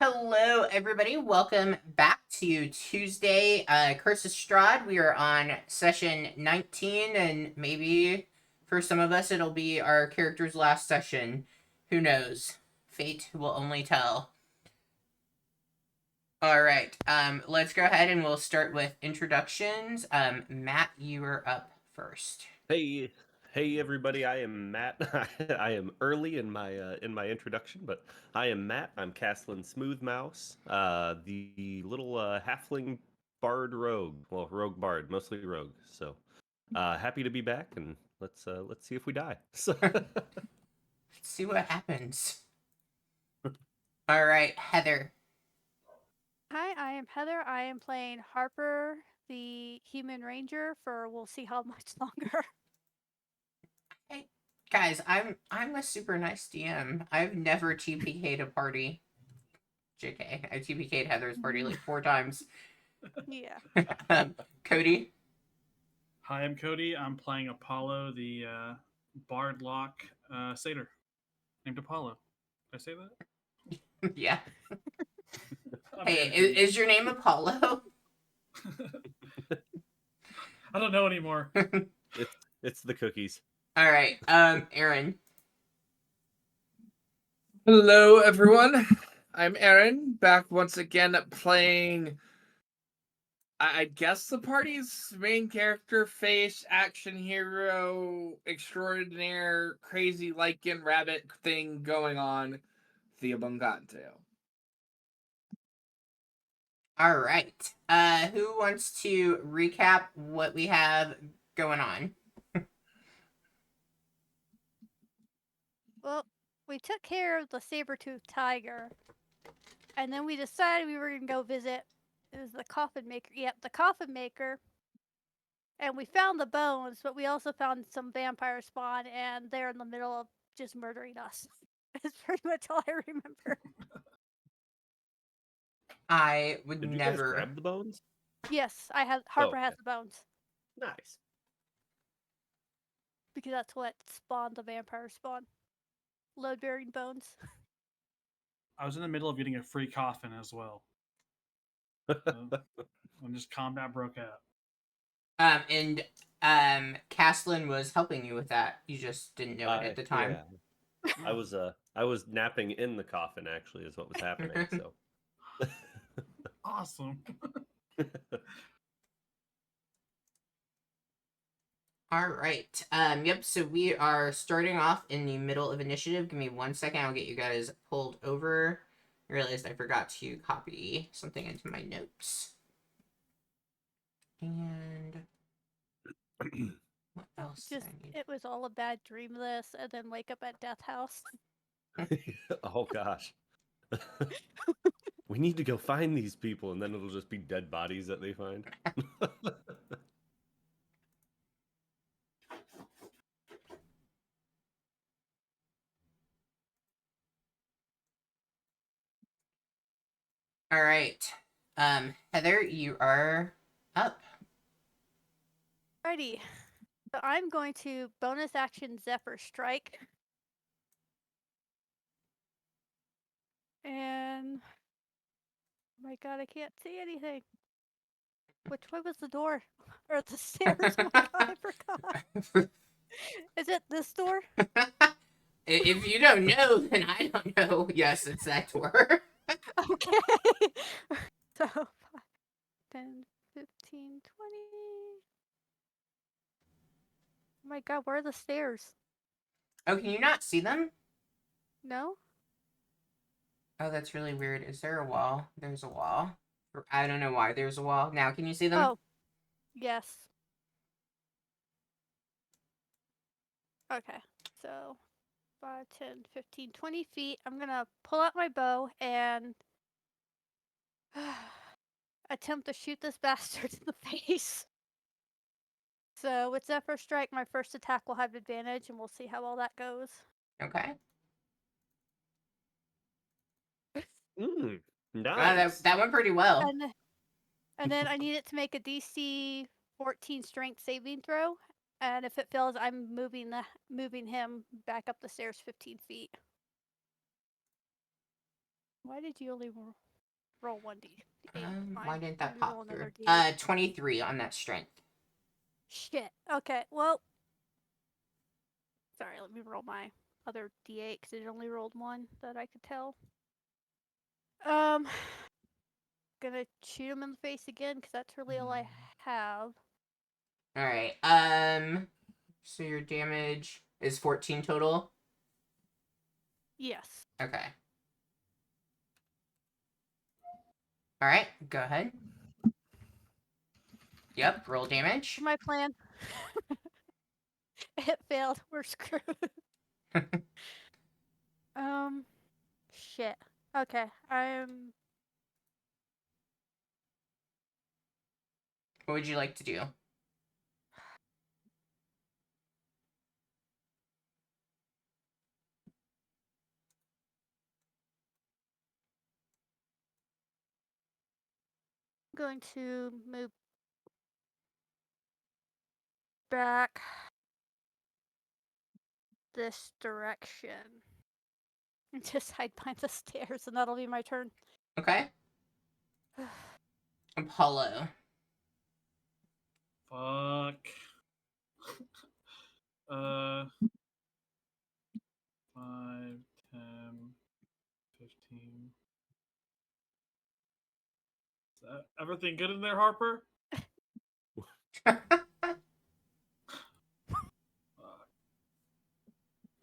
Hello, everybody. Welcome back to Tuesday. Curse of Strahd. We are on session 19, and maybe for some of us it'll be our character's last session. Who knows? Fate will only tell. All right. Let's go ahead and we'll start with introductions. Matt, you are up first. Hey, hey everybody! I am Matt. I am early in my introduction, but I am Matt. I'm Castlin Smoothmouse, the little halfling bard rogue. Well, rogue bard, mostly rogue. So happy to be back, and let's see if we die. So, Let's see what happens. All right, Heather. Hi, I am Heather. I am playing Harper, the human ranger, for we'll see how much longer. Hey, guys, I'm a super nice DM. I've never TPK'd a party. JK. I TPK'd Heather's party like 4 times. Yeah. Cody. Hi, I'm Cody. I'm playing Apollo, the Bard Lock satyr named Apollo. Did I say that? Yeah. I'm Hey, editing. is your name Apollo? I don't know anymore. it's the cookies. All right. Aaron. Hello, everyone. I'm Aaron, back once again playing, I guess, the party's main character, face, action hero, extraordinaire, crazy lichen rabbit thing going on, the Abungante. All right. Who wants to recap what we have going on? Well, we took care of the saber-toothed tiger, and then we decided we were going to go visit. It was the coffin maker. Yep, the coffin maker. And we found the bones, but we also found some vampire spawn, and they're in the middle of just murdering us. It's pretty much all I remember. I would Did you guys never. grab the bones? Yes, Harper has the bones. Nice. Because that's what spawned the vampire spawn. Load-bearing bones. I was in the middle of getting a free coffin as well. When just combat broke out. And Castlin was helping you with that. You just didn't know it at the time. Yeah. I was napping in the coffin. Actually, is what was happening. So. Awesome. All right. Yep. So we are starting off in the middle of initiative. Give me 1 second. I'll get you guys pulled over. I realized I forgot to copy something into my notes. And what else did Just, I need? it was all a bad dream this, and then wake up at death house. Oh gosh. We need to go find these people, and then it'll just be dead bodies that they find. All right. Heather, you are up. Alrighty. So I'm going to bonus action Zephyr Strike. And oh my god, I can't see anything. Which way was the door? Or the stairs? Oh my god, I forgot. Is it this door? If you don't know, then I don't know. Yes, it's that door. Okay. So 5, 10, 15, 20. Oh my god, where are the stairs? Oh, can you not see them? No? Oh, that's really weird. Is there a wall? There's a wall. I don't know why there's a wall. Now, can you see them? Oh, yes. Okay, so 5, 10, 15, 20 feet. I'm gonna pull out my bow and attempt to shoot this bastard in the face. So with Zephyr Strike, my first attack will have advantage, and we'll see how well that goes. Okay. Nice. That went pretty well. And then I need it to make a DC 14 Strength saving throw, and if it fails, I'm moving him back up the stairs 15 feet. Why did you only roll 1d8? Why didn't that Maybe pop roll through? another d8. 23 on that strength. Shit. Okay, well. Sorry, let me roll my other d8 because it only rolled one that I could tell. Gonna shoot him in the face again because that's really all I have. All right. So your damage is 14 total. Yes. Okay. All right. Go ahead. Yep. Roll damage. My plan. It failed. We're screwed. Shit. Okay, What would you like to do? going to move back this direction. And just hide behind the stairs, and that'll be my turn. Okay. Apollo. Fuck. 5, 10, 15. Is that everything good in there, Harper? Fuck.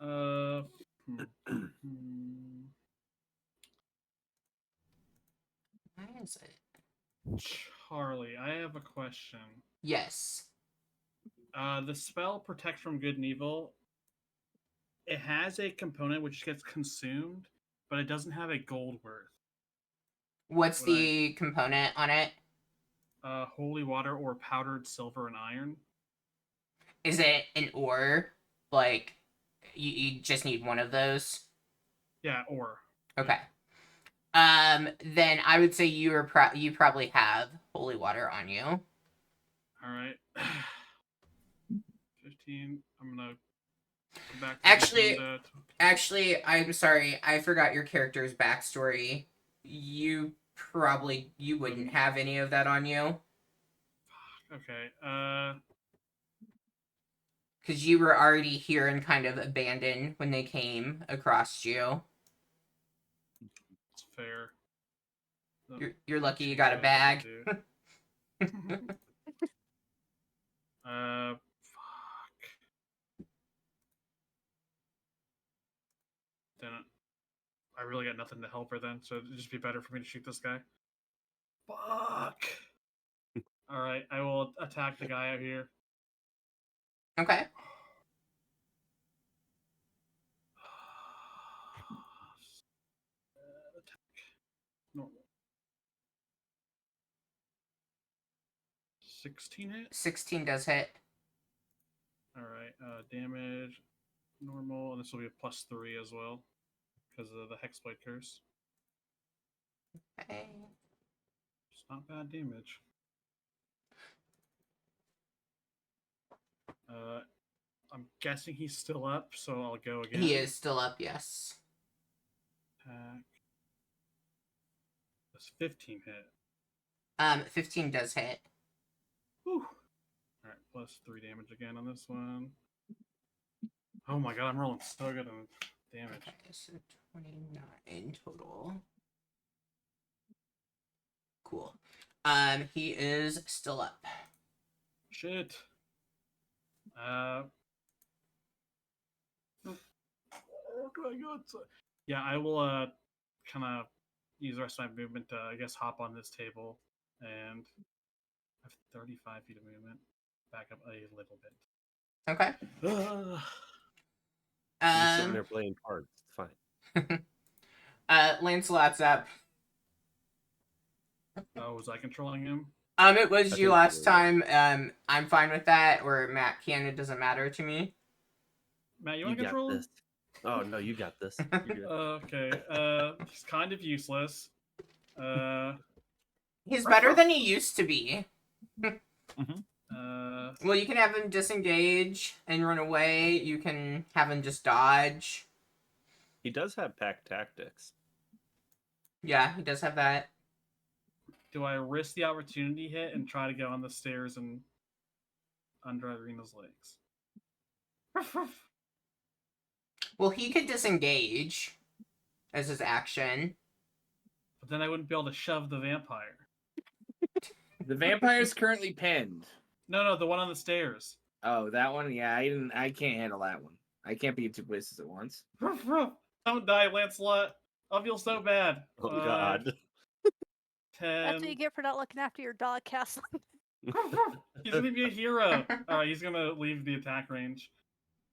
Uh, Why is it? Charlie, I have a question. Yes. The spell Protect from Good and Evil, it has a component which gets consumed, but it doesn't have a gold worth. What's What the component on it? Holy water or powdered silver and iron. Is it an ore? Like, you just need one of those? Yeah, or. Okay. Then I would say you probably have holy water on you. All right. 15. I'm gonna go back to Actually, I'm sorry. I forgot your character's backstory. You wouldn't have any of that on you. Okay. Because you were already here and kind of abandoned when they came across you. It's fair. You're lucky you got a bag. Fuck. Then I really got nothing to help her then, so it'd just be better for me to shoot this guy. Fuck. All right, I will attack the guy out here. Okay. Attack. Normal. 16 hit. 16 does hit. All right. Damage. Normal, and this will be a +3 as well because of the Hexblade Curse. Okay. It's not bad damage. I'm guessing he's still up, so I'll go again. He is still up, yes. Attack. That's 15 hit. 15 does hit. Whew. All right, +3 damage again on this one. Oh my god, I'm rolling so good on damage. Okay, so 29 total. Cool. He is still up. Shit. Yeah, I will kind of use the rest of my movement to, I guess, hop on this table, and I have 35 feet of movement. Back up a little bit. Okay. You're sitting there playing cards. It's fine. Lancelot's up. Oh, was I controlling him? It was you last time. I'm fine with that, or Matt can. It doesn't matter to me. Matt, you want to control this? Oh no, you got this. Okay. He's kind of useless. He's better than he used to be. Mm-hmm. Well, you can have him disengage and run away. You can have him just dodge. He does have pack tactics. Yeah, he does have that. Do I risk the opportunity hit and try to go on the stairs and under Irina's legs? Well, he could disengage as his action. But then I wouldn't be able to shove the vampire. The vampire's currently pinned. No, the one on the stairs. Oh, that one? Yeah, I can't handle that one. I can't be in two places at once. Don't die, Lancelot. I'll feel so bad. Oh God. 10. That's what you get for not looking after your dog, Castle. He's gonna be a hero. Alright, he's gonna leave the attack range.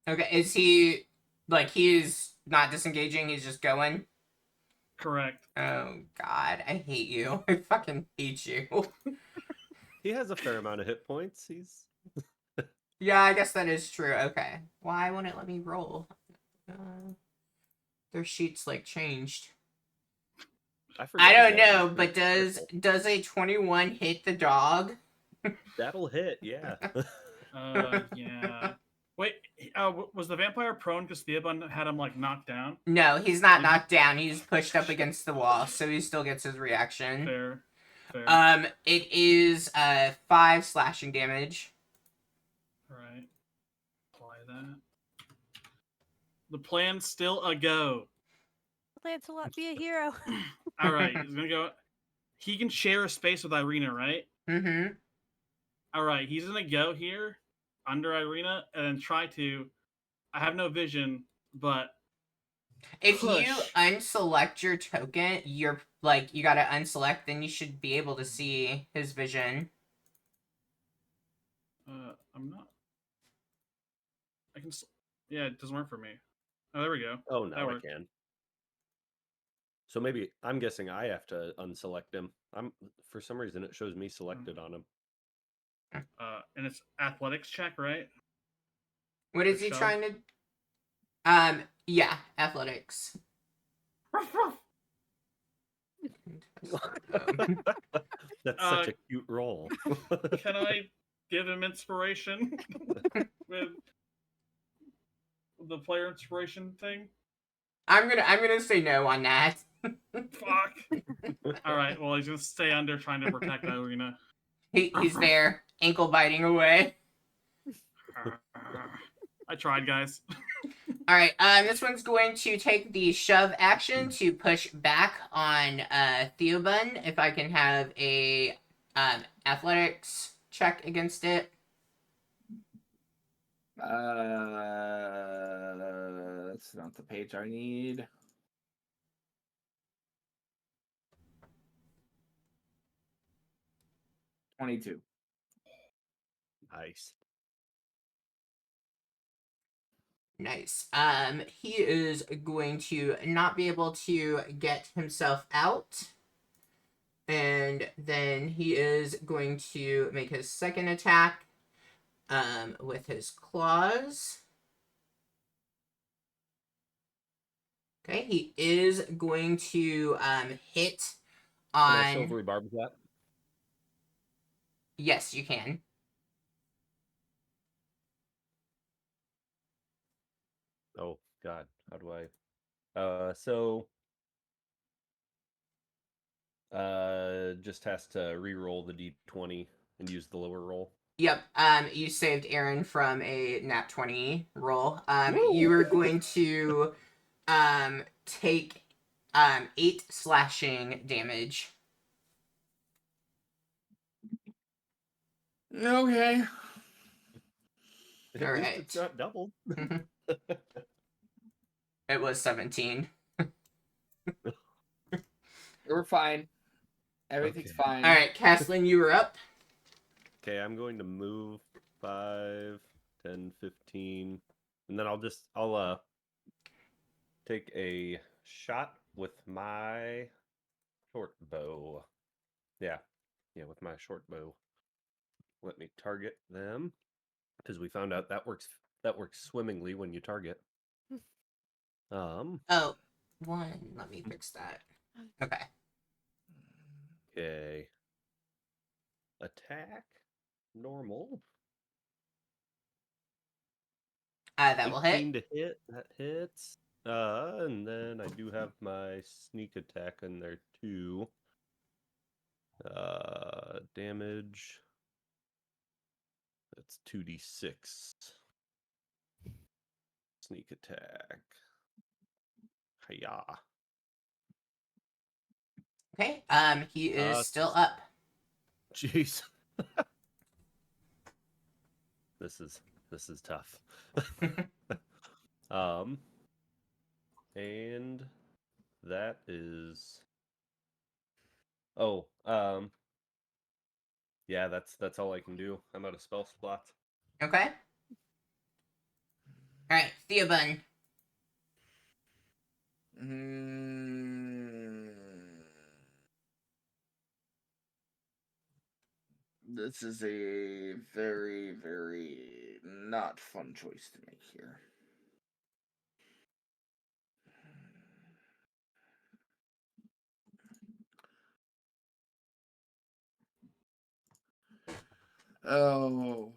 Okay, is he like he's not disengaging? He's just going. Correct. Oh God, I hate you. I fucking hate you. He has a fair amount of hit points. He's Yeah, I guess that is true. Okay, why won't it let me roll? Their sheets like changed. forgot I don't he had know, a but critical. does a 21 hit the dog? That'll hit? Yeah. Yeah. Wait, was the vampire prone because Theobald had him like knocked down? No, he's not knocked down. He's pushed up against the wall, so he still gets his reaction. Fair. It is 5 slashing damage. Right. Apply that. The plan's still a go. Lancelot, be a hero. All right, he's gonna go. He can share a space with Irina, right? Mm-hmm. All right, he's gonna go here under Irina and then try to. I have no vision, but If you push. unselect your token, you're like you gotta unselect, then you should be able to see his vision. I'm not. I can. Yeah, it doesn't work for me. Oh, there we go. Oh, That now I worked. can. So maybe I'm guessing I have to unselect him. For some reason it shows me selected on him. And it's athletics check, right? What is For he shove? trying to? Yeah, athletics. That's such a cute roll. Can I give him inspiration with the player inspiration thing? I'm gonna say no on that. Fuck. All right. Well, he's gonna stay under, trying to protect Irina. He's there, ankle biting away. I tried, guys. All right. This one's going to take the shove action to push back on Theobun. If I can have a athletics check against it. That's not the page I need. $22. Nice. Nice. He is going to not be able to get himself out. And then he is going to make his second attack with his claws. Okay, he is going to hit Can I on. silvery barb that? Yes, you can. Oh God, how do I? Just has to re-roll the d20 and use the lower roll. Yep. You saved Aaron from a nat 20 roll. Woo! You are going to take 8 slashing damage. Okay. At All least right. it's not doubled. It was 17. We're fine. Everything's Okay. fine. All right, Caslin, you were up. Okay, I'm going to move 5, 10, 15, and then I'll take a shot with my short bow. Yeah, with my short bow. Let me target them because we found out that works swimmingly when you target. Oh, one. Let me fix that. Okay. Okay. Attack. Normal. That will hit. 18 to hit. That hits. And then I do have my sneak attack in there too. Damage. That's 2d6. Sneak attack. Hiya. Okay. He is still s- up. Jeez. This is tough. And that is yeah, that's all I can do. I'm out of spell slots. Okay. All right, Theobun. This is a very, very not fun choice to make here. Oh.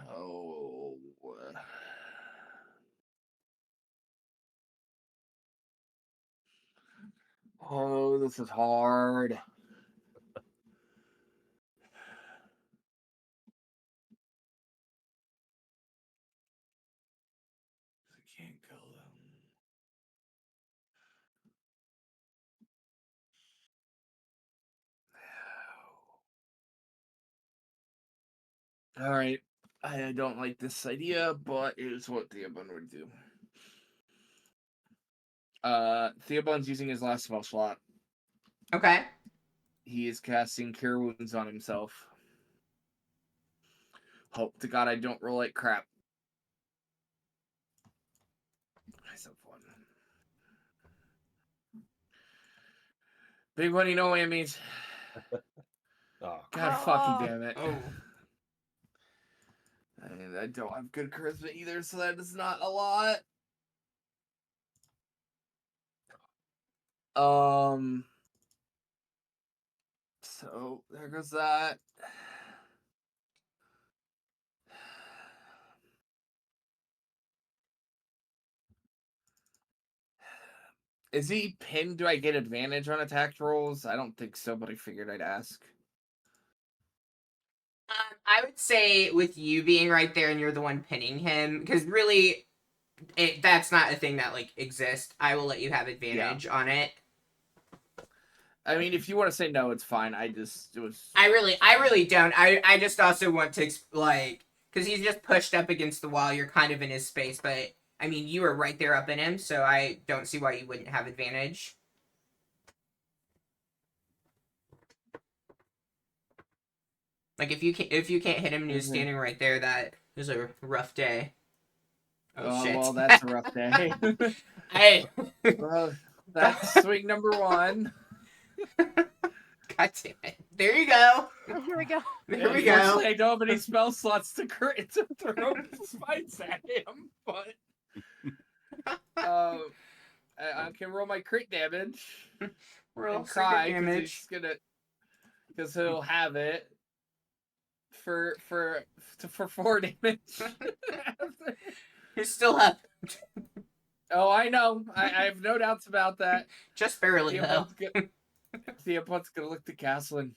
Oh. Oh, this is hard. I can't go though. All right. I don't like this idea, but it is what Theobun would do. Theobun's using his last spell slot. Okay. He is casting Cure Wounds on himself. Hope to God I don't roll like crap. Nice have fun. Big money, no whammies. Oh, God Oh. fucking damn it. Oh. And I don't have good charisma either, so that is not a lot. So there goes that. Is he pinned? Do I get advantage on attack rolls? I don't think so, but I figured I'd ask. I would say with you being right there and you're the one pinning him, because really, that's not a thing that like exists. I will let you have advantage on it. I mean, if you want to say no, it's fine. I really don't. I just also want to like, because he's just pushed up against the wall. You're kind of in his space, but I mean, you were right there up in him, so I don't see why you wouldn't have advantage. Like if you can't hit him and he's standing right there, that is a rough day. Oh shit! Well, that's a rough day. Well, that's swing number one. God damn it! There you go. Here we go. There we go. Unfortunately, I don't have any spell slots to throw spites at him, but I can roll my crit damage. Roll and cry damage. because he'll have it for 4 damage. You're still up. Oh, I know. I have no doubts about that. Just barely though. Theobun's gonna look to Caslin.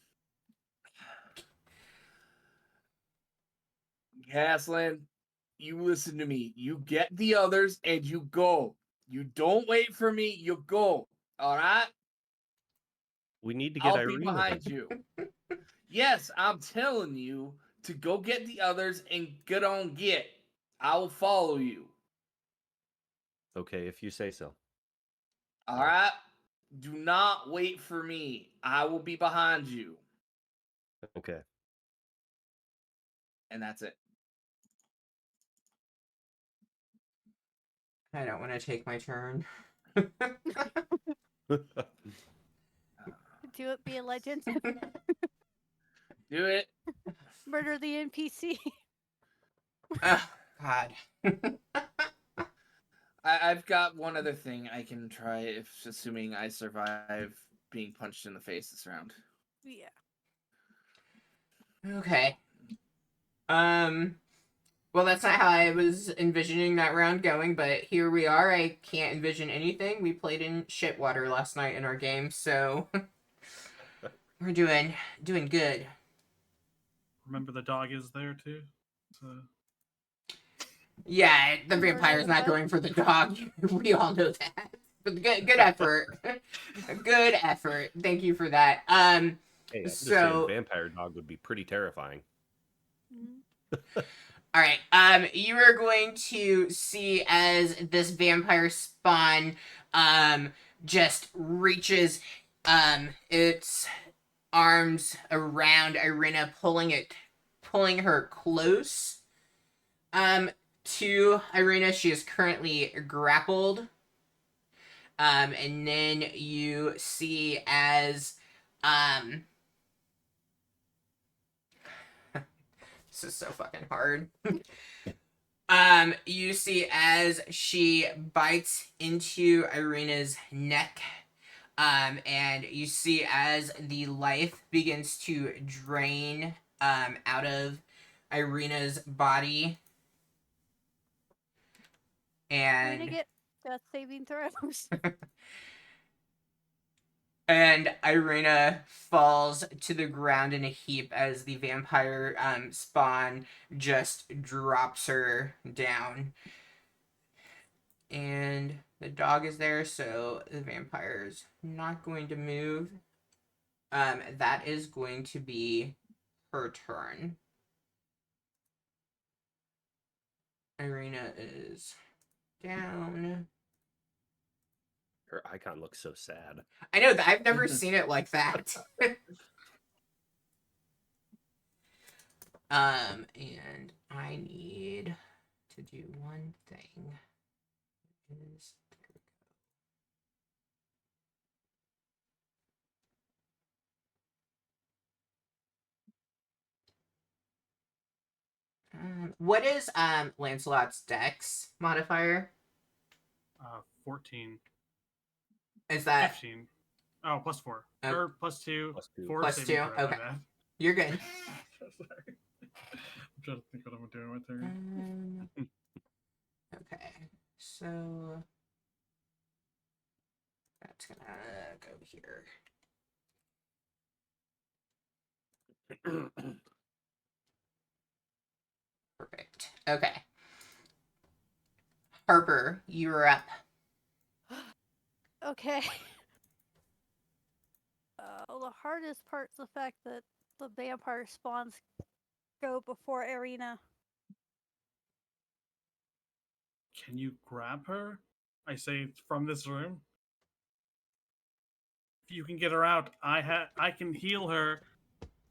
Caslin, you listen to me. You get the others and you go. You don't wait for me. You go. All right. we need to get I'll be Irene behind you. Yes, I'm telling you to go get the others and get on get. I will follow you. Okay, if you say so. All right? Do not wait for me. I will be behind you. Okay. And that's it. I don't want to take my turn. Do it, be a legend. Do it. Murder the NPC. Oh, God. I've got one other thing I can try if assuming I survive being punched in the face this round. Yeah. Okay. Well, that's not how I was envisioning that round going, but here we are. I can't envision anything. We played in shitwater last night in our game, so we're doing good. Remember, the dog is there too. So Yeah, the Murder vampire's the not what? going for the dog. We all know that. But good effort. Good effort. Thank you for that. Hey, I'm just saying, So vampire dog would be pretty terrifying. Mhm. all right. You are going to see as this vampire spawn just reaches its arms around Irina, pulling her close to Irina. She is currently grappled. And then you see as this is so fucking hard. You see as she bites into Irina's neck. And you see as the life begins to drain out of Irina's body. We're gonna And get death saving throws. and Irina falls to the ground in a heap as the vampire spawn just drops her down. And the dog is there, so the vampire's not going to move. That is going to be her turn. Irina is down. Her icon looks so sad. I know that I've never seen it like that. And I need to do one thing. Is what is Lancelot's Dex modifier? 14, Is that 15. Oh, plus 4 Oh. or plus 2. Plus 2. 4 Plus saving 2? throw. My Okay. bad. You're good. Sorry. I'm trying to think what I'm doing with her. Okay, so that's gonna go here. Perfect. Okay. Harper, you're up. Okay. The hardest part's the fact that the vampire spawns go before Arena. Can you grab her? I say from this room. If you can get her out, I can heal her.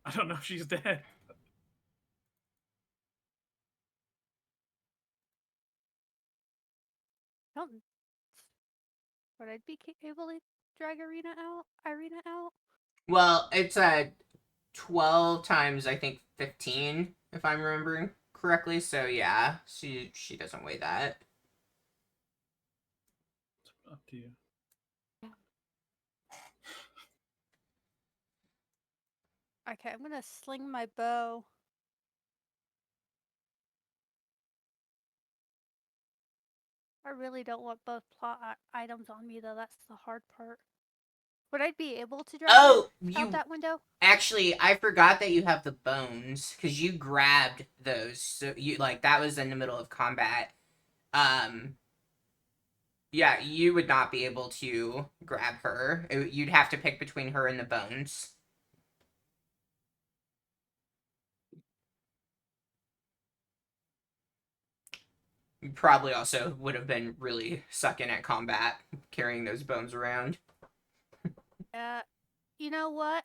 I don't know if she's dead. Don't. Would I be able to drag Arena out? Well, it's 12 times I think 15 if I'm remembering correctly. So yeah, she doesn't weigh that. It's up to you. Okay, I'm gonna sling my bow. I really don't want both plot items on me though. That's the hard part. Would I be able to drag Oh, it out you that window? actually I forgot that you have the bones because you grabbed those. So you like that was in the middle of combat. Um Yeah, you would not be able to grab her. You'd have to pick between her and the bones. You probably also would have been really sucking at combat, carrying those bones around. You know what?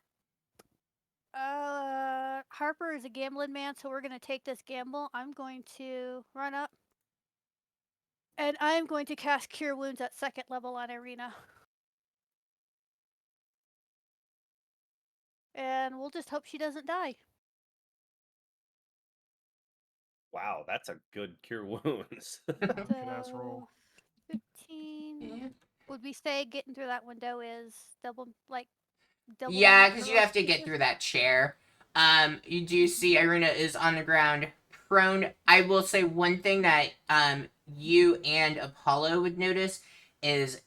Harper is a gambling man, so we're gonna take this gamble. I'm going to run up, and I am going to cast Cure Wounds at 2nd level on Arena. And we'll just hope she doesn't die. Wow, that's a good cure wounds. Good-ass roll. So 15. Yeah. Would we say getting through that window is double Yeah, damage because for you have to most get cases? through that chair. You do see Irina is on the ground, prone. I will say one thing that you and Apollo would notice is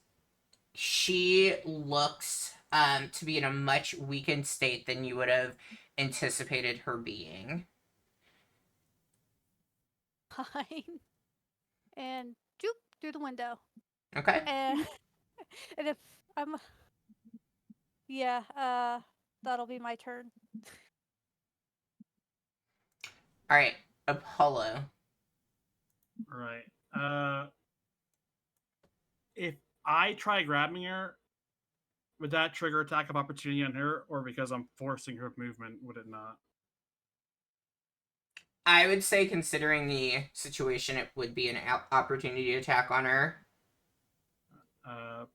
she looks to be in a much weakened state than you would have anticipated her being. Fine. And joop through the window. Okay. And and if I'm yeah, that'll be my turn. All right, Apollo. Right. If I try grabbing her, would that trigger attack of opportunity on her, or because I'm forcing her movement, would it not? I would say, considering the situation, it would be an opportunity attack on her. Uh,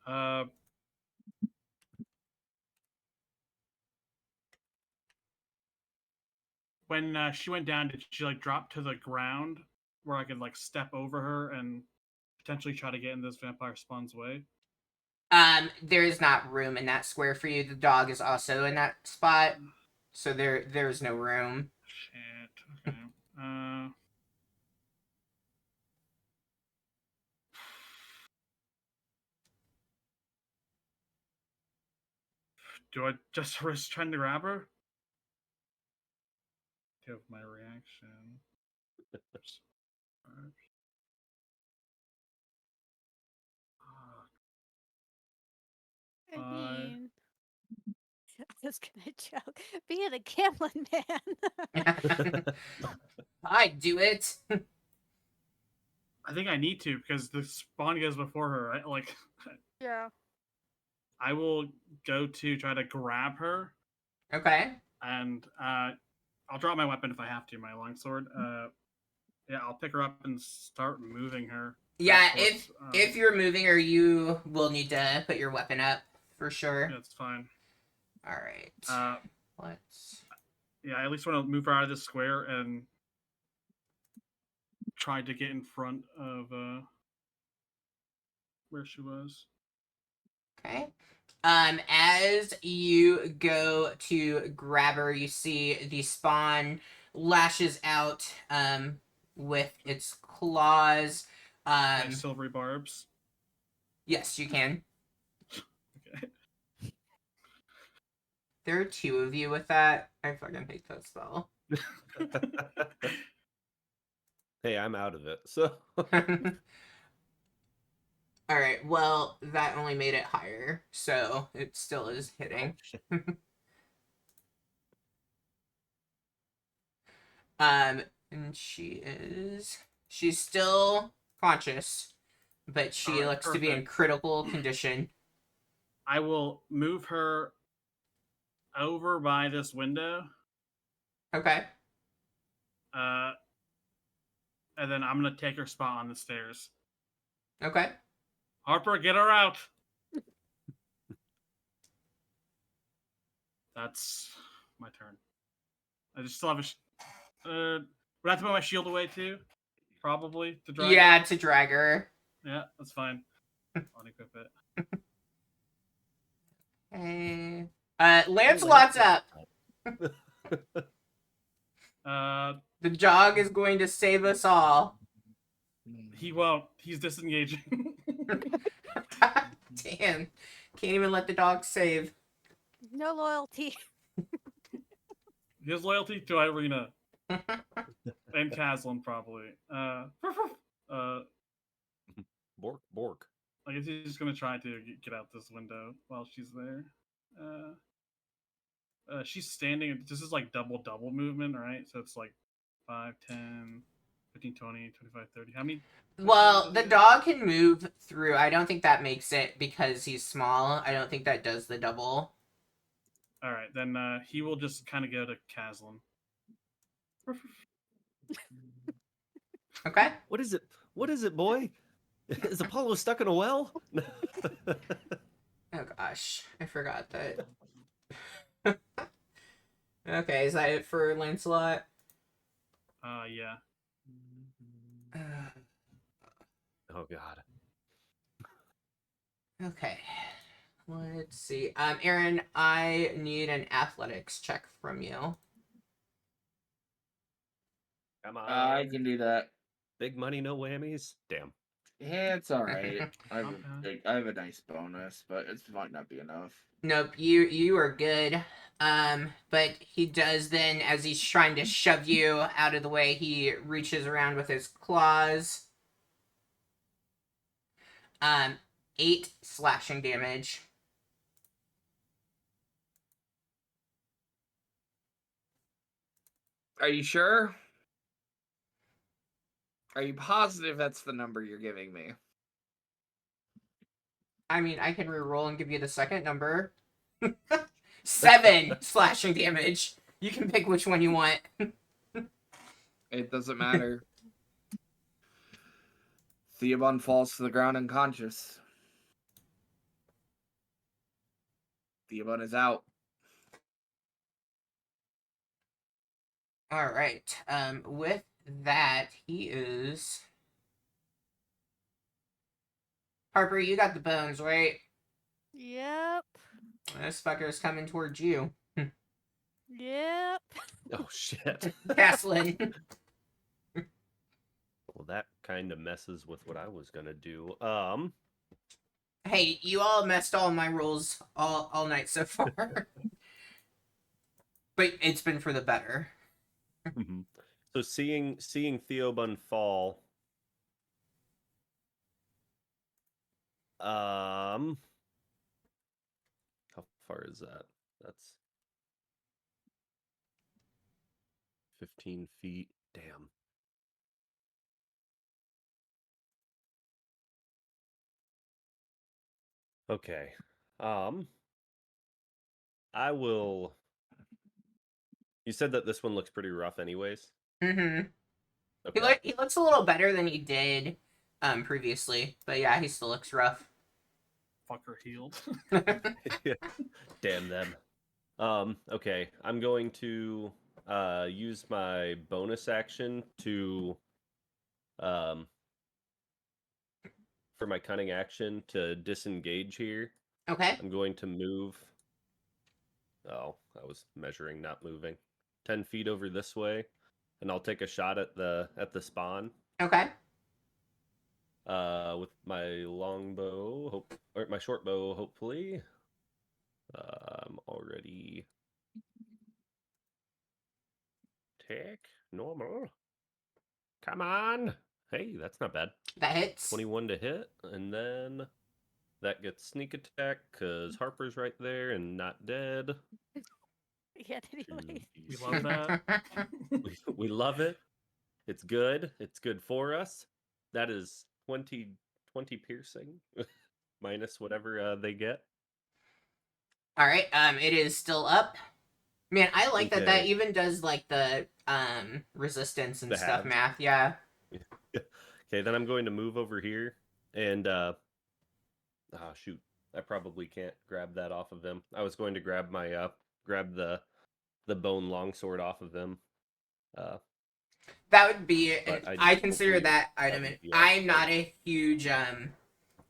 uh, when she went down, did she like drop to the ground where I could like step over her and potentially try to get in this vampire spawn's way? There is not room in that square for you. The dog is also in that spot, so there's no room. Shit. Okay. Uh, do I just risk trying to grab her? Give my reaction. I Five. mean, I was gonna joke. Being a gambling man. I'd do it. I think I need to because the spawn goes before her. Right? Like, Yeah. I will go to try to grab her, Okay. and I'll drop my weapon if I have to, my longsword. Yeah, I'll pick her up and start moving her. Yeah, towards, if you're moving her, you will need to put your weapon up for sure. yeah, it's fine. All right. Let's. Yeah, I at least want to move her out of this square and try to get in front of where she was. Okay. As you go to grab her, you see the spawn lashes out with its claws. Nice silvery barbs. Yes, you can. Okay. There are two of you with that. I fucking hate that spell. Hey, I'm out of it. So Alright, well, that only made it higher, so it still is hitting. And she's still conscious, but she Alright, looks to be in perfect. critical condition. I will move her over by this window. Okay. And then I'm gonna take her spot on the stairs. Okay. Harper, get her out. That's my turn. I just still have would I have to put my shield away too? Probably to drag Yeah, her? to drag her. Yeah, that's fine. I'll equip it. Hey. Lancelot's up. The dog is going to save us all. He won't. He's disengaging. Damn. Can't even let the dog save. No loyalty. His loyalty to Irina and Caslin probably. Bork, bork. I guess he's just gonna try to get out this window while she's there. She's standing. This is like double movement, right? So it's like 5, 10, 15, 20, 25, 30. How many? Well, the dog can move through. I don't think that makes it because he's small. I don't think that does the double. All right, then he will just kind of go to Caslin. Okay. What is it? What is it, boy? Is Apollo stuck in a well? Oh gosh, I forgot that. Okay, is that it for Lancelot? Yeah. Oh God. Okay. Let's see. Aaron, I need an athletics check from you. Come on. I can do that. Big money, no whammies. Damn. Yeah, it's all right. Not bad. I have a nice bonus, but it might not be enough. Nope, you are good. But he does then, as he's trying to shove you out of the way, he reaches around with his claws. 8 slashing damage. Are you sure? Are you positive that's the number you're giving me? I mean, I can reroll and give you the second number. 7 slashing damage. You can pick which one you want. It doesn't matter. Theobald falls to the ground unconscious. Theobald is out. All right. With that, he is. Harper, you got the bones, right? Yep. This fucker's coming towards you. Yep. Oh shit. Caslin. Well, that kind of messes with what I was gonna do. Hey, you all messed all my rolls all night so far. But it's been for the better. So seeing Theobald fall. How far is that? That's 15 feet. Damn. Okay. I will. You said that this one looks pretty rough, anyways. Mm-hmm. Okay. He looks a little better than he did previously. But yeah, he still looks rough. Fucker healed. Damn them. Okay. I'm going to use my bonus action to for my cunning action to disengage here. Okay. I'm going to move. Oh, I was measuring, not moving. 10 feet over this way, and I'll take a shot at the spawn. Okay. With my longbow, or my short bow, hopefully. I'm already tick normal. Come on. Hey, that's not bad. That hits. 21 to hit, and then that gets sneak attack because Harper's right there and not dead. Yeah, anyways. We love that. We love it. It's good. It's good for us. That is 20 piercing minus whatever they get. All right. It is still up. Man, I like that. That Okay. even does like the resistance and The stuff halves. math. Yeah. Okay, then I'm going to move over here and shoot. I probably can't grab that off of him. I was going to grab my grab the bone longsword off of him. That would be. But I consider hopefully that item. would be I'm not a huge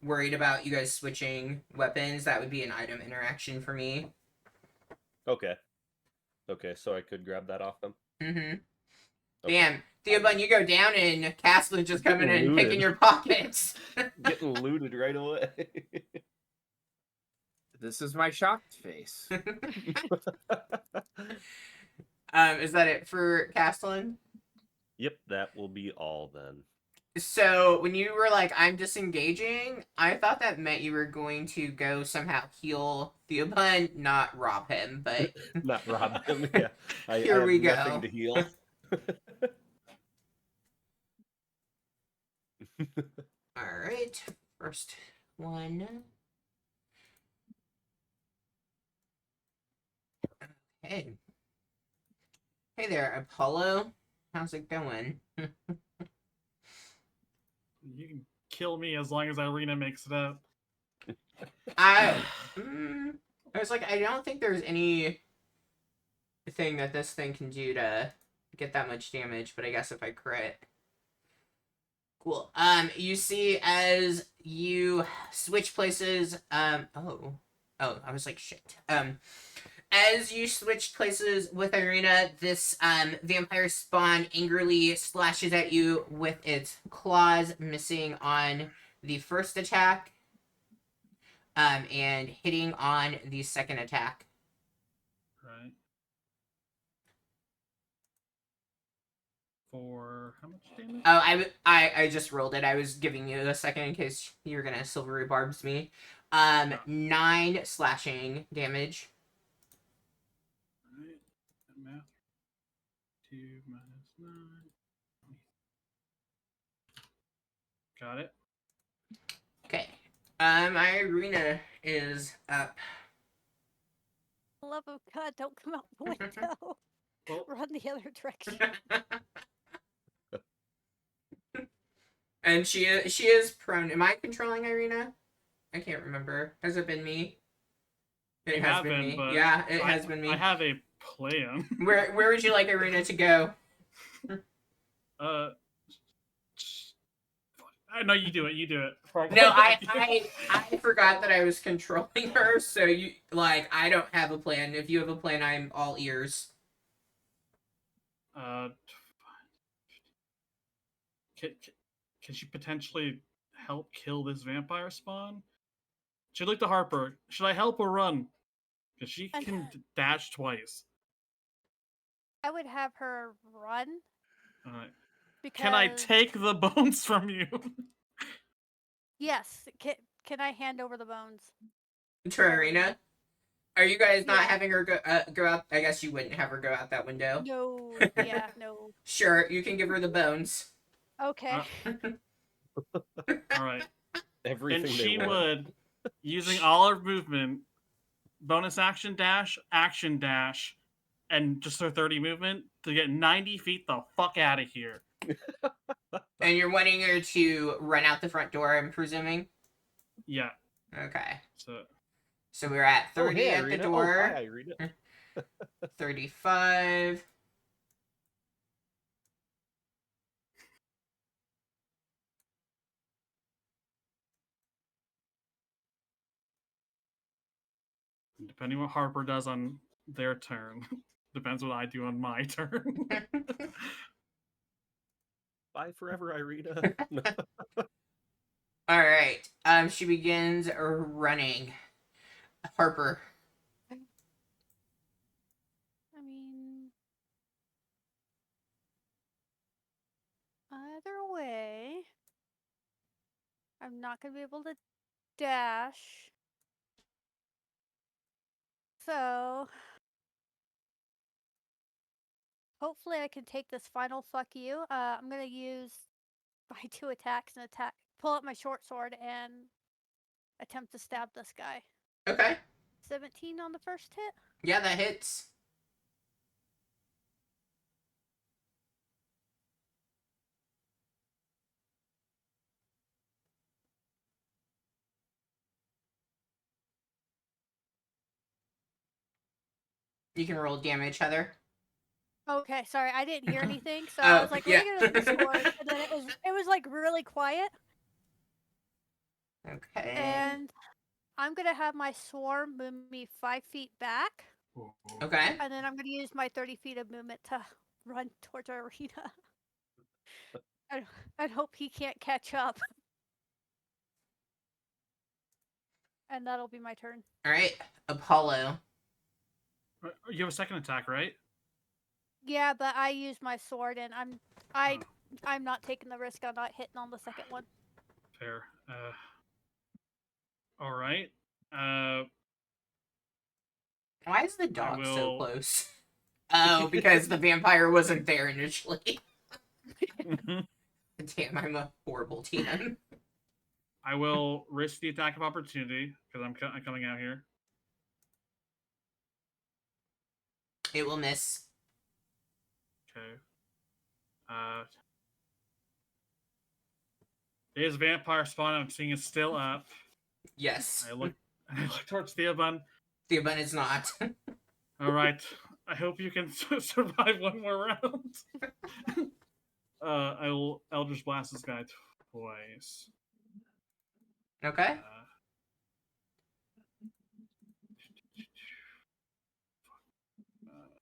worried about you guys switching weapons. That would be an item interaction for me. Okay. Okay, so I could grab that off them. Mm-hmm. Okay. Damn, Theobald, you go down and Caslin just coming in and Looted. picking your pockets. Getting looted right away. This is my shocked face. Is that it for Caslin? Yep, that will be all then. So when you were like, I'm disengaging, I thought that meant you were going to go somehow heal Theobald, not rob him, but Not rob him, yeah. Here I have we nothing go. to heal. Alright. First one. Okay. Hey there, Apollo. How's it going? You can kill me as long as Irina makes it up. I was like, I don't think there's any thing that this thing can do to get that much damage, but I guess if I crit. Cool. You see as you switch places, I was like, shit. As you switch places with Irina, this vampire spawn angrily slashes at you with its claws, missing on the first attack, and hitting on the second attack. Right. For how much damage? Oh, I just rolled it. I was giving you a second in case you were gonna silvery barbs me. 9 slashing damage. Right. Math. 2 minus 9. Got it. Okay. Irina is up. Love of God, don't come out the window. Well, Run the other direction. And she is prone. Am I controlling Irina? I can't remember. Has it been me? It you has have been been, me. but Yeah, it has been me. I have a plan. Where would you like Irina to go? No, you do it. You do it. No, I forgot that I was controlling her, so I don't have a plan. If you have a plan, I'm all ears. Can she potentially help kill this vampire spawn? Should look to Harper. Should I help or run? Because she can dash twice. I would have her run. All right. Because... Can I take the bones from you? Yes. Can I hand over the bones? To Irina? Are you guys not Yeah. having her go out? I guess you wouldn't have her go out that window. No. Yeah, no. Sure, you can give her the bones. Okay. All right. Everything And she they want. would, using all her movement, bonus action dash, and just her 30 movement to get 90 feet the fuck out of here. And you're wanting her to run out the front door, I'm presuming? Yeah. Okay. So we're at 30 Oh, hey, at Irina. the door. Oh, hi, Irina. 35. depending what Harper does on their turn, depends what I do on my turn. Bye forever, Irina. All right. She begins running. Harper. I mean, either way, I'm not going to be able to dash. So, hopefully I can take this final fuck you. I'm going to use my 2 attacks and pull up my short sword and attempt to stab this guy. Okay. 17 on the first hit. Yeah, that hits. You can roll damage, Heather. Okay, sorry, I didn't hear anything, so I was like, yeah. looking at the sword, and then it was like really quiet. Okay. And I'm gonna have my swarm move me 5 feet back. Okay. And then I'm gonna use my 30 feet of movement to run towards our arena. and hope he can't catch up. And that'll be my turn. All right. Apollo. You have a second attack, right? Yeah, but I use my sword, and I'm not taking the risk on not hitting on the second one. Fair. All right. Why is the dog so will- close? Oh, because the vampire wasn't there initially. Damn, I'm a horrible TM. I will risk the attack of opportunity because I'm coming out here. It will miss. Okay. His vampire spawn I'm seeing is still up. Yes. I look towards Theobun. Theobun is not. All right. I hope you can survive one more round. I will Eldritch Blast this guy twice. Okay.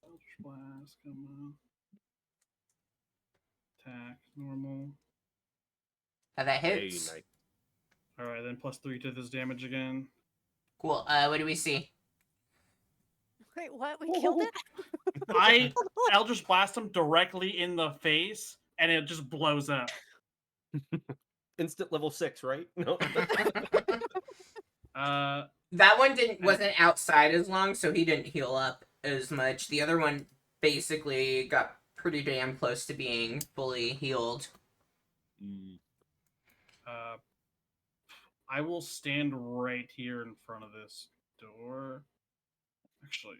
Eldritch Blast, come on. Attack, normal. That Hey, hits. nice. Alright, then +3 to this damage again. Cool. What do we see? Wait, what? We killed it? I Eldritch Blast him directly in the face, and it just blows up. Instant level 6, right? No. That one wasn't outside as long, so he didn't heal up as much. The other one basically got pretty damn close to being fully healed. I will stand right here in front of this door. Actually,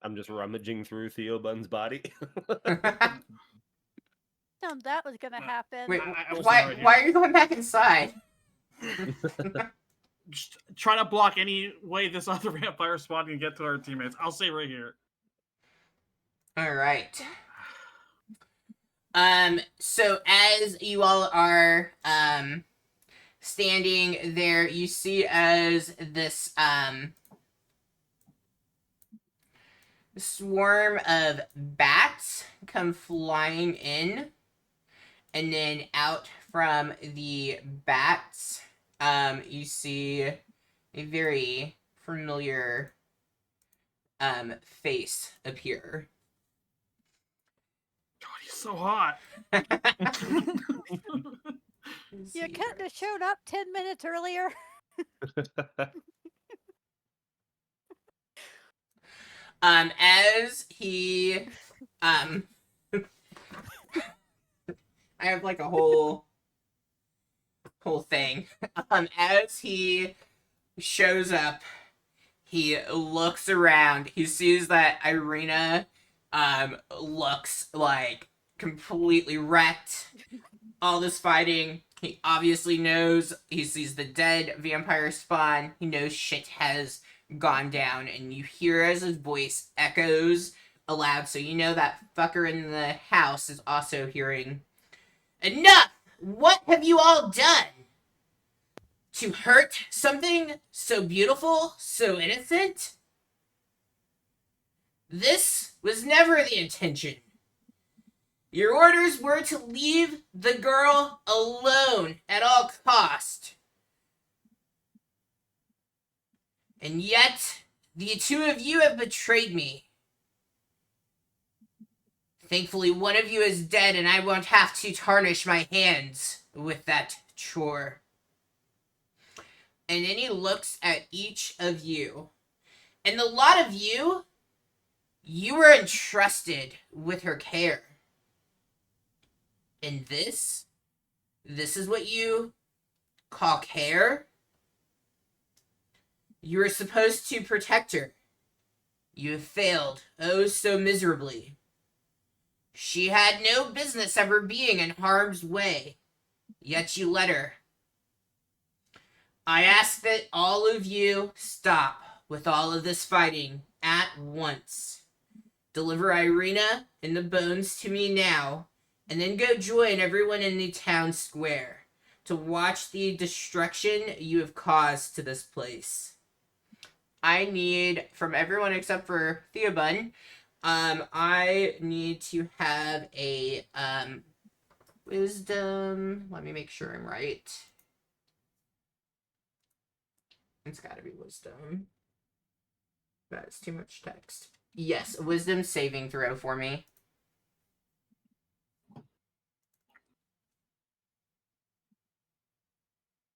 I'm just rummaging through Theo Bun's body. No, that was gonna happen. Wait, I was why? right here. Why are you going back inside? Just try to block any way this other vampire spawn can get to our teammates. I'll stay right here. All right. So as you all are standing there, you see as this swarm of bats come flying in, and then out from the bats, you see a very familiar face appear. God, he's so hot. You couldn't have showed up 10 minutes earlier. As he I have like a whole thing. As he shows up, he looks around. He sees that Irina looks like completely wrecked. All this fighting. He obviously knows. He sees the dead vampire spawn. He knows shit has gone down, and you hear as his voice echoes aloud, so you know that fucker in the house is also hearing. Enough! What have you all done? To hurt something so beautiful, so innocent? This was never the intention. Your orders were to leave the girl alone at all cost. And yet, the two of you have betrayed me. Thankfully, one of you is dead, and I won't have to tarnish my hands with that chore. And then he looks at each of you. And the lot of you, you were entrusted with her care. And this is what you call care? You were supposed to protect her. You have failed, oh so miserably. She had no business ever being in harm's way, yet you let her. I ask that all of you stop with all of this fighting at once. Deliver Irina and the bones to me now, and then go join everyone in the town square to watch the destruction you have caused to this place. I need, from everyone except for Theobun, I need to have a wisdom. Let me make sure I'm right. It's gotta be wisdom. That's too much text. Yes, a wisdom saving throw for me.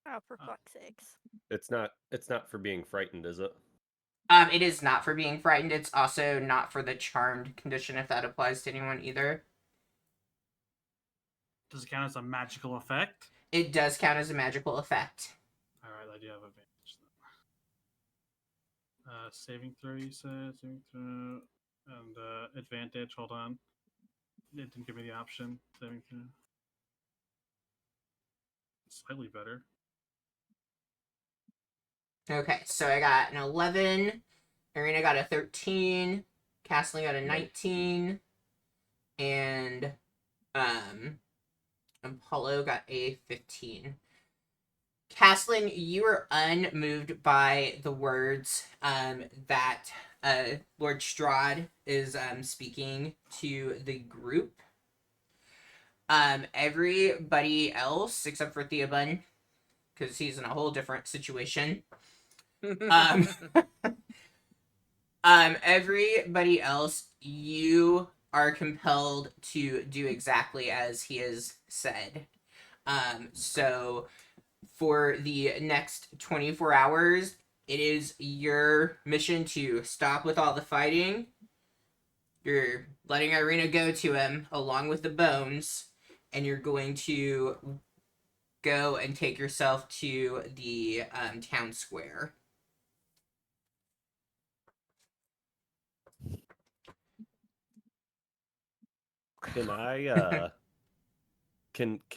Oh, for fuck's sakes. It's not for being frightened, is it? It is not for being frightened. It's also not for the charmed condition, if that applies to anyone either. Does it count as a magical effect? It does count as a magical effect. Alright, I do have advantage then. Saving throw, you said? Saving throw. And advantage, hold on. It didn't give me the option. Saving throw. Slightly better. Okay, so I got an 11. Irina got a 13. Castling got a 19, and Apollo got a 15. Castling, you are unmoved by the words that Lord Strahd is speaking to the group. Everybody else, except for Theobun, because he's in a whole different situation. Everybody else, you are compelled to do exactly as he has said. So for the next 24 hours, it is your mission to stop with all the fighting. You're letting Irina go to him along with the bones, and you're going to go and take yourself to the town square. Can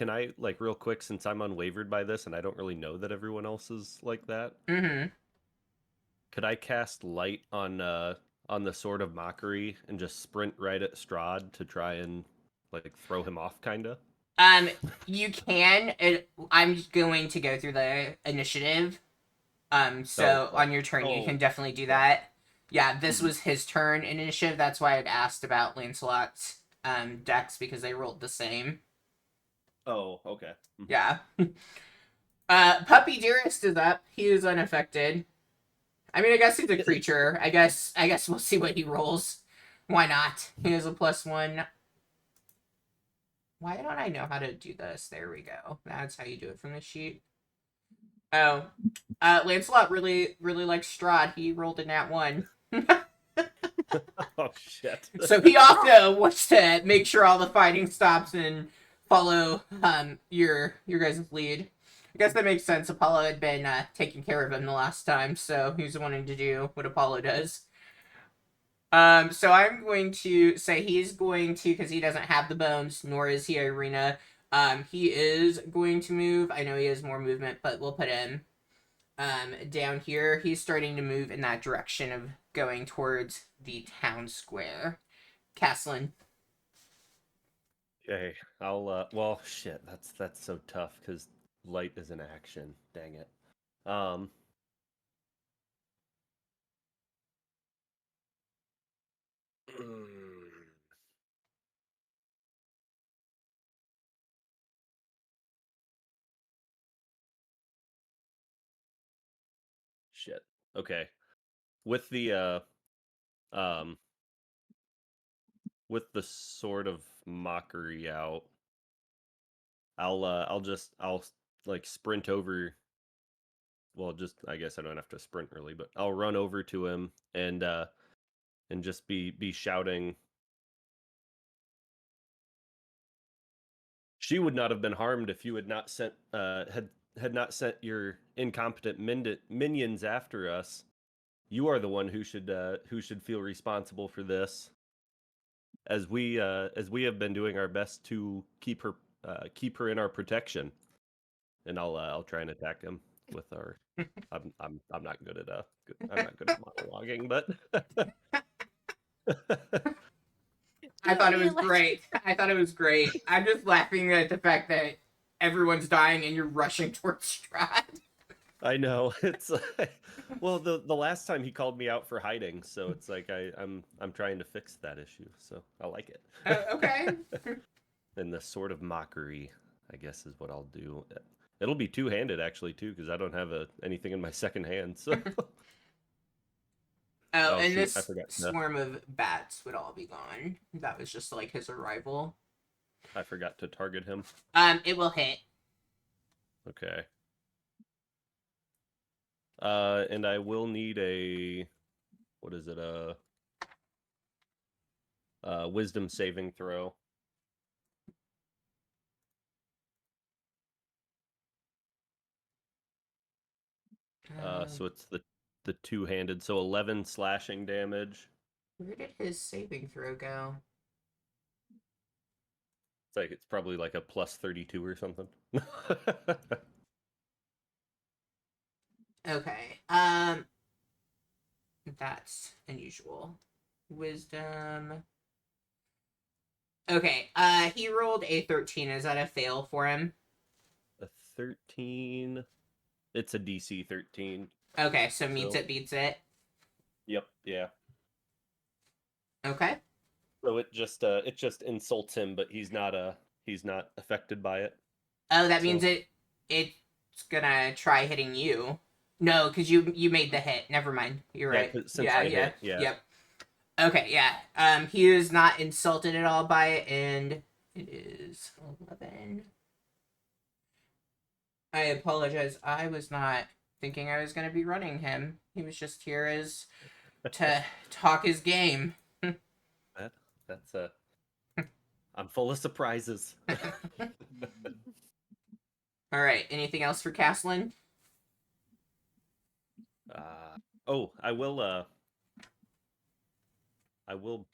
I like real quick, since I'm unwavered by this and I don't really know that everyone else is like that? Mm-hmm. Could I cast light on the Sword of Mockery and just sprint right at Strahd to try and like throw him off, kinda? You can. I'm going to go through the initiative. So Oh, on your turn, you can definitely do okay. that. Yeah, this Mhm. was his turn initiative. That's why I'd asked about Lancelot's decks, because they rolled the same. Oh, okay. Mhm. Yeah. Puppy Dearest is up. He is unaffected. I mean, I guess he's a creature. I guess we'll see what he rolls. Why not? He has a +1. Why don't I know how to do this? There we go. That's how you do it from the sheet. Oh. Lancelot really likes Strahd. He rolled a nat 1. Oh shit. So he also wants to make sure all the fighting stops and follow your guys' lead. I guess that makes sense. Apollo had been taking care of him the last time, so he was wanting to do what Apollo does. So I'm going to say he's going to, because he doesn't have the bones, nor is he Irina. He is going to move. I know he has more movement, but we'll put him down here. He's starting to move in that direction of going towards the town square. Caslin. Okay, I'll well shit, that's so tough because light is an action. Dang it. Um shit. Okay. With the um with the Sword of Mockery out, I'll like sprint over. Well, just I guess I don't have to sprint really, but I'll run over to him and just be shouting. She would not have been harmed if you had not sent had not sent your incompetent minions after us. You are the one who should feel responsible for this, as we have been doing our best to keep her in our protection. And I'll try and attack him with our. I'm not good at I'm not good at monologuing, but I thought it You was like- great. I thought it was great. I'm just laughing at the fact that everyone's dying and you're rushing towards Strahd. I know it's like, well, the last time he called me out for hiding, so it's like I'm trying to fix that issue, so I like it. Okay. And the Sword of Mockery, I guess, is what I'll do. It'll be two-handed actually too, because I don't have anything in my second hand. So Oh, oh and shoot, I this forgot. swarm of bats would all be gone. That was just like his arrival. I forgot to target him. It will hit. Okay. And I will need a, what is it? Wisdom saving throw. So it's the two-handed, so 11 slashing damage. Where did his saving throw go? It's probably like a plus 32 or something. Okay. That's unusual. Wisdom. Okay, he rolled a 13. Is that a fail for him? A 13. It's a DC 13. Okay, so meets So- it, beats it. Yep. Yeah. Okay. So it just insults him, but he's not affected by it. Oh, that So- means it's gonna try hitting you. No, because you made the hit. Never mind. You're Yeah, right. 'cause since Yeah, I yeah, hit, yeah. Yep. Okay, yeah. He is not insulted at all by it, and it is 11. I apologize. I was not thinking I was gonna be running him. He was just here as to talk his game. That's I'm full of surprises. All right. Anything else for Caslin? Oh, I will. I will.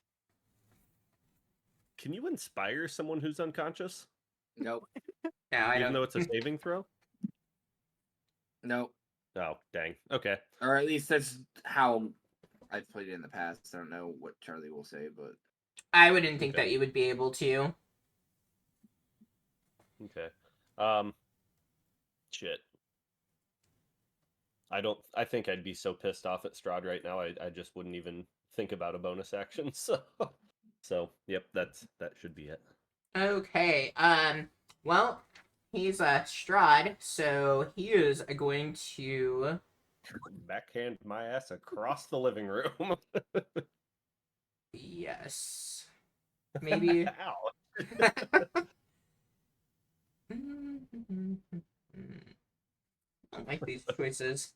Can you inspire someone who's unconscious, Nope. No, I even don't. though it's a saving throw? Nope. Oh, dang. Okay. Or at least that's how I've played it in the past. I don't know what Charlie will say, but I wouldn't think Okay. that you would be able to. Okay. Shit. I think I'd be so pissed off at Strahd right now. I just wouldn't even think about a bonus action. So yep, that should be it. Okay. Well, he's Strahd, so he is going to. Backhand my ass across the living room. Yes. Maybe. Ow. I don't like these choices.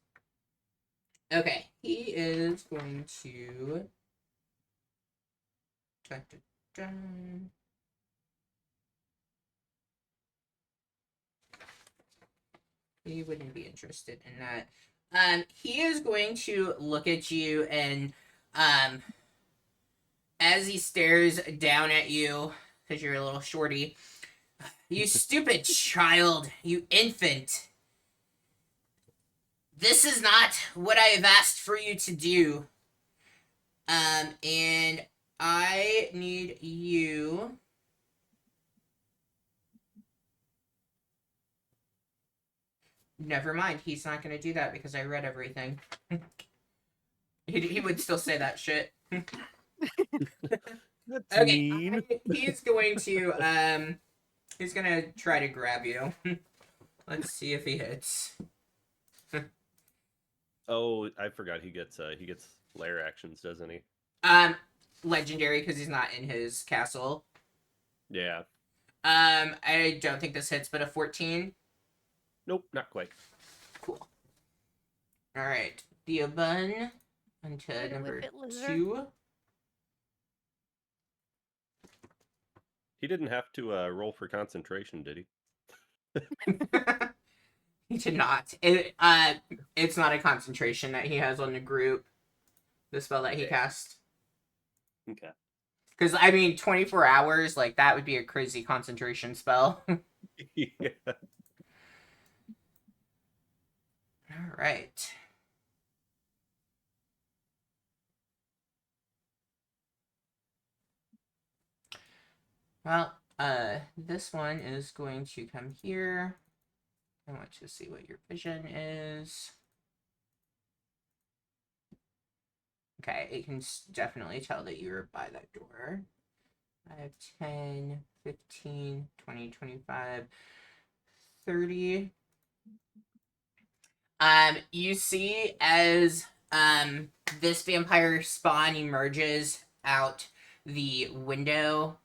Okay, he is going to. Dun, dun, dun. He wouldn't be interested in that. He is going to look at you and, as he stares down at you, because you're a little shorty, you stupid child, you infant. This is not what I have asked for you to do. And I need you. Never mind, he's not going to do that because I read everything. he would still say that shit. That's Okay, mean. he's gonna try to grab you. Let's see if he hits. Oh, I forgot he gets lair actions, doesn't he? Legendary because he's not in his castle. Yeah. I don't think this hits, but a 14. Nope, not quite. Cool. All right, Diabun onto Way to number whip it, lizard. 2. He didn't have to roll for concentration, did he? He did not. It's not a concentration that he has on the group. The spell that he cast. Okay. Because, I mean, 24 hours, like, that would be a crazy concentration spell. Yeah. Alright. Well, this one is going to come here. I want to see what your vision is. Okay, it can definitely tell that you're by that door. 5, 10, 15, 20, 25, 30. You see as this vampire spawn emerges out the window,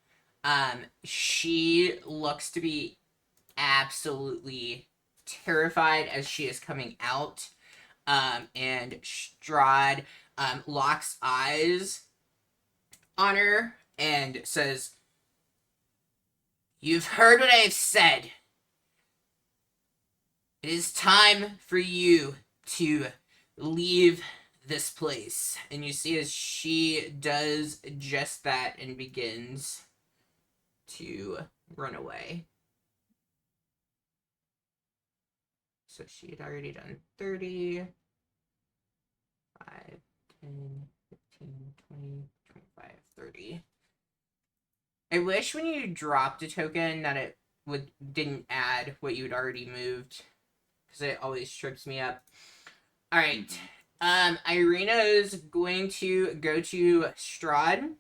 she looks to be absolutely terrified as she is coming out. And Strahd locks eyes on her and says, "You've heard what I have said. It is time for you to leave this place." And you see as she does just that and begins to run away. So she had already done 30, 5, 10, 15, 20, 30. I wish when you dropped a token that it didn't add what you'd already moved, because it always trips me up. All right. Irina is going to go to Strahd.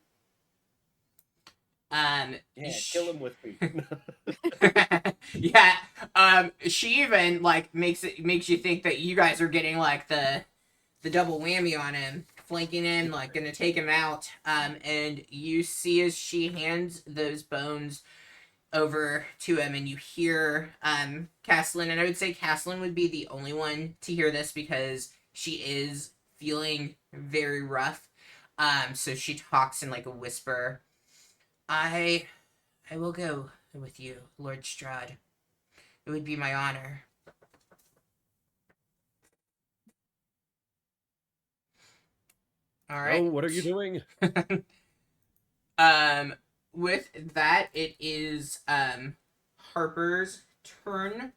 Yeah, kill him with me. Yeah. She even like makes you think that you guys are getting like the double whammy on him, flanking him, like gonna take him out. And you see as she hands those bones over to him, and you hear Caslin, and I would say Caslin would be the only one to hear this because she is feeling very rough. So she talks in like a whisper. I will go with you, Lord Strahd. It would be my honor. All right. Oh, what are you doing? With that, it is Harper's turn.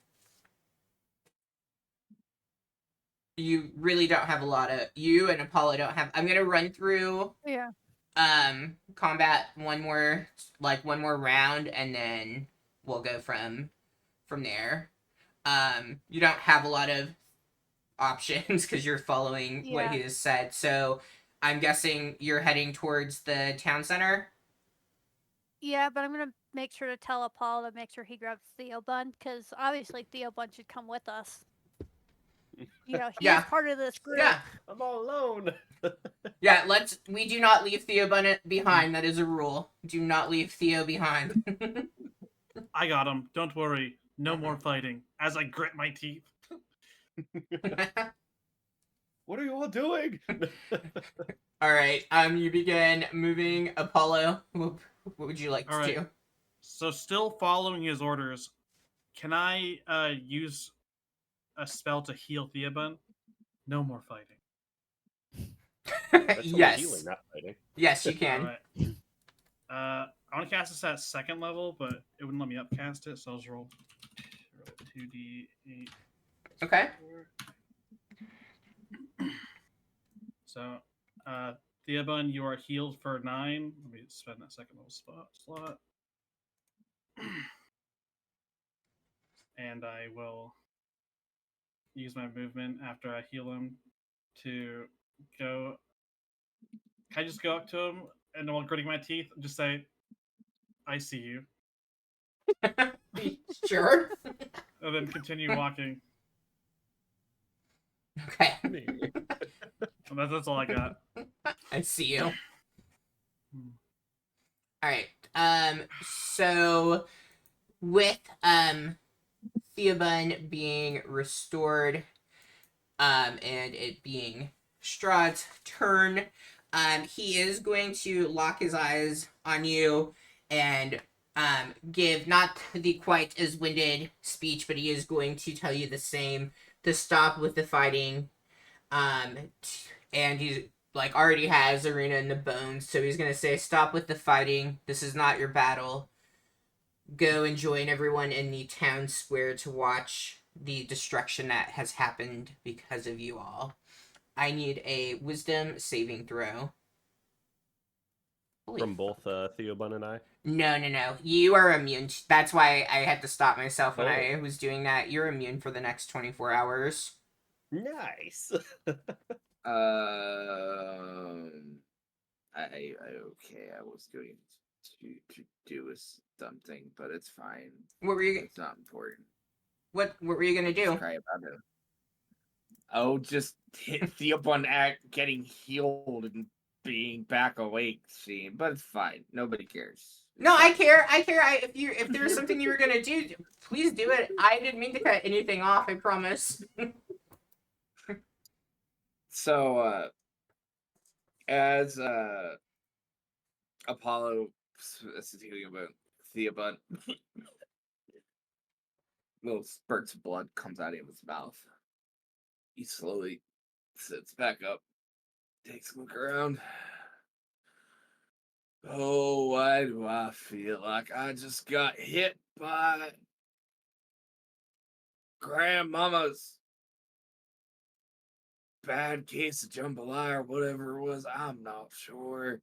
You really don't have a lot of you and Apollo don't have. I'm gonna run through Yeah. combat one more round, and then we'll go from there. You don't have a lot of options because you're following what Yeah. he has said. So I'm guessing you're heading towards the town center. Yeah, but I'm gonna make sure to tell Apollo to make sure he grabs Theo Bun, because obviously Theo Bun should come with us. You know, he Yeah. is part of this group. Yeah. I'm all alone. Yeah, we do not leave Theo behind. That is a rule. Do not leave Theo behind. I got him. Don't worry. No more fighting. As I grit my teeth. What are you all doing? All right. You begin moving. Apollo, what would you like to All right. do? So, still following his orders, can I use a spell to heal Theobun? No more fighting. That's only Yes. healing, not fighting. Yes, you All can. right. I want to cast this at second level, but it wouldn't let me upcast it, so I'll just roll 2d8. Okay. So, Theobun, you are healed for 9. Let me spend that second level slot. And I will use my movement after I heal him to go. Can I just go up to him and while gritting my teeth, just say, "I see you," Sure. and then continue walking. Okay. And that's all I got. I see you. Hmm. All right. So with Theobun being restored, and it being Strahd's turn, he is going to lock his eyes on you and give not the quite as winded speech, but he is going to tell you the same to stop with the fighting. And he's like already has Arena in the bones, so he's gonna say, "Stop with the fighting. This is not your battle. Go and join everyone in the town square to watch the destruction that has happened because of you all. I need a wisdom saving throw." Holy From both Theobun and I. No. You are immune. That's why I had to stop myself when Oh. I was doing that. You're immune for the next 24 hours. Nice. I okay. I was going to do something, but it's fine. What were you? It's not important. What were you gonna do? Cry about it. Oh, just Theobun act getting healed and being back awake scene, but it's fine. Nobody cares. No, I care. If there's something you were gonna do, please do it. I didn't mean to cut anything off. I promise. So, as Apollo is thinking about Theobun, little spurts of blood comes out of his mouth. He slowly sits back up, takes a look around. Oh, why do I feel like I just got hit by grandmama's bad case of jambalaya or whatever it was? I'm not sure.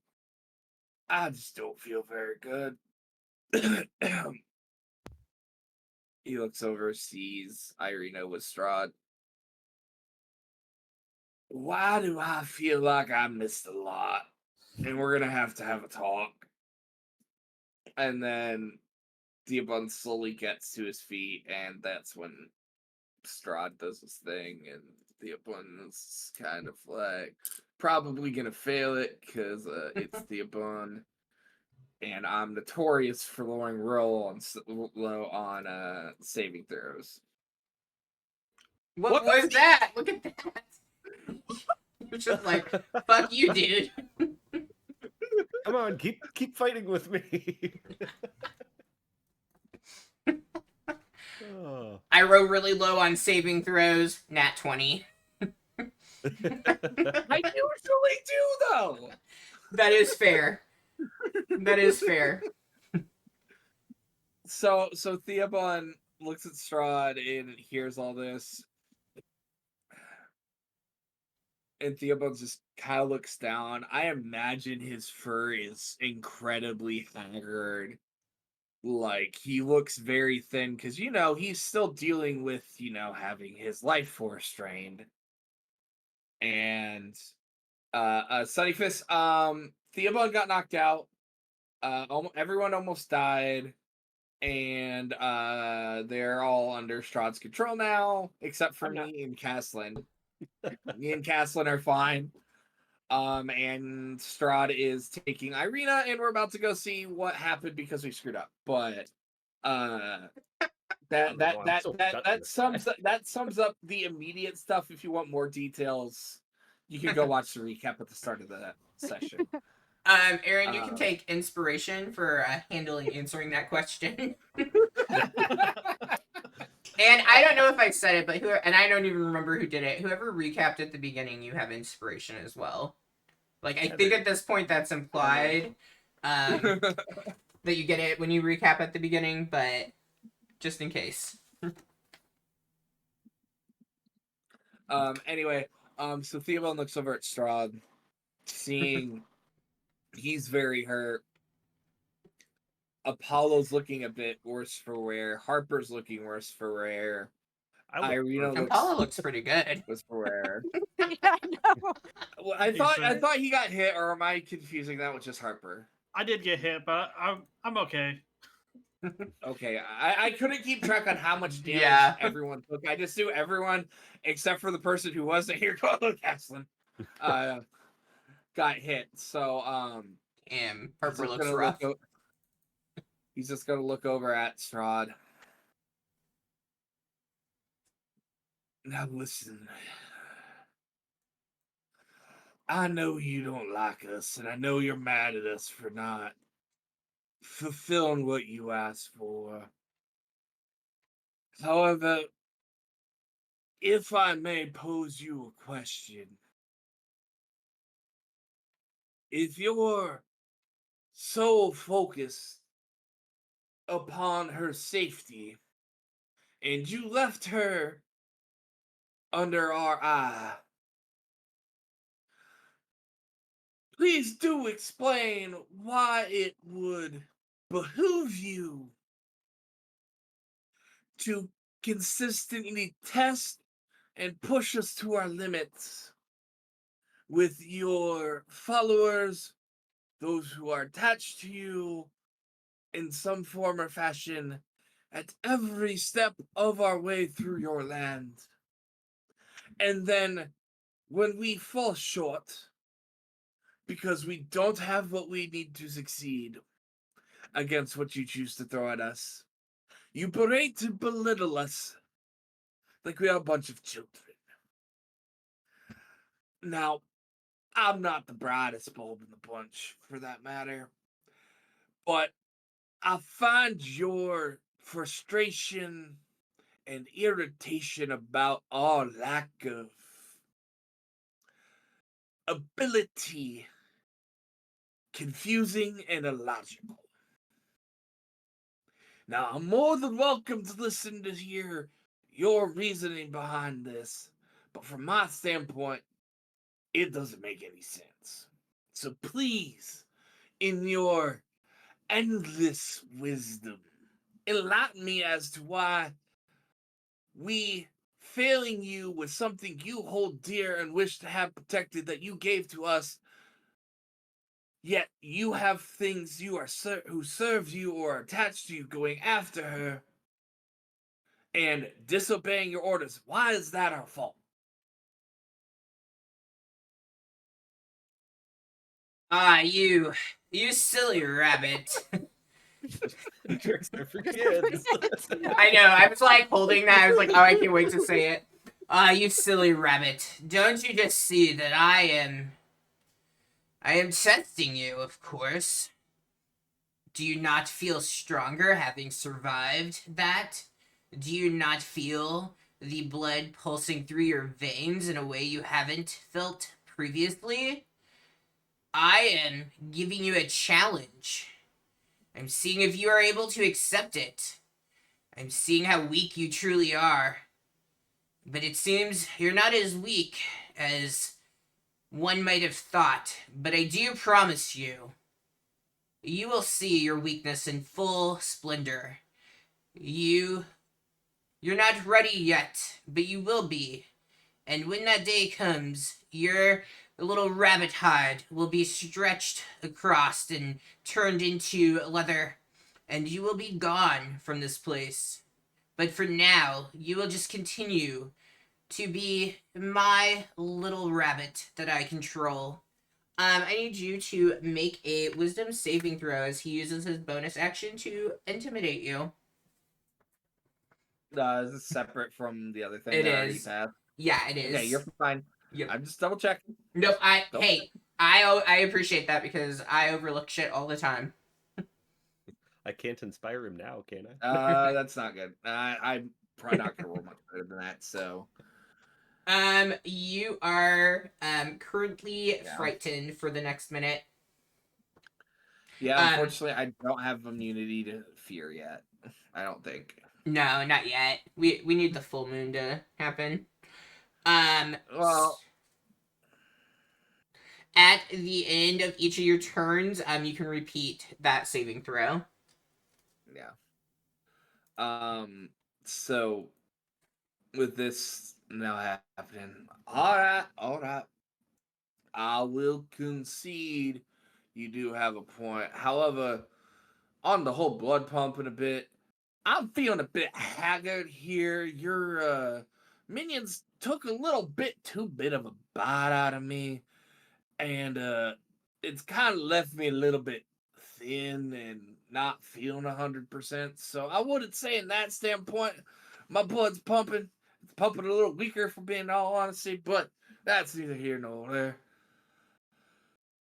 I just don't feel very good. He looks over, sees Irina with Strahd. Why do I feel like I missed a lot? And we're gonna have a talk. And then Diabon slowly gets to his feet, and that's when Strahd does his thing, and Diabon's kind of like probably gonna fail it because it's Diabon, and I'm notorious for lowering roll low on saving throws. What was that? Look at that. You're just like, fuck you, dude. Come on, keep fighting with me. Oh. I roll really low on saving throws. Nat 20. I usually do though. That is fair. That is fair. So Theobon looks at Strahd and hears all this. And Theobon just kind of looks down. I imagine his fur is incredibly haggard. Like, he looks very thin because, he's still dealing with, having his life force drained. And, Sunnyfist, Theobon got knocked out. Everyone almost died. And, they're all under Strahd's control now, except for me and Caslin. Me and Caslin are fine. And Strahd is taking Irina, and we're about to go see what happened because we screwed up. But that sums up the immediate stuff. If you want more details, you can go watch the recap at the start of the session. Aaron, you can take inspiration for answering that question. And I don't know if I said it, but and I don't even remember who did it. Whoever recapped at the beginning, you have inspiration as well. Like, I think at this point that's implied that you get it when you recap at the beginning, but just in case. Anyway, so Theobald looks over at Strahd, seeing he's very hurt. Apollo's looking a bit worse for wear. Harper's looking worse for wear. Irina Apollo looks pretty good. Was for wear. Yeah, I know. Well, I thought he got hit, or am I confusing that with just Harper? I did get hit, but I'm okay. Okay, I couldn't keep track on how much damage everyone took. I just knew everyone except for the person who wasn't here, Caslin, got hit. So damn, Harper looks rough. He's just gonna look over at Strahd. Now listen. I know you don't like us, and I know you're mad at us for not fulfilling what you asked for. However, if I may pose you a question, if you're so focused upon her safety and you left her under our eye, please do explain why it would behoove you to consistently test and push us to our limits with your followers, those who are attached to you in some form or fashion, at every step of our way through your land. And then when we fall short, because we don't have what we need to succeed against what you choose to throw at us, you berate and belittle us like we are a bunch of children. Now, I'm not the brightest bulb in the bunch, for that matter, but I find your frustration and irritation about our lack of ability confusing and illogical. Now, I'm more than welcome to listen to hear your reasoning behind this, but from my standpoint, it doesn't make any sense. So please, in your endless wisdom, enlighten me as to why we failing you with something you hold dear and wish to have protected that you gave to us, yet you have things you are who serve you or are attached to you going after her and disobeying your orders. Why is that our fault? Ah, you silly rabbit. Tricks are for kids. I know, I was like holding that, I was like, oh, I can't wait to say it. Ah, you silly rabbit. Don't you just see that I am testing you, of course. Do you not feel stronger having survived that? Do you not feel the blood pulsing through your veins in a way you haven't felt previously? I am giving you a challenge. I'm seeing if you are able to accept it. I'm seeing how weak you truly are. But it seems you're not as weak as one might have thought. But I do promise you, you will see your weakness in full splendor. You're not ready yet, but you will be. And when that day comes, your little rabbit hide will be stretched across and turned into leather, and you will be gone from this place. But for now, you will just continue to be my little rabbit that I control. I need you to make a wisdom saving throw as he uses his bonus action to intimidate you. Is this separate from the other thing It that I already is. passed? Yeah, it is. Okay, you're fine. Yep. I'm just double checking. Nope. Double Hey, I appreciate that because I overlook shit all the time. I can't inspire him now, can I? That's not good. I'm probably not gonna roll much better than that. So You are currently Yeah. frightened for the next minute. yeah, unfortunately, I don't have immunity to fear yet. I don't think. No, not yet. We need the full moon to happen. Well, At the end of each of your turns, you can repeat that saving throw. yeah. So with this now happening, all right. I will concede you do have a point. However, on the whole blood pumping a bit, I'm feeling a bit haggard here. Your minions took a little bit too bit of a bite out of me, and it's kind of left me a little bit thin and not feeling 100%. So I wouldn't say in that standpoint, my blood's pumping. It's pumping a little weaker, for being all honesty, but that's neither here nor there.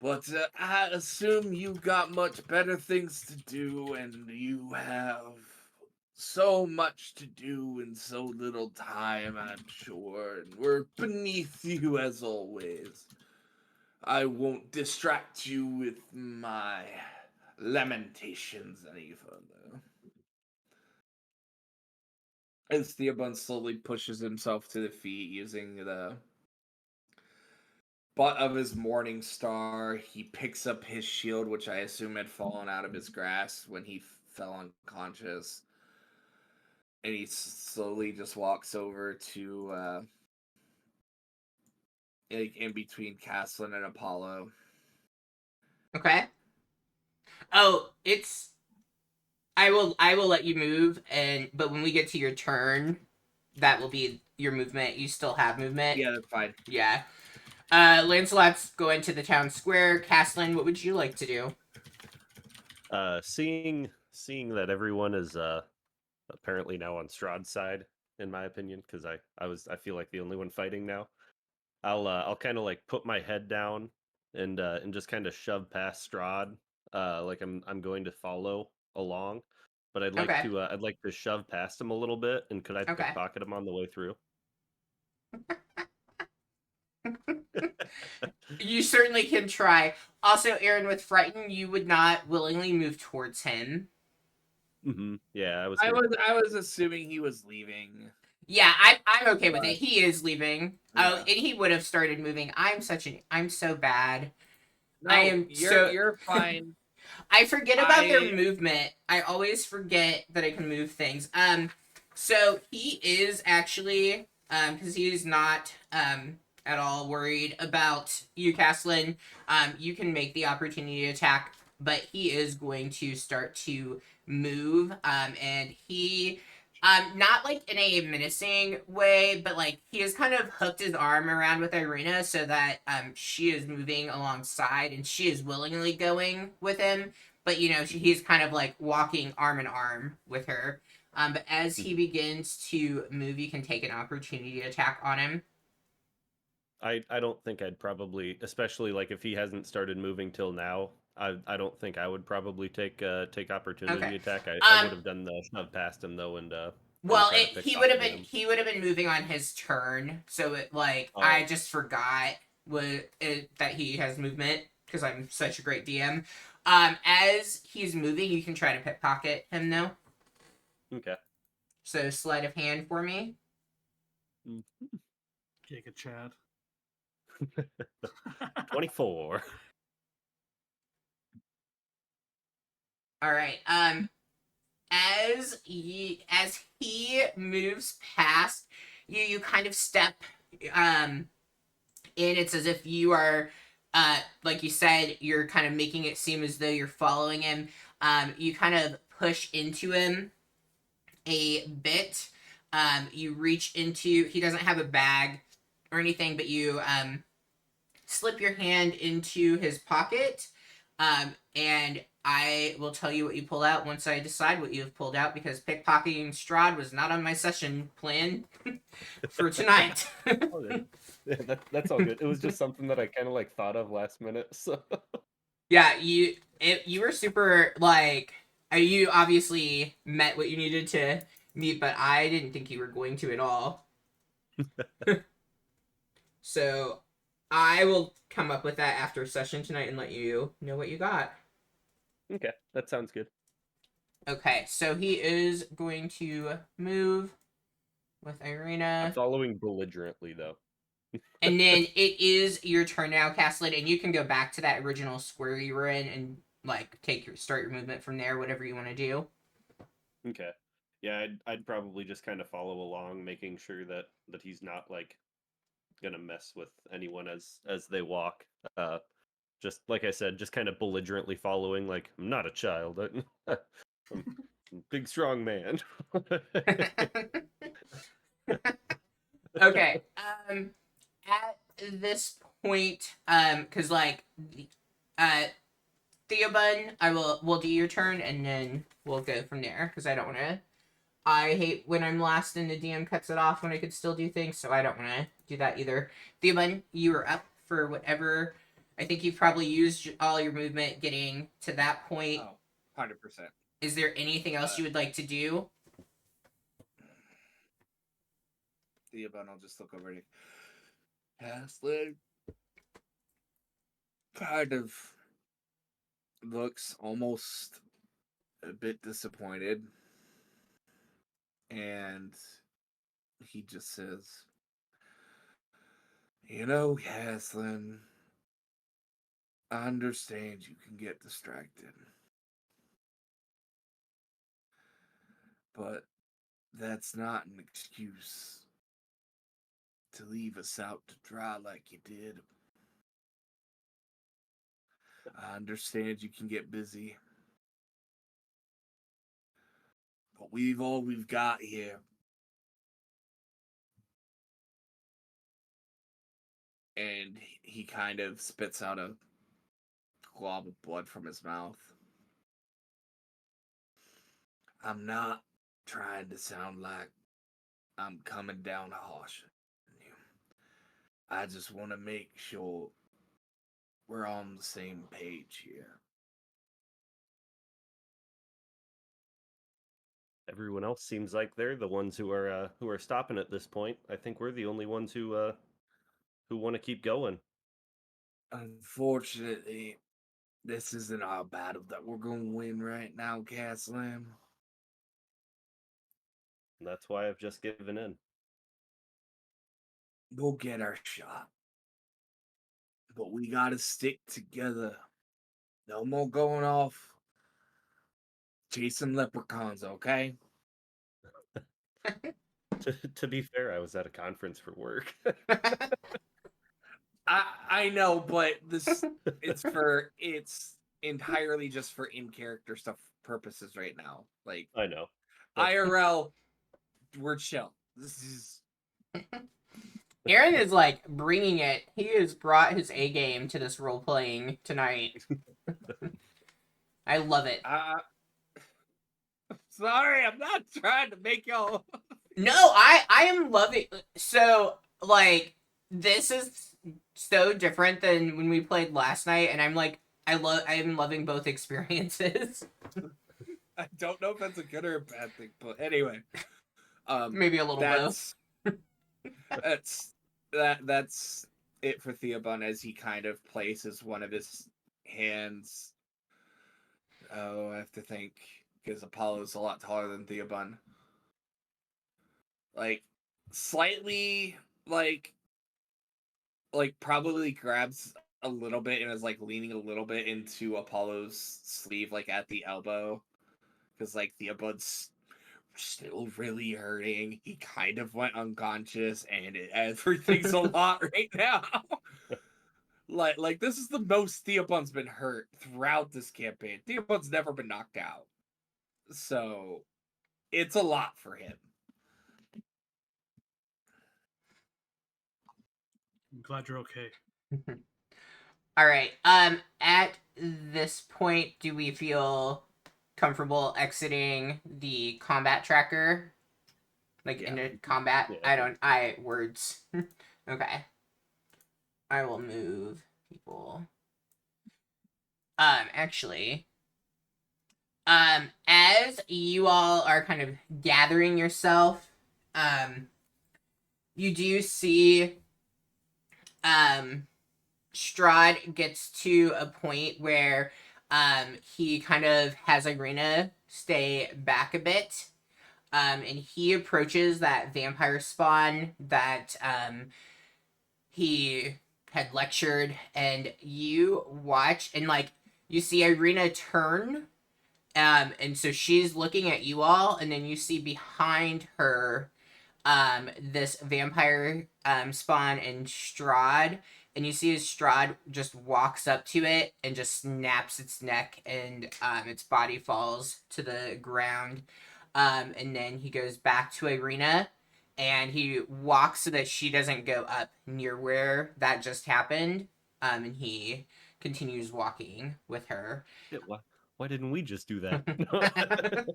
But I assume you got much better things to do, and you have so much to do in so little time, I'm sure, and we're beneath you as always. I won't distract you with my lamentations any further. As Theobald slowly pushes himself to the feet using the butt of his morning star, he picks up his shield, which I assume had fallen out of his grasp when he fell unconscious. And he slowly just walks over to in between Caslin and Apollo. Okay. Oh, it's. I will let you move, but when we get to your turn, that will be your movement. You still have movement. Yeah, that's fine. Yeah. Lancelot's going to the town square. Caslin, what would you like to do? Seeing that everyone is apparently now on Strahd's side, in my opinion, because I feel like the only one fighting now. I'll kind of like put my head down and just kind of shove past Strahd, like I'm going to follow along, but Okay. I'd like to shove past him a little bit, and could I Okay. pickpocket him on the way through? You certainly can try. Also, Aaron, with Frighten, you would not willingly move towards him. Mm-hmm. Yeah, I was assuming he was leaving. Yeah, I'm okay with it. He is leaving. Yeah. Oh, and he would have started moving. I'm so bad. No, I am you're fine. I forget about their I- movement. I always forget that I can move things. So he is actually, because he's not, at all worried about you, Caslin. You can make the opportunity attack, but he is going to start to move. And he, not like in a menacing way, but like he has kind of hooked his arm around with Irina so that she is moving alongside and she is willingly going with him. But he's kind of like walking arm in arm with her. But as he begins to move, you can take an opportunity attack on him. I don't think I'd probably, especially like if he hasn't started moving till now. I don't think I would probably take opportunity Okay. attack. I would Um, have done the shove past him though and Well, try to pickpocket him. he would have been moving on his turn, so I Oh, just forgot that he has movement because I'm such a great DM. As he's moving, you can try to pickpocket him though. okay. So sleight of hand for me. Giga Chad. 24. All right. As he moves past you, you kind of step um in. It's as if you are, like you said, you're kind of making it seem as though you're following him. You kind of push into him a bit. You reach into. He doesn't have a bag or anything, but you slip your hand into his pocket, and I will tell you what you pull out once I decide what you have pulled out because pickpocketing Strahd was not on my session plan for tonight. Okay. Yeah, that's all good. It was just something that I kind of like thought of last minute. So Yeah, you were super like you obviously met what you needed to meet, but I didn't think you were going to at all. So I will come up with that after session tonight and let you know what you got. okay, that sounds good. Okay, so he is going to move with I'm Irina. following belligerently though. And then it is your turn now, Caslin, and you can go back to that original square you were in and like start your movement from there, whatever you want to do. Okay. Yeah, I'd probably just kind of follow along, making sure that he's not like gonna mess with anyone as they walk. Just like I said, just kind of belligerently following. Like I'm not a child. I'm a big strong man. Okay. At this point, because uh, Theobun, we'll do your turn and then we'll go from there because I don't want to. I hate when I'm last and the DM cuts it off when I could still do things, so I don't want to do that either. Theobun, you are up for whatever. I think you've probably used all your movement getting to that point. Oh, 100%. Is there anything else you would like to do? The about I'll just look over it. Haslin kind of looks almost a bit disappointed. And he just says, Haslin, I understand you can get distracted. But that's not an excuse to leave us out to dry like you did. I understand you can get busy. But we've got here. And he kind of spits out a glob of blood from his mouth. I'm not trying to sound like I'm coming down harsh on you. I just want to make sure we're on the same page here. Everyone else seems like they're the ones who are stopping at this point. I think we're the only ones who want to keep going. Unfortunately, this isn't our battle that we're going to win right now, Caslam. And that's why I've just given in. We'll get our shot. But we gotta stick together No more going off chasing leprechauns, okay? To be fair, I was at a conference for work. I know, but it's entirely just for in character stuff purposes right now. Like I know. IRL, we're chill. This is Aaron is like bringing it. He has brought his A game to this role playing tonight. I love it. sorry, I'm not trying to make y'all. No, I am loving. So like this is so different than when we played last night, and I'm like I am loving both experiences. I don't know if that's a good or a bad thing, but anyway, Maybe a little both. That's it for Theobon as he kind of places one of his hands. Oh, I have to think because Apollo's a lot taller than Theobon. Like slightly like probably grabs a little bit and is like leaning a little bit into Apollo's sleeve, like at the elbow, because like Theobon's still really hurting. He kind of went unconscious, and everything's a lot right now. like this is the most Theobon's been hurt throughout this campaign. Theobon's never been knocked out, so it's a lot for him. I'm glad you're okay. All right. At this point, do we feel comfortable exiting the combat tracker? Like Yeah. into combat? Yeah. Words. Okay. I will move people. Actually, as you all are kind of gathering yourself, you do see, Strahd gets to a point where, he kind of has Irina stay back a bit, and he approaches that vampire spawn that, he had lectured, and you watch, and like you see Irina turn, and so she's looking at you all, and then you see behind her, this vampire, spawn and Strahd, and you see as Strahd just walks up to it and just snaps its neck, and its body falls to the ground, and then he goes back to Irina, and he walks so that she doesn't go up near where that just happened, and he continues walking with her. Yeah, why didn't we just do that?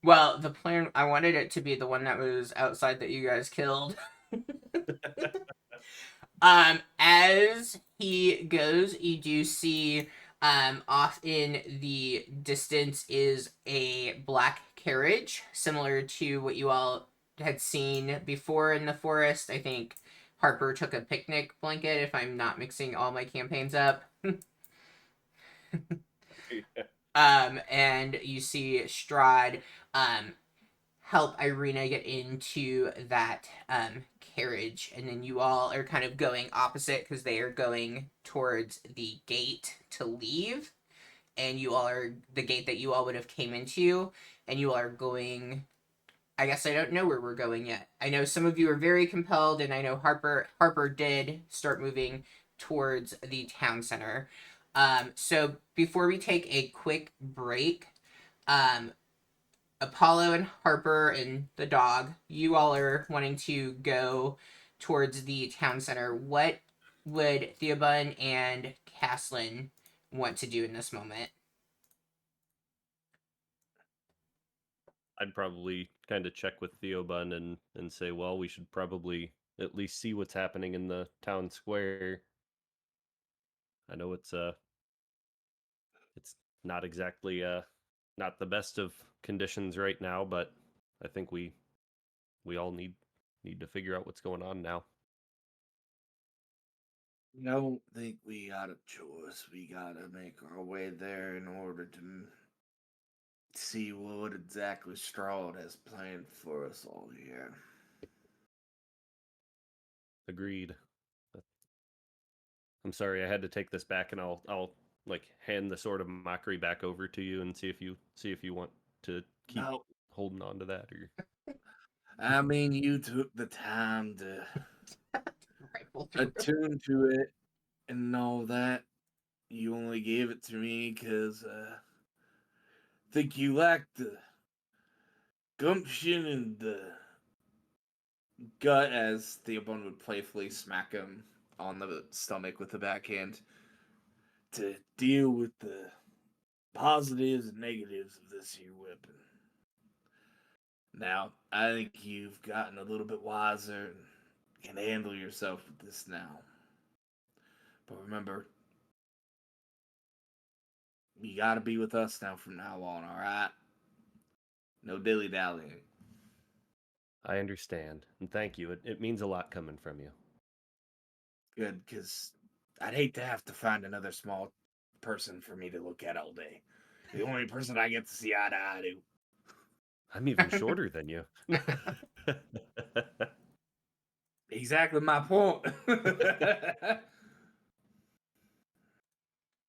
Well, the plan, I wanted it to be the one that was outside that you guys killed. As he goes, you do see, off in the distance is a black carriage, similar to what you all had seen before in the forest. I think Harper took a picnic blanket, if I'm not mixing all my campaigns up. Yeah. And you see Strahd, help Irina get into that, carriage, and then you all are kind of going opposite because they are going towards the gate to leave, and you all are the gate that you all would have came into, and you all are going. I guess I don't know where we're going yet. I know some of you are very compelled, and I know Harper did start moving towards the town center. So before we take a quick break, um, Apollo and Harper and the dog, you all are wanting to go towards the town center. What would Theobun and Caslin want to do in this moment? I'd probably kind of check with Theobun and say, well, we should probably at least see what's happening in the town square. I know it's not exactly not the best of conditions right now, but I think we all need to figure out what's going on now. I don't think we got a choice. We gotta make our way there in order to see what exactly Strahd has planned for us all here. Agreed. I'm sorry, I had to take this back, and I'll like hand the sword of mockery back over to you and see if you want to keep No, holding on to that or. I mean, you took the time to Rifle through. attune to it and know that. You only gave it to me because I think you lacked the gumption and the gut, as Theobald would playfully smack him on the stomach with the backhand, to deal with the positives and negatives of this here weapon. Now, I think you've gotten a little bit wiser and can handle yourself with this now. But remember, you gotta be with us now from now on, alright? No dilly dallying. I understand, and thank you. It means a lot coming from you. Good, because I'd hate to have to find another small person for me to look at all day. The only person I get to see eye to eye to. I'm even shorter than you. Exactly my point.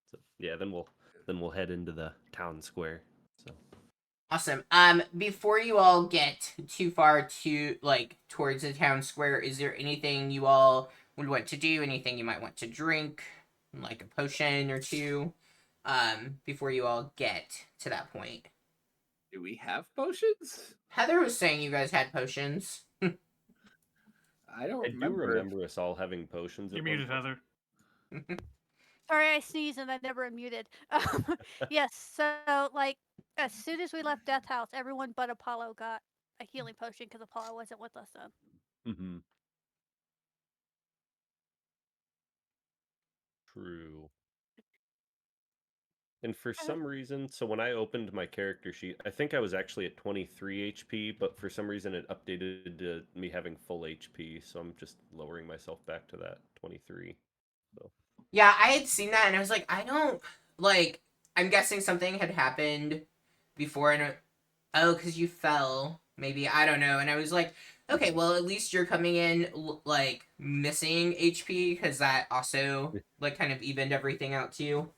So, yeah, then we'll head into the town square. So Awesome. Before you all get too far to towards the town square, is there anything you all would want to do? Anything you might want to drink, like a potion or two, before you all get to that point? Do we have potions? Heather was saying you guys had potions. I don't I do remember. remember us all having potions. You're at one muted, point. Heather. Sorry, I sneezed and I never unmuted. Yes, so as soon as we left Death House, everyone but Apollo got a healing potion because Apollo wasn't with us then. Mm-hmm. True. And for some reason, so when I opened my character sheet, I think I was actually at 23 HP, but for some reason it updated to me having full HP, so I'm just lowering myself back to that 23. So Yeah, I had seen that and I was like, I don't like. I'm guessing something had happened before, and oh, because you fell. Maybe I don't know. And I was like, okay, well at least you're coming in missing HP because that also kind of evened everything out too.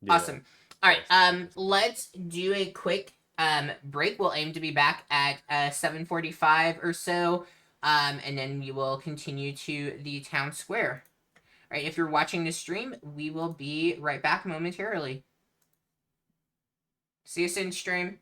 yeah, Awesome. All right. I still Let's do a quick break. We'll aim to be back at 7:45 or so. And then we will continue to the town square. All right. If you're watching this stream, we will be right back momentarily. See you soon, stream.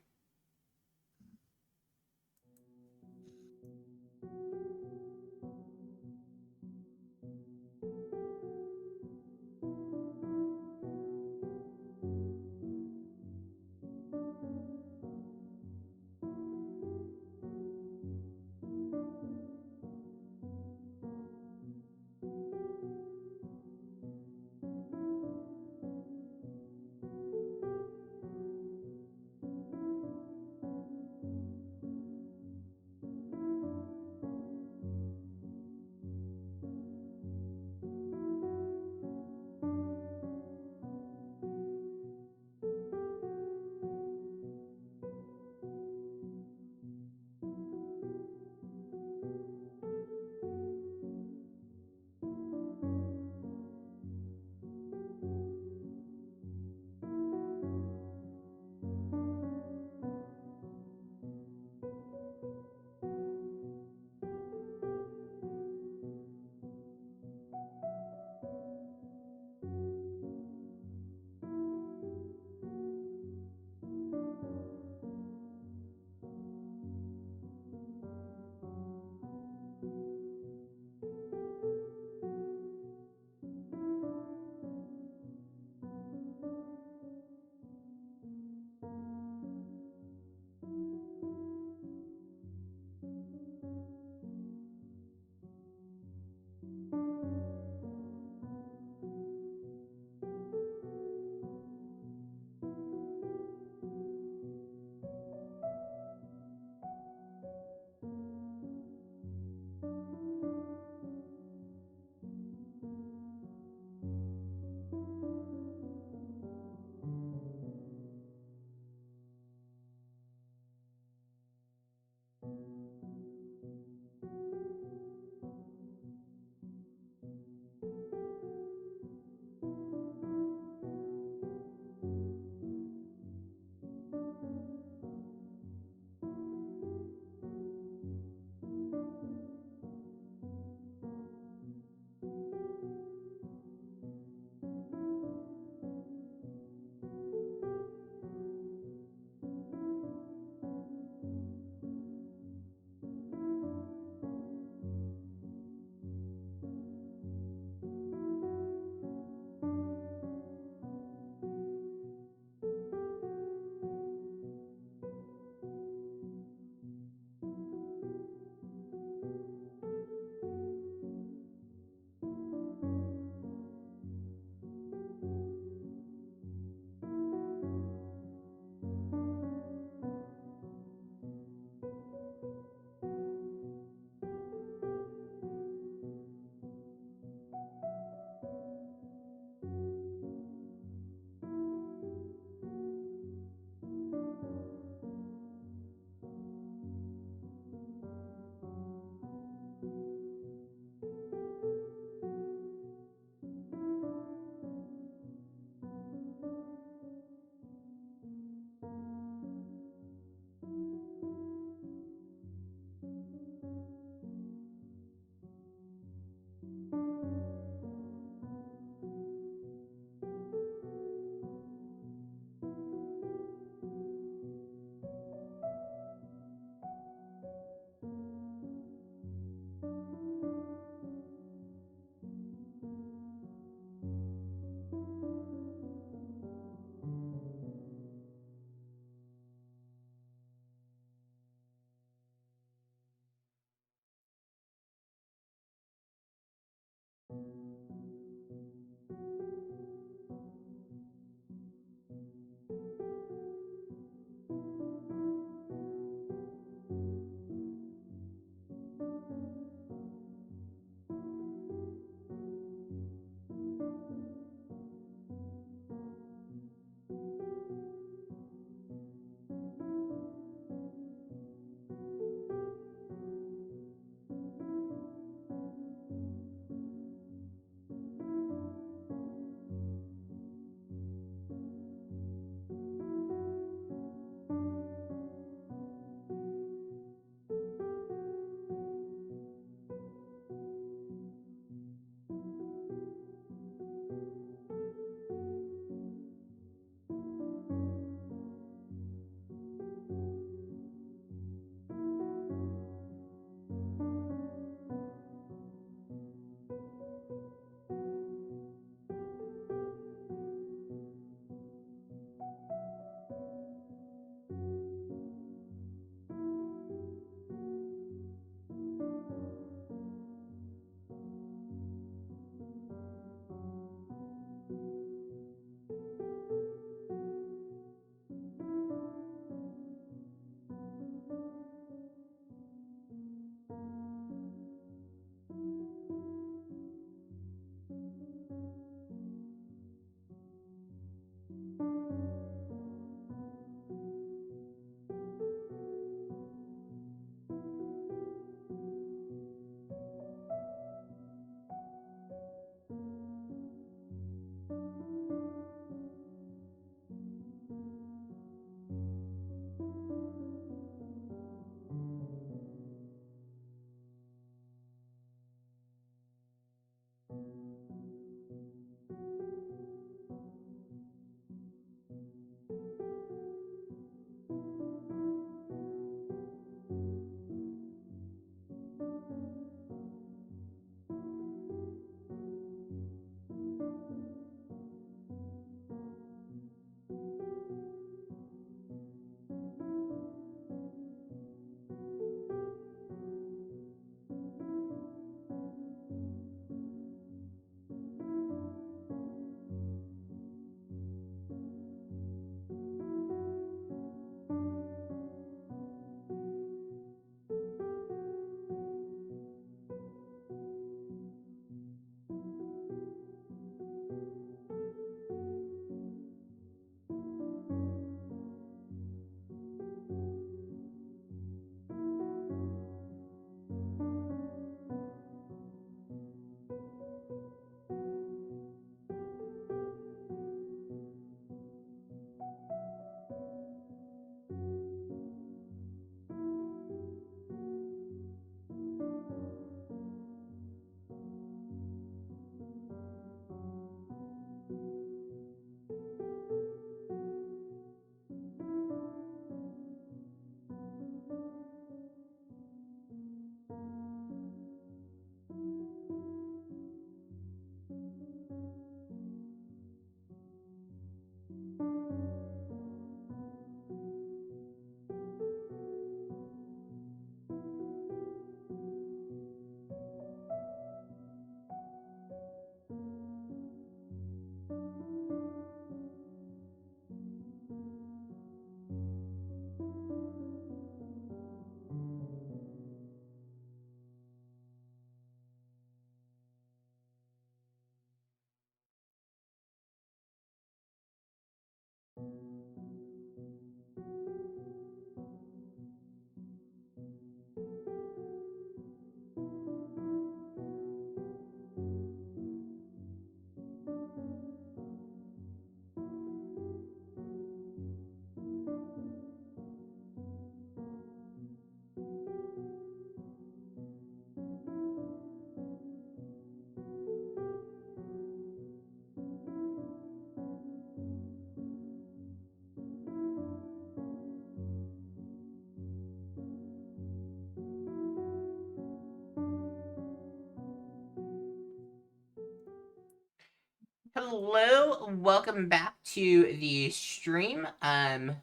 Hello, welcome back to the stream.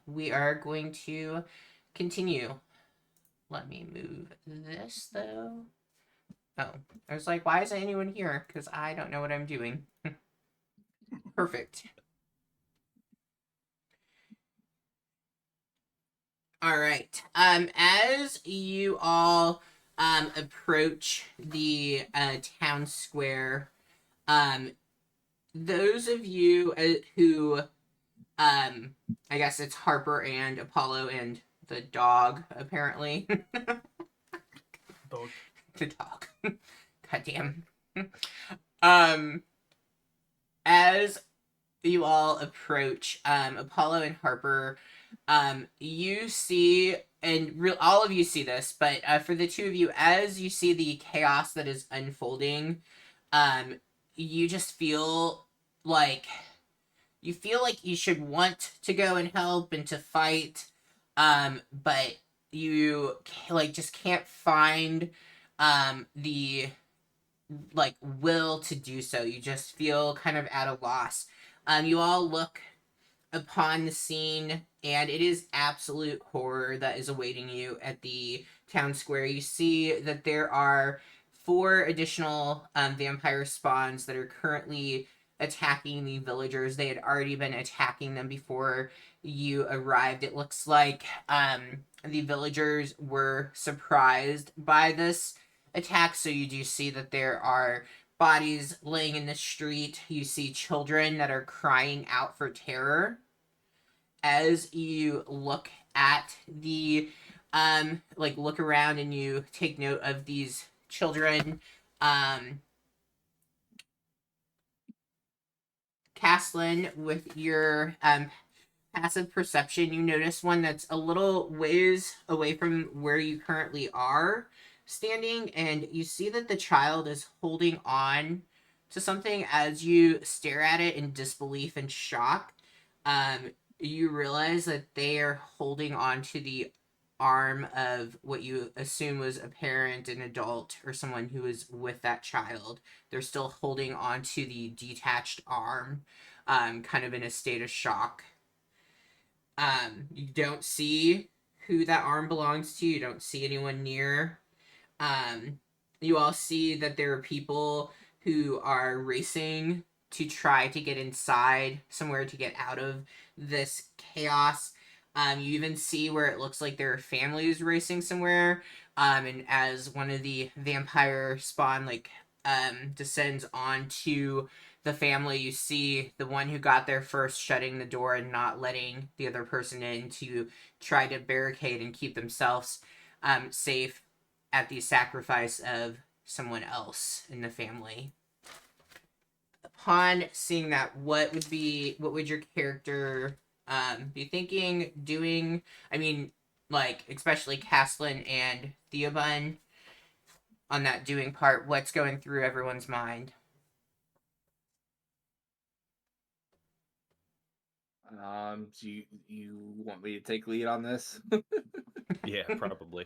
We are going to continue. Let me move this though. Oh, I was like, why isn't anyone here? Because I don't know what I'm doing. Perfect. All right. As you all approach the town square, those of you who I guess it's Harper and Apollo and the dog apparently. Dog. The dog. Goddamn. Um, as you all approach Apollo and Harper, you see, and all of you see this, but for the two of you, as you see the chaos that is unfolding, you just feel like you should want to go and help and to fight, but you just can't find the will to do so. You just feel kind of at a loss. You all look upon the scene, and it is absolute horror that is awaiting you at the town square. You see that there are 4 additional vampire spawns that are currently attacking the villagers. They had already been attacking them before you arrived. It looks like the villagers were surprised by this attack, so you do see that there are bodies laying in the street. You see children that are crying out for terror. As you look at the look around and you take note of these children, Caslin, with your passive perception, you notice one that's a little ways away from where you currently are standing, and you see that the child is holding on to something. As you stare at it in disbelief and shock, you realize that they are holding on to the arm of what you assume was a parent, an adult, or someone who was with that child. They're still holding on to the detached arm, kind of in a state of shock. You don't see who that arm belongs to. You don't see anyone near. You all see that there are people who are racing to try to get inside somewhere to get out of this chaos. You even see where it looks like there are families racing somewhere. And as one of the vampire spawn descends onto the family, you see the one who got there first shutting the door and not letting the other person in to try to barricade and keep themselves safe at the sacrifice of someone else in the family. Upon seeing that, what would your character be thinking, doing? I mean, especially Caslin and Theobun on that doing part, what's going through everyone's mind? Do you want me to take lead on this? Yeah, probably.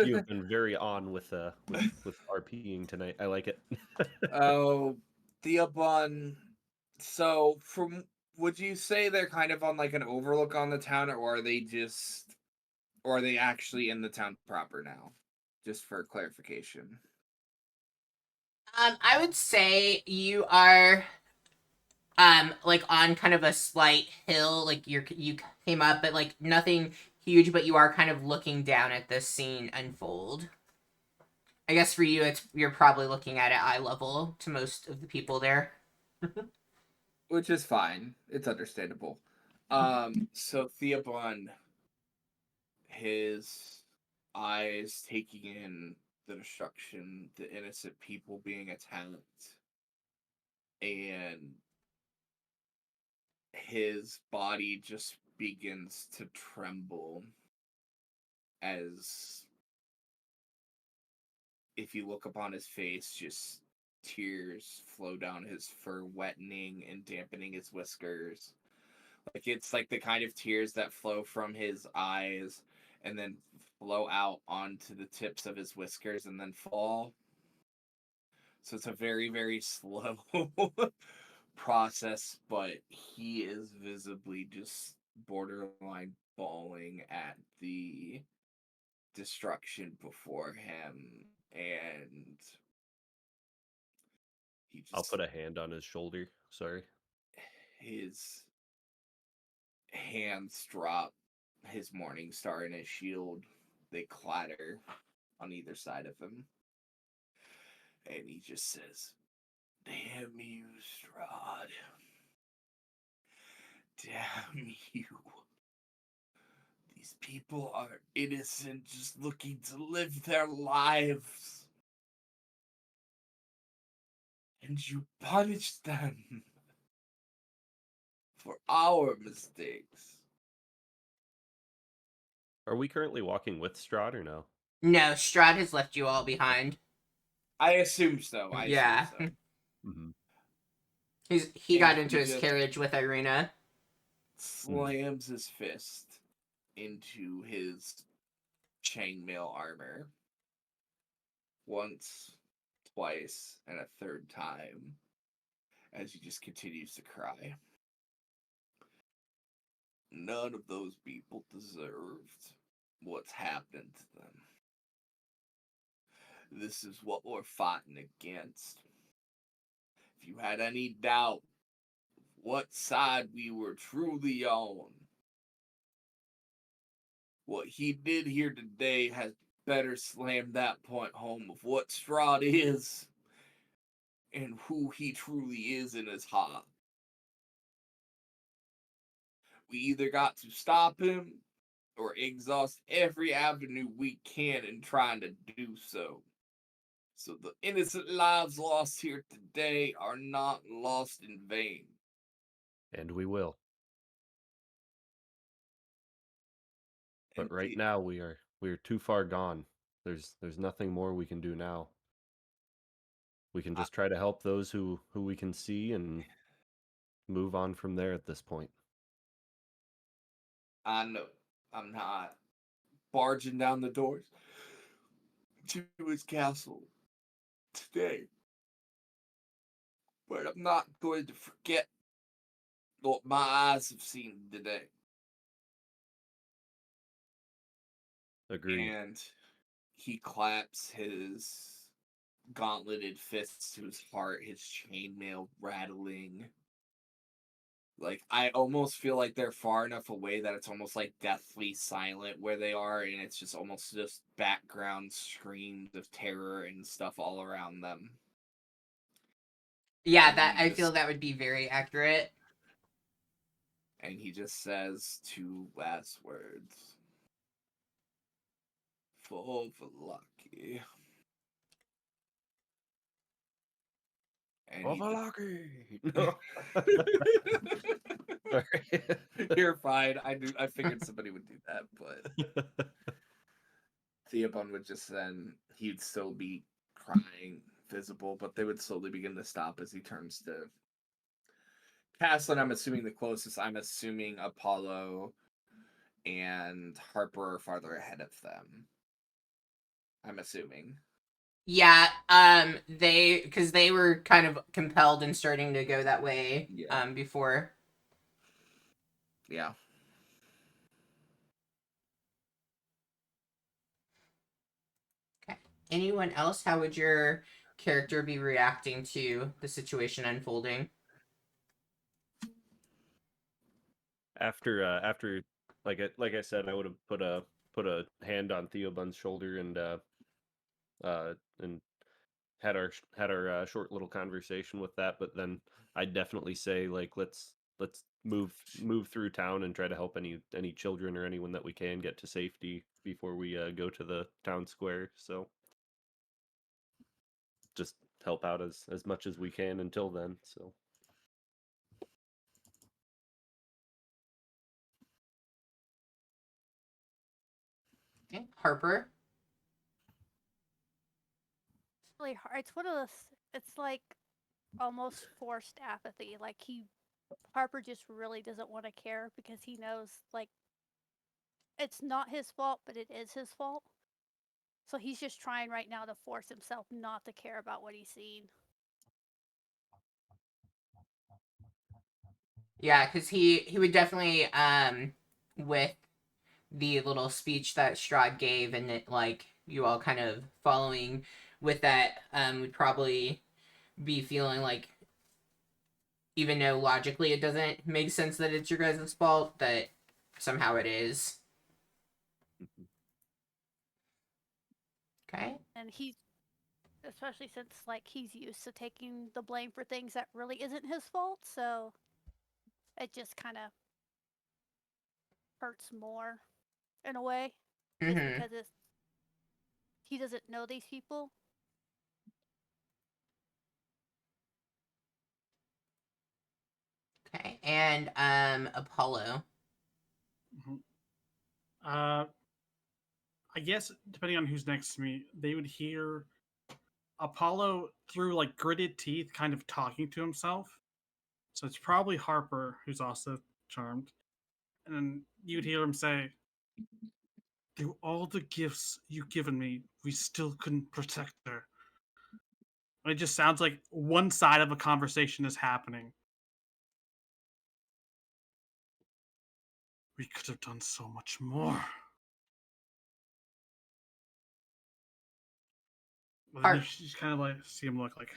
You have been very on with RPing tonight. I like it. Oh, Theobun. So, would you say they're kind of on like an overlook on the town, or are they actually in the town proper now? Just for clarification. I would say you are on kind of a slight hill, you came up, but nothing huge, but you are kind of looking down at this scene unfold. I guess for you, you're probably looking at it eye level to most of the people there. Which is fine. It's understandable. So Theobun, his eyes taking in the destruction, the innocent people being attacked, and his body just begins to tremble as, if you look upon his face, just tears flow down his fur, wettening and dampening his whiskers. Like, it's like the kind of tears that flow from his eyes and then flow out onto the tips of his whiskers and then fall. So it's a very, very slow process, but he is visibly just borderline bawling at the destruction before him, and he I'll just put a hand on his shoulder. Sorry. his hands drop, his morning star and his shield, they clatter on either side of him, and he just says, "Damn you, Strahd. Damn you. These people are innocent, just looking to live their lives. And you punish them for our mistakes." Are we currently walking with Strahd or no? No, Strahd has left you all behind. I assume so. Yeah. Mm-hmm. He got And into he his just carriage with Irina. slams his fist into his chainmail armor once, twice, and a third time as he just continues to cry. None of those people deserved what's happened to them. This is what we're fighting against. If you had any doubt what side we were truly on, what he did here today has better slammed that point home of what Strahd is and who he truly is in his heart. We either got to stop him or exhaust every avenue we can in trying to do so. So the innocent lives lost here today are not lost in vain. And we will. And But right now we are too far gone. There's nothing more we can do now. We can just try to help those who we can see and move on from there at this point. I know I'm not barging down the doors to his castle today, but I'm not going to forget what my eyes have seen today. Agreed. And he claps his gauntleted fists to his heart, his chainmail rattling. Like, I almost feel like they're far enough away that it's almost like deathly silent where they are, and it's just almost just background screams of terror and stuff all around them. Yeah, And that he I feel just that would be very accurate. and he just says two last words. For lucky. And he just Ovalaki! No. Sorry. You're fine. I figured somebody would do that, but Theobon would just then he'd still be crying visible, but they would slowly begin to stop as he turns to Caslin. I'm assuming the closest. I'm assuming Apollo and Harper are farther ahead of them. I'm assuming. Yeah, because they were kind of compelled and starting to go that way. Yeah. Before. Yeah. Okay. Anyone else? How would your character be reacting to the situation unfolding? After like I said, I would have put a hand on Theobun's shoulder and had our short little conversation with that. But then I'd definitely say, like, let's move through town and try to help any children or anyone that we can get to safety before we go to the town square. So just help out as much as we can until then. So Okay. Harper. It's really hard. It's one of those. It's like almost forced apathy. Like Harper just really doesn't want to care because he knows like it's not his fault, but it is his fault. So he's just trying right now to force himself not to care about what he's seen. Yeah, because he would definitely with the little speech that Strahd gave, and it, like, you all kind of following with that, would probably be feeling like, even though logically it doesn't make sense that it's your guys' fault, that somehow it is. Okay. And he's, especially since like he's used to taking the blame for things that really isn't his fault, so it just kind of hurts more in a way, just Mm-hmm. because he doesn't know these people. Okay. And Apollo. Mhm. I guess depending on who's next to me, they would hear Apollo through like gritted teeth, kind of talking to himself. So it's probably Harper who's also charmed, and then you'd hear him say, "Through all the gifts you've given me, we still couldn't protect her." And it just sounds like one side of a conversation is happening. We could have done so much more. But then you Har- just kind of like see him look like,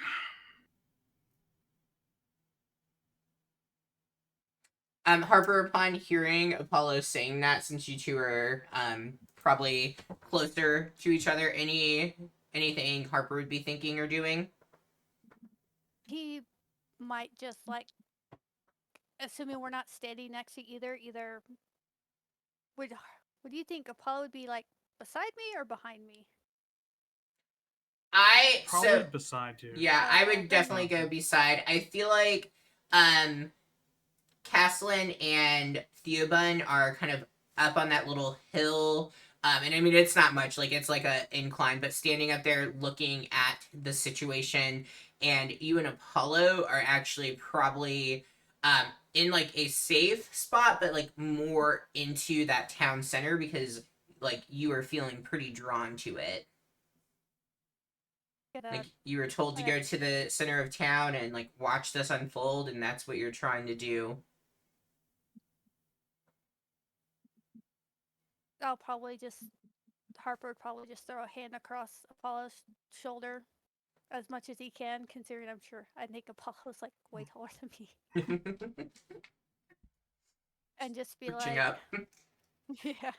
Harper, upon hearing Apollo saying that, since you two are probably closer to each other, anything Harper would be thinking or doing? He might just like, assuming we're not standing next to either would would you think Apollo would be like beside me or behind me? probably beside you. Yeah, I Okay. would definitely go beside. I feel like Caslin and Theobun are kind of up on that little hill. And I mean, it's not much, like, it's like a incline, but standing up there looking at the situation, and you and Apollo are actually probably in like a safe spot, but like more into that town center, because like you are feeling pretty drawn to it. Like, you were told to go to the center of town and like watch this unfold, and that's what you're trying to do. I'll probably just Harper would probably just throw a hand across Apollo's shoulder as much as he can, considering I'm sure I think Apollo's like way taller than me, and just be Reaching like, up. yeah,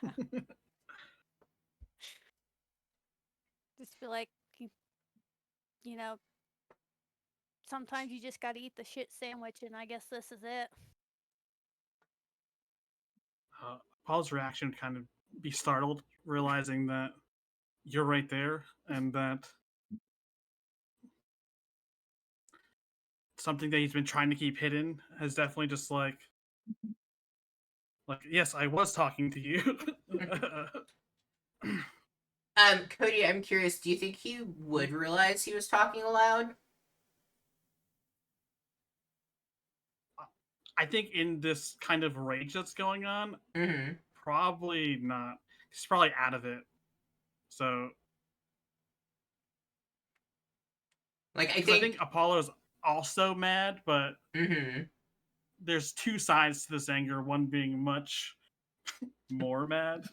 just be like, you know, sometimes you just gotta eat the shit sandwich, and I guess this is it. Paul's reaction would kind of be startled, realizing that you're right there and that something that he's been trying to keep hidden has definitely just like yes, I was talking to you. Cody, I'm curious, do you think he would realize he was talking aloud? I think in this kind of rage that's going on, Mm-hmm. probably not. He's probably out of it. So, Like, I because I think. think Apollo's also mad, but Mm-hmm. there's two sides to this anger. One being much more mad.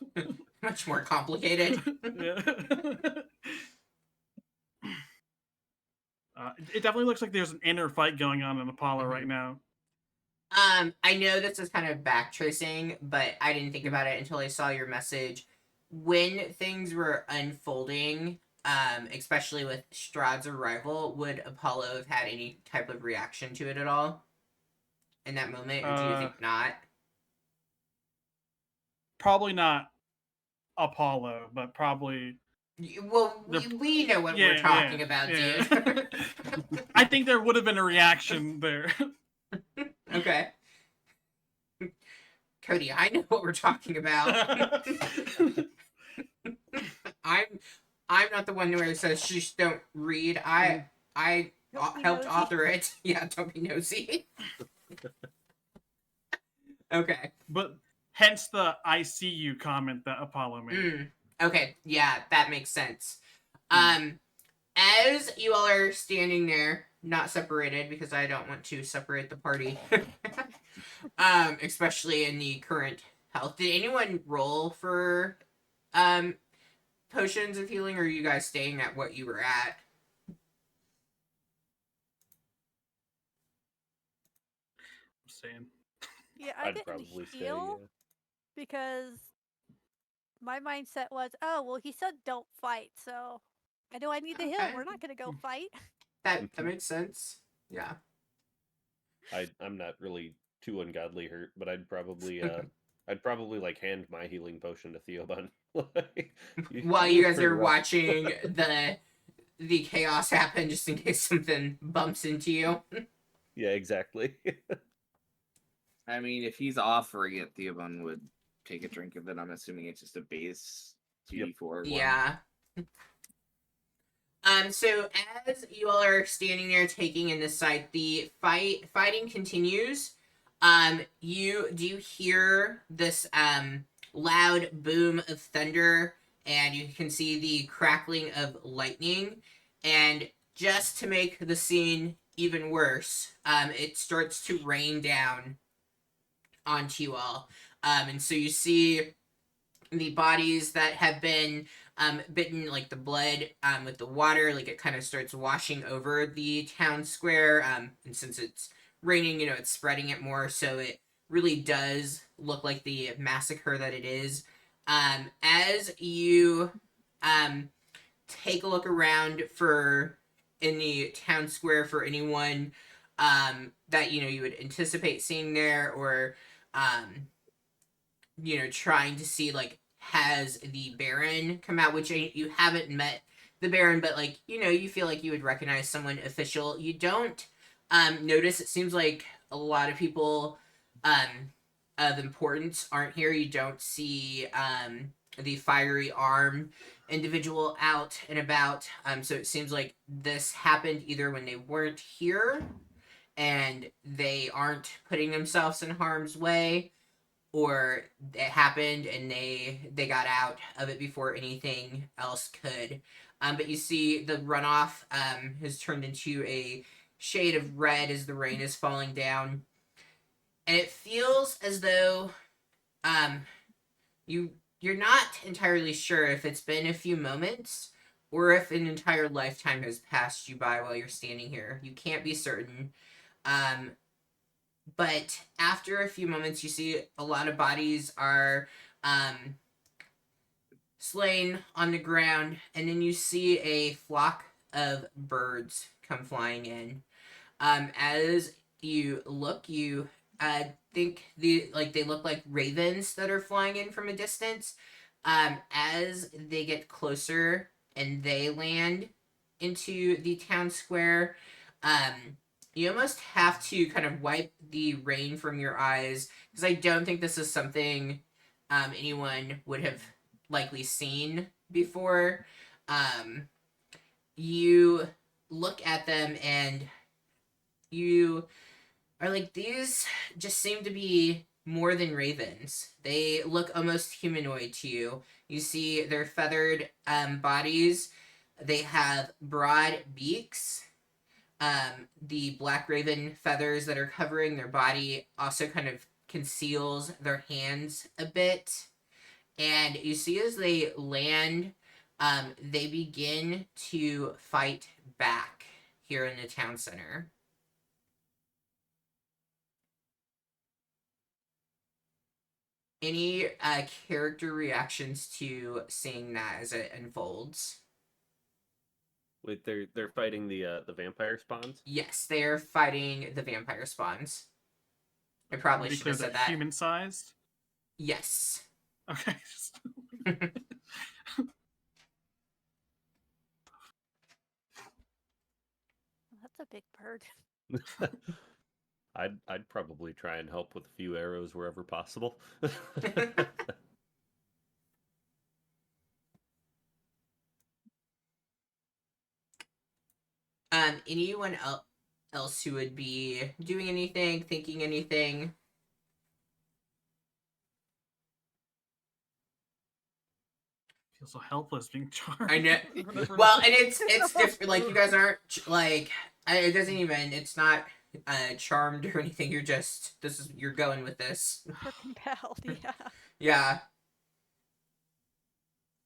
Much more complicated. Yeah. It definitely looks like there's an inner fight going on in Apollo right now. I know this is kind of backtracing, but I didn't think about it until I saw your message. When things were unfolding, especially with Strahd's arrival, would Apollo have had any type of reaction to it at all in that moment, or do you think not? Probably not Apollo, but probably. Well, we know what we're talking about, dude. I think there would have been a reaction there. Okay. Cody, I know what we're talking about. I'm not the one who says shh, don't read. I helped nosy. author it. Yeah, don't be nosy. Okay. But hence the "I see you" comment that Apollo made. Okay, yeah, that makes sense. As you all are standing there, not separated because I don't want to separate the party. especially in the current health. Did anyone roll for potions of healing, or are you guys staying at what you were at? I'm saying. Yeah, I I'd didn't probably say, heal yeah. because my mindset was, oh, well, he said don't fight, so I know I need to heal. Okay. We're not going to go fight. That makes sense. Yeah. I'm not really too ungodly hurt, but I'd probably like hand my healing potion to Theobald. Like, While you you look guys pretty are rough. watching the chaos happen, just in case something bumps into you. Yeah, exactly. I mean, if he's offering it, Theobald would take a drink of it. I'm assuming it's just a base 2d4 one. Yeah. So as you all are standing there taking in this sight, the fighting continues. You do hear this loud boom of thunder, and you can see the crackling of lightning. And just to make the scene even worse, it starts to rain down onto you all. And so you see the bodies that have been bitten, like the blood with the water, like it kind of starts washing over the town square. And since it's raining, it's spreading it more, so it really does look like the massacre that it is. As you take a look around for in the town square for anyone that you would anticipate seeing there, or trying to see, like, has the Baron come out, which you haven't met the Baron, but, like, you feel like you would recognize someone official. You don't notice, it seems like a lot of people of importance aren't here. You don't see the fiery arm individual out and about. So it seems like this happened either when they weren't here and they aren't putting themselves in harm's way, or it happened and they got out of it before anything else could. But you see the runoff has turned into a shade of red as the rain is falling down, and it feels as though you're not entirely sure if it's been a few moments or if an entire lifetime has passed you by while you're standing here. You can't be certain. Um, but after a few moments, you see a lot of bodies are slain on the ground, and then you see a flock of birds come flying in. As you look, you think they look like ravens that are flying in from a distance. As they get closer and they land into the town square, you almost have to kind of wipe the rain from your eyes, because I don't think this is something anyone would have likely seen before. You look at them and you are like, these just seem to be more than ravens. They look almost humanoid to you. You see their feathered bodies. They have broad beaks. The black raven feathers that are covering their body also kind of conceals their hands a bit. And you see as they land, they begin to fight back here in the town center. Any character reactions to seeing that as it unfolds? Wait, they're fighting the vampire spawns? Yes, they are fighting the vampire spawns. I probably should have said that. Human sized. Yes. Okay. That's a big bird. I'd probably try and help with a few arrows wherever possible. Anyone else who would be doing anything, thinking anything? Feel so helpless being charged. I know. Well, and it's different. Like, you guys aren't like, it doesn't even. It's not charmed or anything. You're just you're going with this. We're compelled, yeah. Yeah.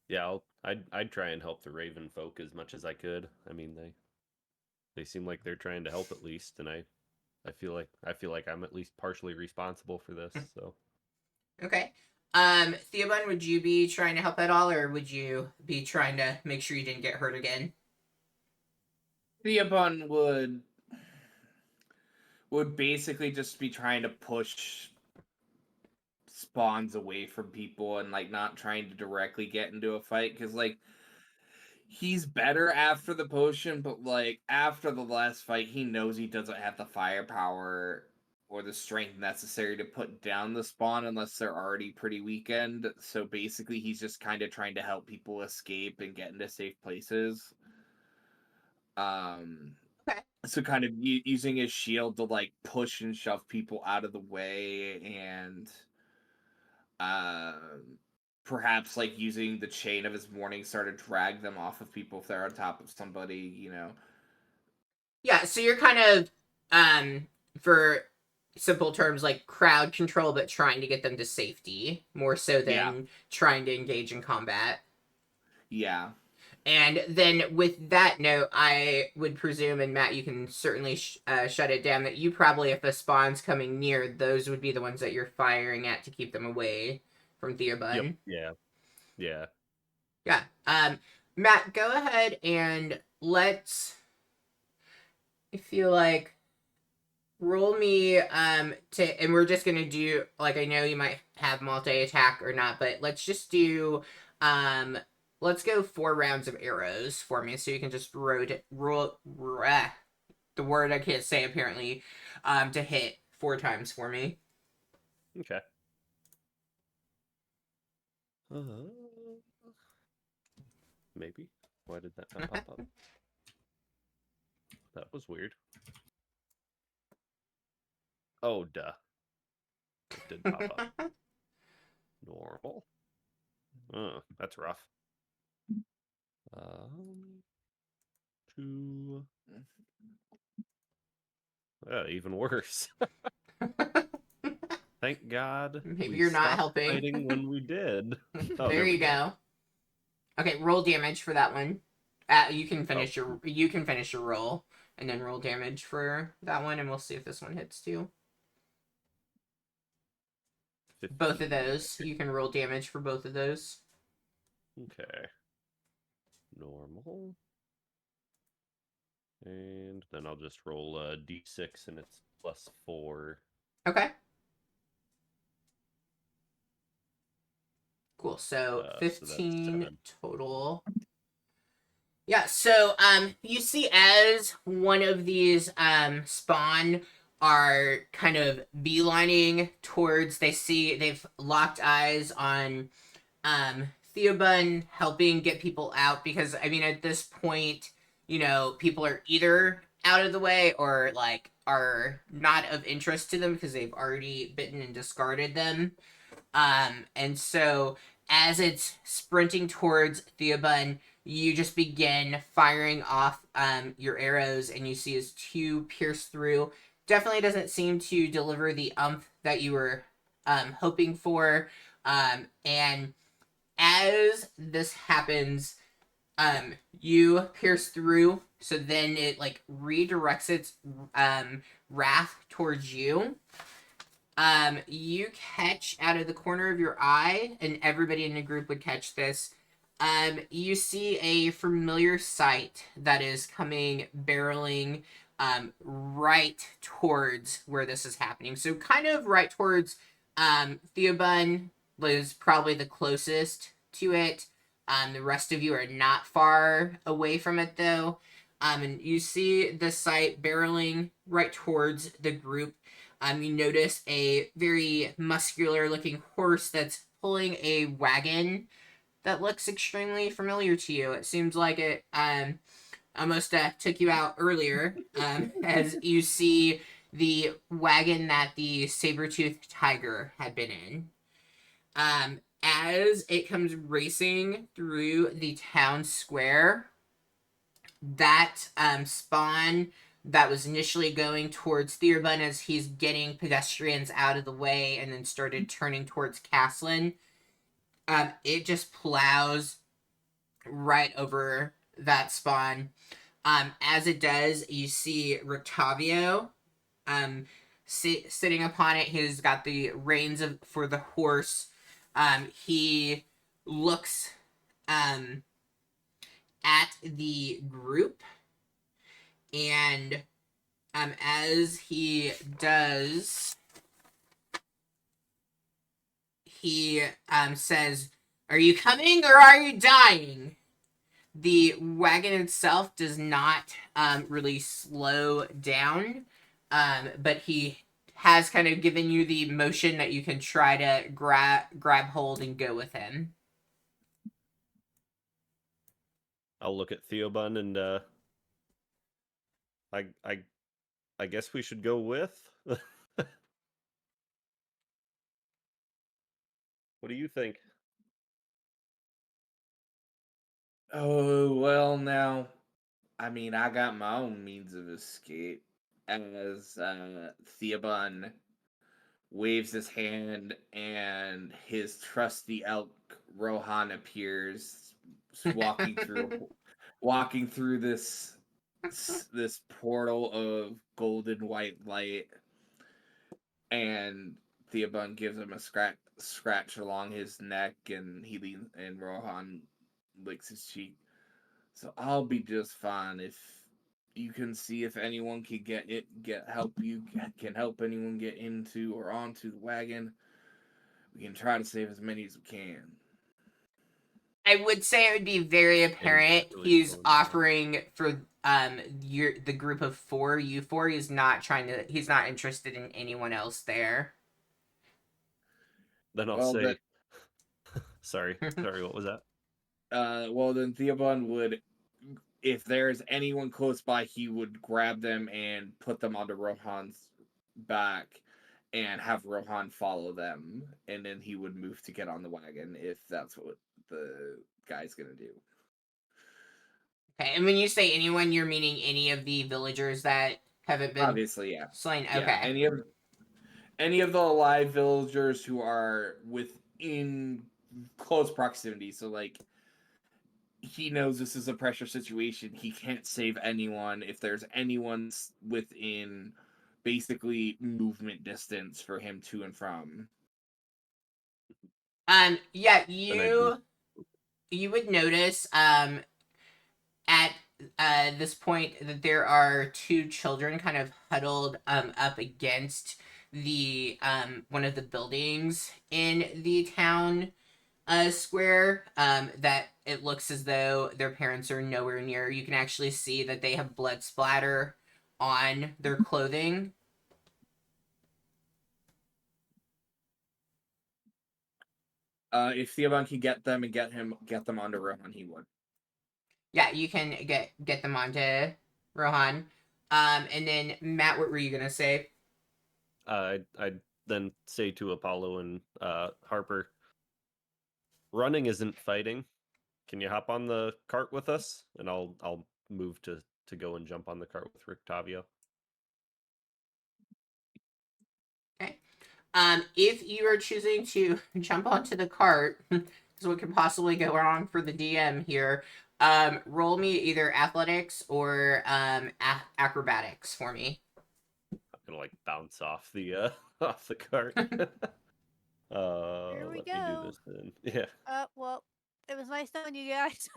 Yeah, I'd try and help the Raven folk as much as I could. I mean, they seem like they're trying to help at least, and I feel like I'm at least partially responsible for this. So Okay. Theobald, would you be trying to help at all, or would you be trying to make sure you didn't get hurt again? Theobald would basically just be trying to push spawns away from people and like not trying to directly get into a fight, because like he's better after the potion, but like after the last fight he knows he doesn't have the firepower or the strength necessary to put down the spawn unless they're already pretty weakened. So basically he's just kind of trying to help people escape and get into safe places. Okay. So kind of using his shield to like push and shove people out of the way, and perhaps like using the chain of his morning star to drag them off of people if they're on top of somebody, you know. Yeah, so you're kind of, for simple terms, like crowd control, but trying to get them to safety more so than trying to engage in combat. Yeah. And then with that note, I would presume, and Matt, you can certainly shut it down, that you probably, if a spawn's coming near, those would be the ones that you're firing at to keep them away from Theobald. Yep. Yeah. Yeah. Matt, go ahead and let's, I feel like, roll me and we're just gonna do, like, I know you might have multi-attack or not, but let's just do let's go 4 rounds of arrows for me, so you can just roll the word I can't say apparently, to hit 4 times for me. Okay. Maybe. Why did that not pop up? That was weird. Oh, duh. It did pop up. Normal. That's rough. 2. Even worse. Thank God. Maybe we you're not stopped helping. fighting when we did. There you go. Okay, roll damage for that one. You can finish your roll, and then roll damage for that one, and we'll see if this one hits too. 15. Both of those. You can roll damage for both of those. Okay. Normal. And then I'll just roll a d6, and it's +4. Okay. Cool. So So 15 total. Yeah, so you see as one of these spawn are kind of beelining towards, they've locked eyes on Theobald helping get people out, because I mean at this point, you know, people are either out of the way or like are not of interest to them because they've already bitten and discarded them. And so as it's sprinting towards Theobald, you just begin firing off your arrows, and you see his 2 pierce through. Definitely doesn't seem to deliver the umph that you were hoping for. And as this happens, you pierce through, so then it like redirects its wrath towards you. You catch out of the corner of your eye, and everybody in the group would catch this. You see a familiar sight that is coming barreling right towards where this is happening. So kind of right towards Theobald was probably the closest to it. The rest of you are not far away from it though. And you see the sight barreling right towards the group. You notice a very muscular looking horse that's pulling a wagon that looks extremely familiar to you. It seems like it almost took you out earlier, as you see the wagon that the saber-toothed tiger had been in. As it comes racing through the town square, that spawn that was initially going towards Theobun as he's getting pedestrians out of the way and then started turning towards Caslin. It just plows right over that spawn. As it does, you see Rictavio sitting upon it. He's got the reins for the horse. He looks at the group, and as he does, he says, "Are you coming or are you dying?" The wagon itself does not really slow down, but he has kind of given you the motion that you can try to grab hold and go with him. I'll look at Theobun and I guess we should go with. What do you think? Oh, well, now, I mean, I got my own means of escape. As Theobun waves his hand and his trusty elk Rohan appears, walking through this portal of golden white light, and Theobun gives him a scratch along his neck, and he leans, and Rohan licks his cheek. So I'll be just fine if you can see if anyone can can help anyone get into or onto the wagon. We can try to save as many as we can. I would say it would be very apparent really he's slowing down. offering for the group of four. You four. He's not interested in anyone else there. Then I'll Well, say. Sorry, what was that? Well, then Theobun would, if there's anyone close by, he would grab them and put them onto Rohan's back and have Rohan follow them, and then he would move to get on the wagon if that's what the guy's gonna do. Okay, and when you say anyone, you're meaning any of the villagers that haven't been Obviously, yeah. slain. Yeah, Okay. any of the alive villagers who are within close proximity. So, like, he knows this is a pressure situation. He can't save anyone. If there's anyone within basically movement distance for him to and from. Yeah, And you would notice at this point that there are two children kind of huddled up against the one of the buildings in the town square, that it looks as though their parents are nowhere near. You can actually see that they have blood splatter on their clothing. If Theobon can get them and get them onto Rohan, he would. Yeah, you can get them onto Rohan. And then Matt, what were you gonna say? I'd then say to Apollo and Harper, running isn't fighting. Can you hop on the cart with us? And I'll move to go and jump on the cart with Rictavio. Okay. If you are choosing to jump onto the cart, because what could possibly go wrong for the DM here, roll me either athletics or acrobatics for me. I'm gonna like bounce off the off the cart. Here we Let me go. do this then. Yeah. Well, it was nice knowing you guys.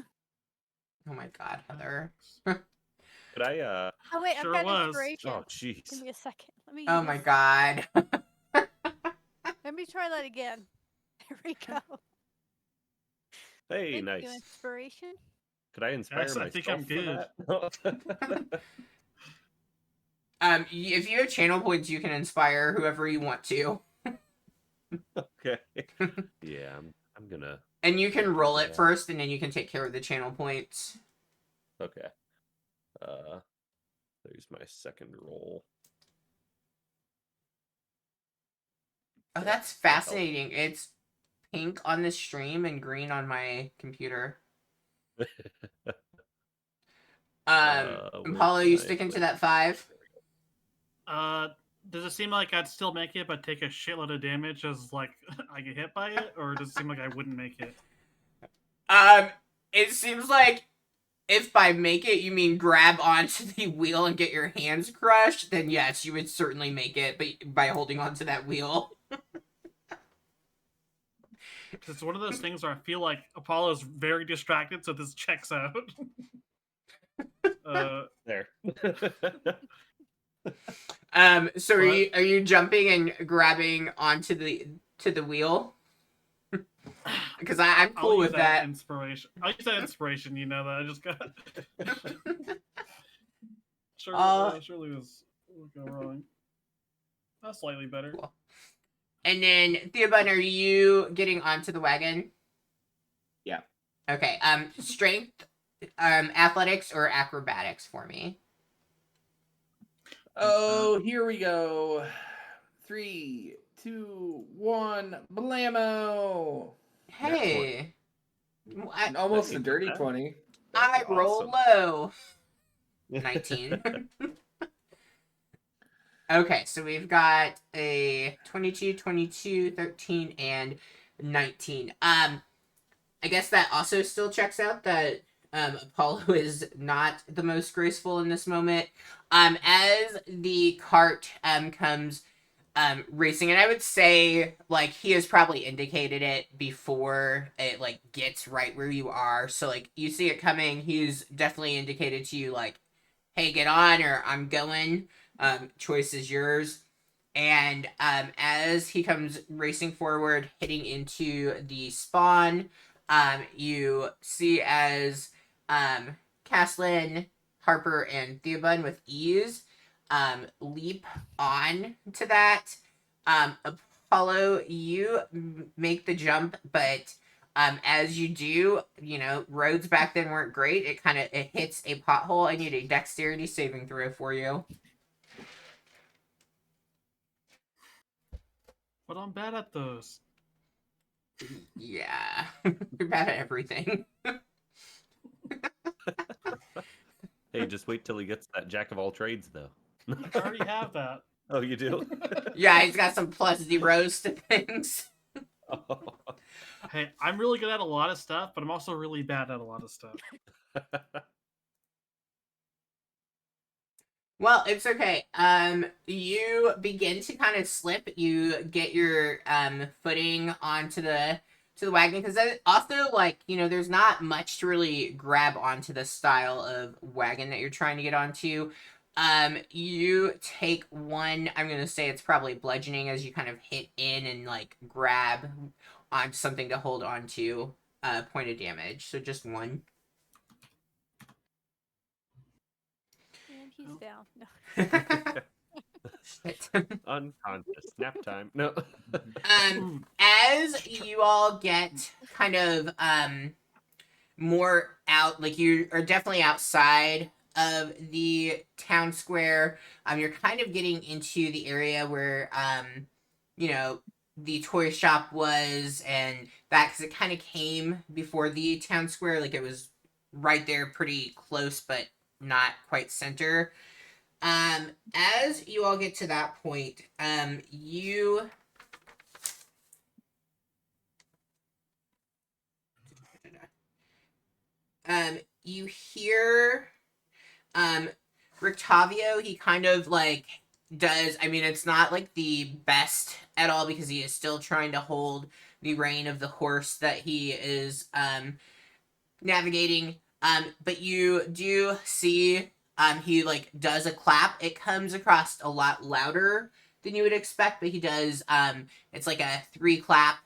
Oh my god, Heather. Could I Oh wait, Sure I've got was. inspiration. Oh Give jeez. me a second. Let me. Oh use my this. god. Let me try that again. There we go. Hey, Thank nice. you, inspiration. Could I inspire Yes, I myself think I'm good. for that? If you have channel points, you can inspire whoever you want to. Okay. Yeah, I'm gonna. And you can roll it Yeah. first, and then you can take care of the channel points. Okay. There's my second roll. Oh, Yeah, that's that helps. fascinating. It's pink on the stream and green on my computer. Apollo, you sticking to that 5? Does it seem like I'd still make it, but take a shitload of damage as like I get hit by it, or does it seem like I wouldn't make it? It seems like if by make it you mean grab onto the wheel and get your hands crushed, then yes, you would certainly make it, but by holding onto that wheel. Because it's one of those things where I feel like Apollo's very distracted, so this checks out. There. So are you jumping and grabbing onto the wheel? Because I'm cool with that. Inspiration. I'll use that inspiration. You know that I just got. Surely this will go wrong. That's slightly better. Cool. And then Theobald, are you getting onto the wagon? Yeah. Okay. Strength, athletics, or acrobatics for me. Oh, here we go. 3, 2, 1, blammo! Hey. Almost a dirty 20. I roll low. 19. Okay, so we've got a 22, 22, 13, and 19. I guess that also still checks out that Apollo is not the most graceful in this moment. As the cart comes racing, and I would say like he has probably indicated it before it like gets right where you are. So like you see it coming, he's definitely indicated to you like, hey, get on, or I'm going. Choice is yours. And as he comes racing forward, hitting into the spawn, you see as Caslin, Harper, and Theobald with ease leap on to that. Apollo, you make the jump, but as you do, you know, roads back then weren't great. It hits a pothole. I need a dexterity saving throw for you. But I'm bad at those. Yeah, you're bad at everything. Hey, just wait till he gets that jack of all trades, though. I already have that. Oh, you do? Yeah, he's got some plus zeros to things. Hey, I'm really good at a lot of stuff, but I'm also really bad at a lot of stuff. Well, it's okay. You begin to kind of slip. You get your footing onto the wagon, because also, like, you know, there's not much to really grab onto the style of wagon that you're trying to get onto. You take one, I'm gonna say it's probably bludgeoning, as you kind of hit in and like grab onto something to hold onto point of damage. So just one. And he's down. No. Shit. Unconscious. Nap time. No. As you all get kind of more out, like you are definitely outside of the town square. You're kind of getting into the area where you know, the toy shop was, and that, because it kind of came before the town square. Like it was right there, pretty close, but not quite center. As you all get to that point, you you hear Rictavio. He kind of like does, I mean, it's not like the best at all, because he is still trying to hold the rein of the horse that he is navigating. But you do see he like does a clap. It comes across a lot louder than you would expect, but he does it's like a 3 clap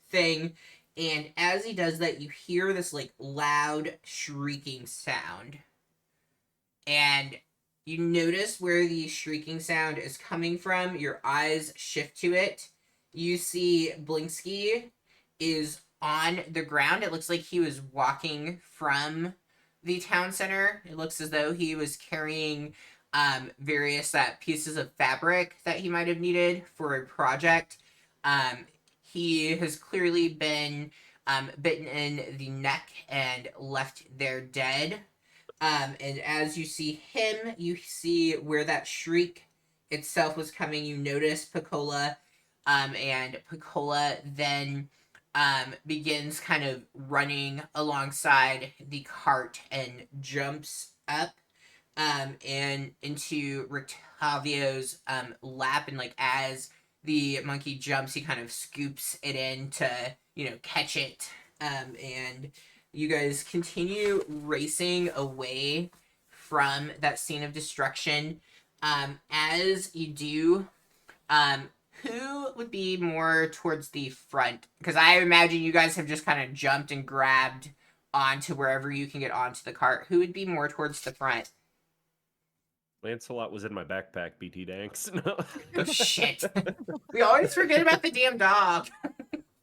thing. And as he does that, you hear this like loud shrieking sound. And you notice where the shrieking sound is coming from. Your eyes shift to it. You see Blinksky is on the ground. It looks like he was walking from the town center. It looks as though he was carrying various pieces of fabric that he might have needed for a project. He has clearly been bitten in the neck and left there dead. And as you see him, you see where that shriek itself was coming. You notice Piccola, and Piccola then begins kind of running alongside the cart and jumps up and into Rictavio's lap, and like as the monkey jumps, he kind of scoops it in to catch it, and you guys continue racing away from that scene of destruction. As you do, um, who would be more towards the front? Because I imagine you guys have just kind of jumped and grabbed onto wherever you can get onto the cart. Who would be more towards the front? Lancelot was in my backpack, BT Danks. No. Oh, shit. We always forget about the damn dog.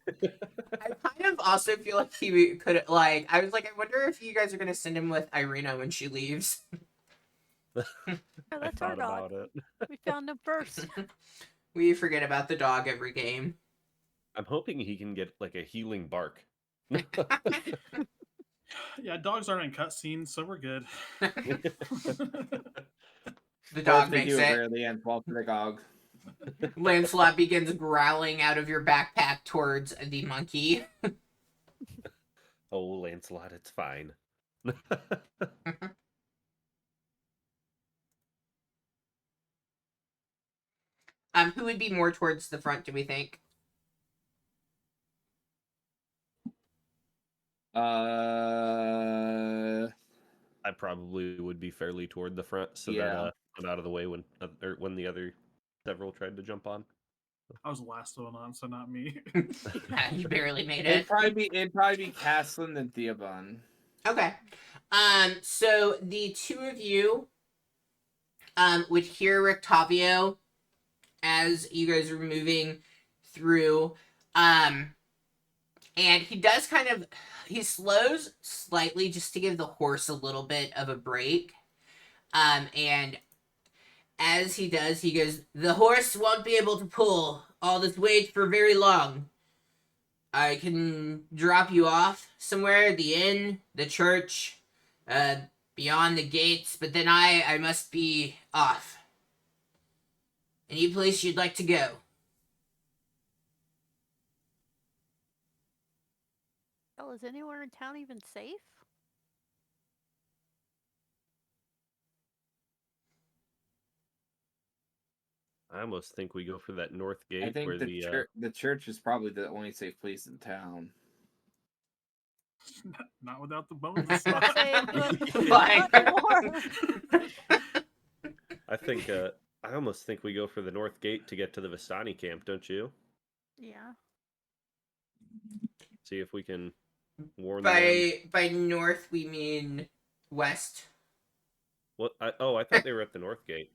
I kind of also feel like he could, like, I was like, I wonder if you guys are going to send him with Irina when she leaves. Oh, I that's our thought dog. about it. We found him first. We forget about the dog every game. I'm hoping he can get like a healing bark. Yeah, dogs aren't in cutscenes, so we're good. The Or dog if they makes do it. rarely and fall for the dog. Lancelot begins growling out of your backpack towards the monkey. Oh, Lancelot, it's fine. Who would be more towards the front, do we think? I probably would be fairly toward the front, so Yeah. that I'm out of the way when the other several tried to jump on. I was the last one on, so not me. You barely made It'd it. probably be Caslin and Theobon. Okay. So the two of you would hear Rictavio as you guys are moving through. And he does he slows slightly just to give the horse a little bit of a break. And as he does, he goes, "The horse won't be able to pull all this weight for very long. I can drop you off somewhere, the inn, the church, beyond the gates, but then I must be off. Any place you'd like to go?" Well, is anywhere in town even safe? I almost think we go for that north gate I think where the church is probably the only safe place in town. Not without the bones. I was saying, Fine. not anymore. I think I almost think we go for the north gate to get to the Vistani camp, don't you? Yeah. See if we can warn them. By north, we mean west. What? I thought they were at the north gate.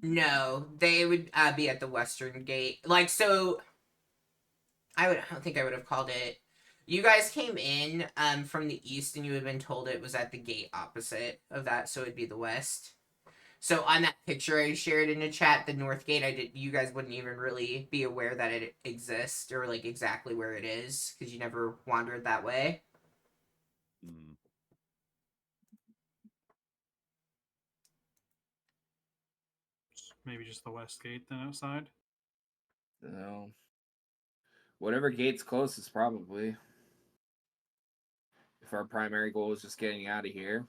No, they would be at the western gate. Like, so I don't think I would have called it. You guys came in from the east, and you had been told it was at the gate opposite of that, so it'd be the west. So on that picture I shared in the chat, the north gate, you guys wouldn't even really be aware that it exists or like exactly where it is because you never wandered that way. Hmm. Maybe just the west gate then outside. So, whatever gate's closest, probably. If our primary goal is just getting out of here,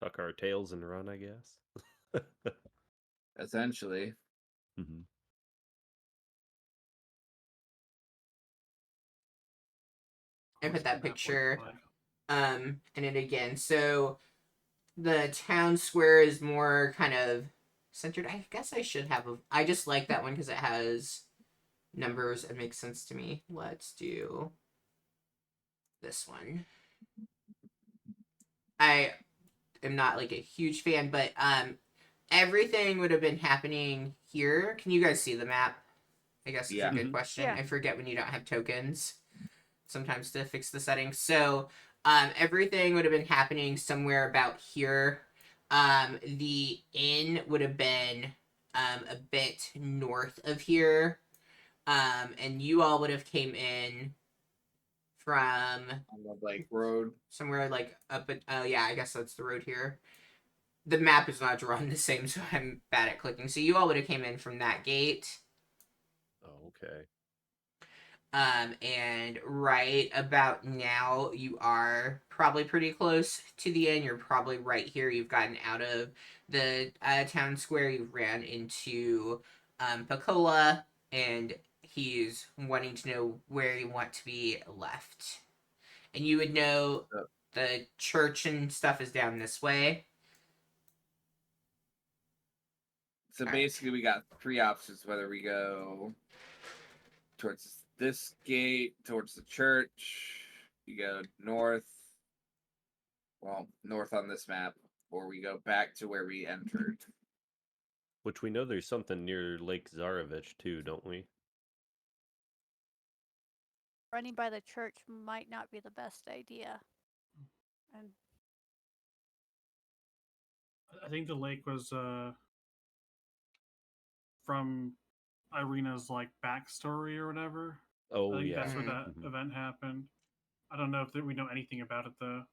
Tuck our tails and run, I guess. essentially. Mm-hmm. I put What's that map picture look like? in it again. So the town square is more kind of centered. I guess I should have I just like that one because it has numbers and makes sense to me. Let's do this one. I am not like a huge fan, but everything would have been happening here. Can you guys see the map? I guess it's Yeah. a good question. Yeah. I forget when you don't have tokens sometimes to fix the settings. So everything would have been happening somewhere about here. The inn would have been a bit north of here. And you all would have came in from On the like road. somewhere like up at yeah, I guess that's the road here. The map is not drawn the same, so I'm bad at clicking. So you all would have came in from that gate. Oh, okay. And right about now, you are probably pretty close to the end. You're probably right here. You've gotten out of the town square. You ran into Pacola, and he's wanting to know where you want to be left. And you would know Yep. the church and stuff is down this way. So All right. basically, we got three options: whether we go towards this gate, towards the church, you go north. Well, north on this map, or we go back to where we entered. Which we know there's something near Lake Zarovich too, don't we? Running by the church might not be the best idea. And I think the lake was from Irina's like backstory or whatever. I Oh think yeah. that's where that Mhm. event happened. I don't know if we know anything about it though.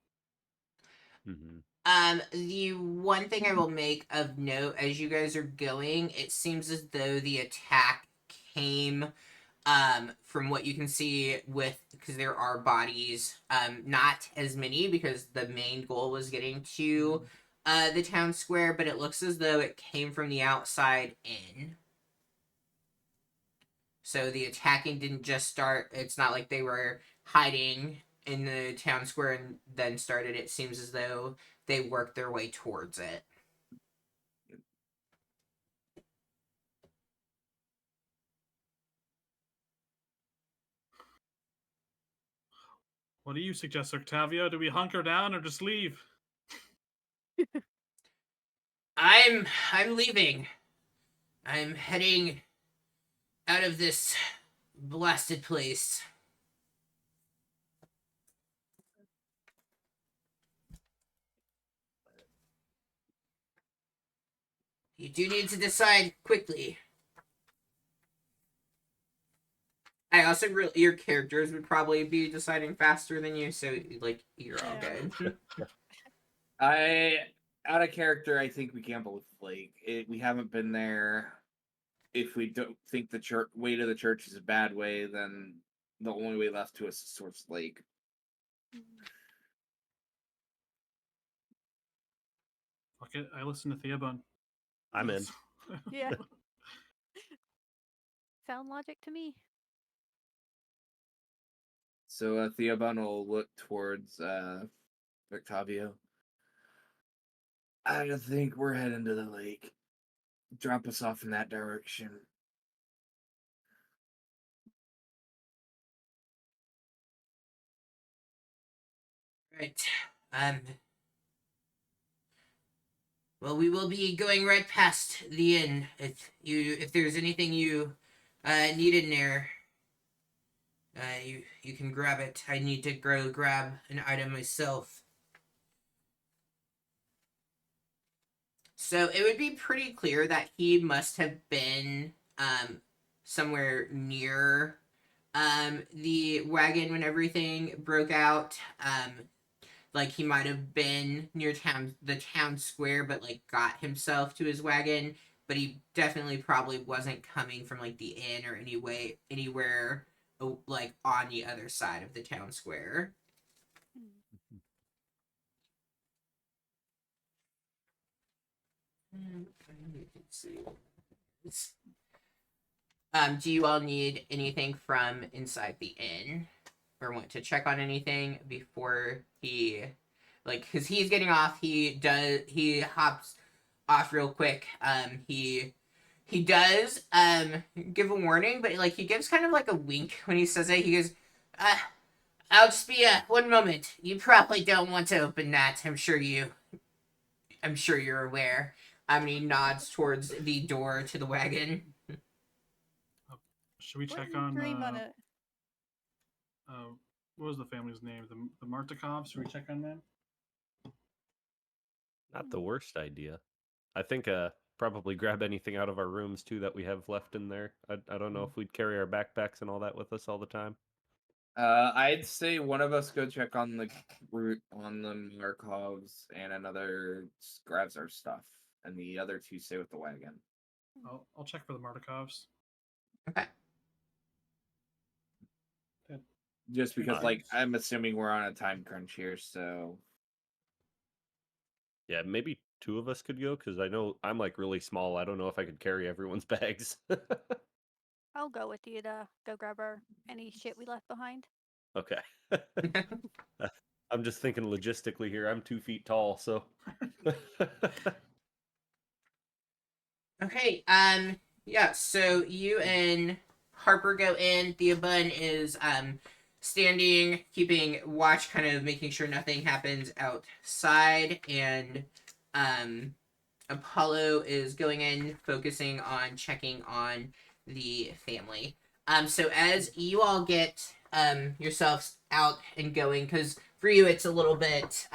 Mhm. The one thing I will make of note as you guys are going, it seems as though the attack came from what you can see with because there are bodies, not as many because the main goal was getting to the town square, but it looks as though it came from the outside in. So the attacking didn't just start. It's not like they were hiding in the town square and then started. It seems as though they worked their way towards it. What do you suggest, Octavio? Do we hunker down or just leave? I'm leaving. I'm heading out of this blasted place. You do need to decide quickly. I also really your characters would probably be deciding faster than you, so like you're all Yeah. good. Out of character, I think we gamble with Lake. We haven't been there. If we don't think the church way to the church is a bad way, then the only way left to us is towards Lake. Fuck it, I listen to Theobon. I'm in. Yeah. Sound logic to me. So Theobon will look towards Octavio. I think we're heading to the lake. Drop us off in that direction. Right. Well, we will be going right past the inn. If there's anything you need in there, you can grab it. I need to go grab an item myself. So it would be pretty clear that he must have been somewhere near the wagon when everything broke out. Like he might have been near the town square, but like got himself to his wagon. But he definitely probably wasn't coming from like the inn or anywhere like on the other side of the town square. Let's see. Do you all need anything from inside the inn? Or want to check on anything before he because he's getting off, he hops off real quick. He does give a warning, but like he gives kind of like a wink when he says it. He goes, uh, I'll just be one moment. You probably don't want to open that. I'm sure you're aware. He nods towards the door to the wagon. Should we check Wouldn't on dream on it. what was the family's name? The Martikovs? Should we check on them? Not the worst idea. I think probably grab anything out of our rooms too that we have left in there. I don't know if we'd carry our backpacks and all that with us all the time. I'd say one of us go check on the route on the Markovs, and another grabs our stuff, and the other two stay with the wagon. I'll check for the Martikovs. Okay. Just because, Nice. like, I'm assuming we're on a time crunch here, so Yeah, maybe two of us could go because I know I'm like really small. I don't know if I could carry everyone's bags. I'll go with you to go grab any shit we left behind. Okay. I'm just thinking logistically here. I'm 2 feet tall, so. Okay, yeah, so you and Harper go in. Theobun is standing, keeping watch, kind of making sure nothing happens outside, and Apollo is going in, focusing on checking on the family. So as you all get yourselves out and going, because for you it's a little bit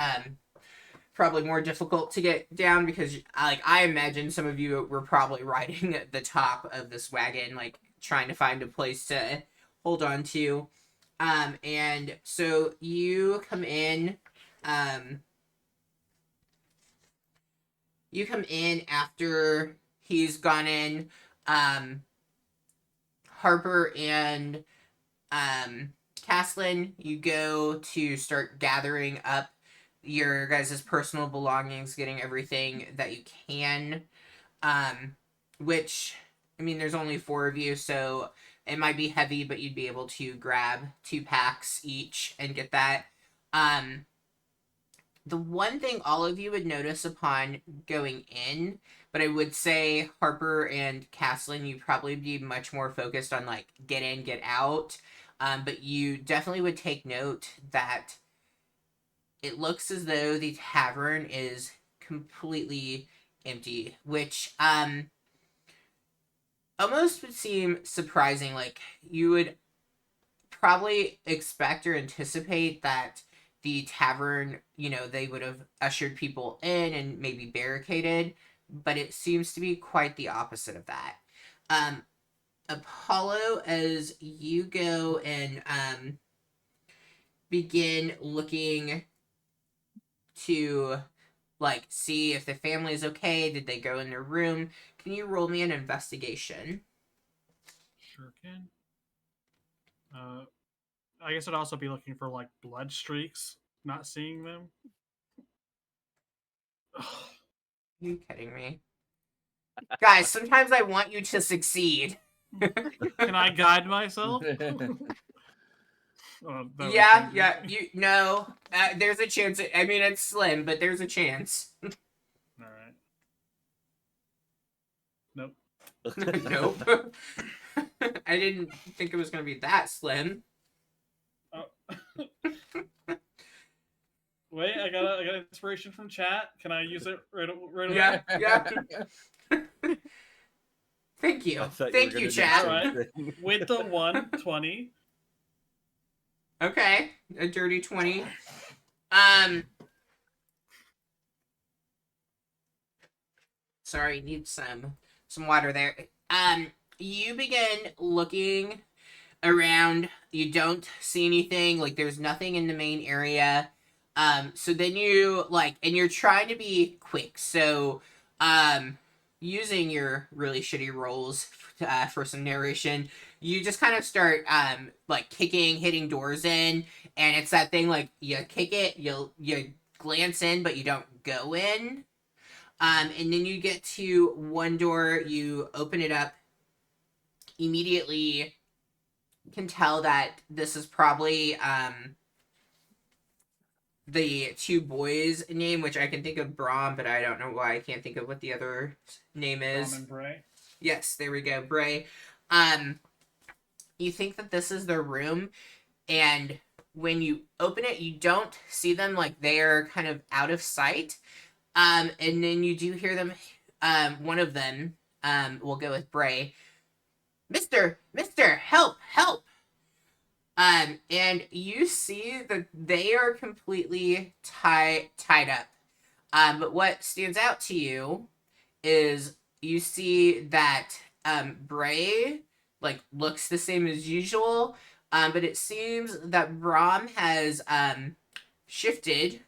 probably more difficult to get down because I imagine some of you were probably riding at the top of this wagon, like trying to find a place to hold on to. And so you come in. You come in after he's gone in. Harper and Caslin, you go to start gathering up your guys' personal belongings, getting everything that you can. Which, I mean, there's only 4 of you, so it might be heavy, but you'd be able to grab 2 packs each and get that. The one thing all of you would notice upon going in, but I would say Harper and Caslin, you'd probably be much more focused on like get in, get out. But you definitely would take note that it looks as though the tavern is completely empty, which almost would seem surprising. Like you would probably expect or anticipate that the tavern, they would have ushered people in and maybe barricaded, but it seems to be quite the opposite of that. Apollo, as you go and begin looking to see if the family is okay, did they go in their room? Can you roll me an investigation? Sure can. I guess I'd also be looking for like blood streaks, not seeing them. Are you kidding me? Guys, sometimes I want you to succeed. Can I guide myself? Yeah, you no. There's a chance. I mean, it's slim, but there's a chance. All right. Nope. Nope. I didn't think it was gonna be that slim. Oh. Wait, I got inspiration from chat. Can I use it right away? Yeah. Thank you. Thank you, chat. Right. With the 120. Okay, a dirty 20. Sorry, need some water there. You begin looking around. You don't see anything. Like there's nothing in the main area. So then you and you're trying to be quick. So using your really shitty rolls for some narration, you just kind of start kicking, hitting doors in, and it's that thing like you kick it, you glance in, but you don't go in. And then you get to one door, you open it up, immediately can tell that this is probably the 2 boys' name, which I can think of Brahm, but I don't know why I can't think of what the other name is. Brahm and Bray. Yes, there we go, Bray. You think that this is their room, and when you open it, you don't see them, like they're kind of out of sight. And then you do hear them, one of them, we'll go with Bray. Mister, help! And you see that they are completely tied up. But what stands out to you is you see that Bray looks the same as usual, But it seems that Brahm has shifted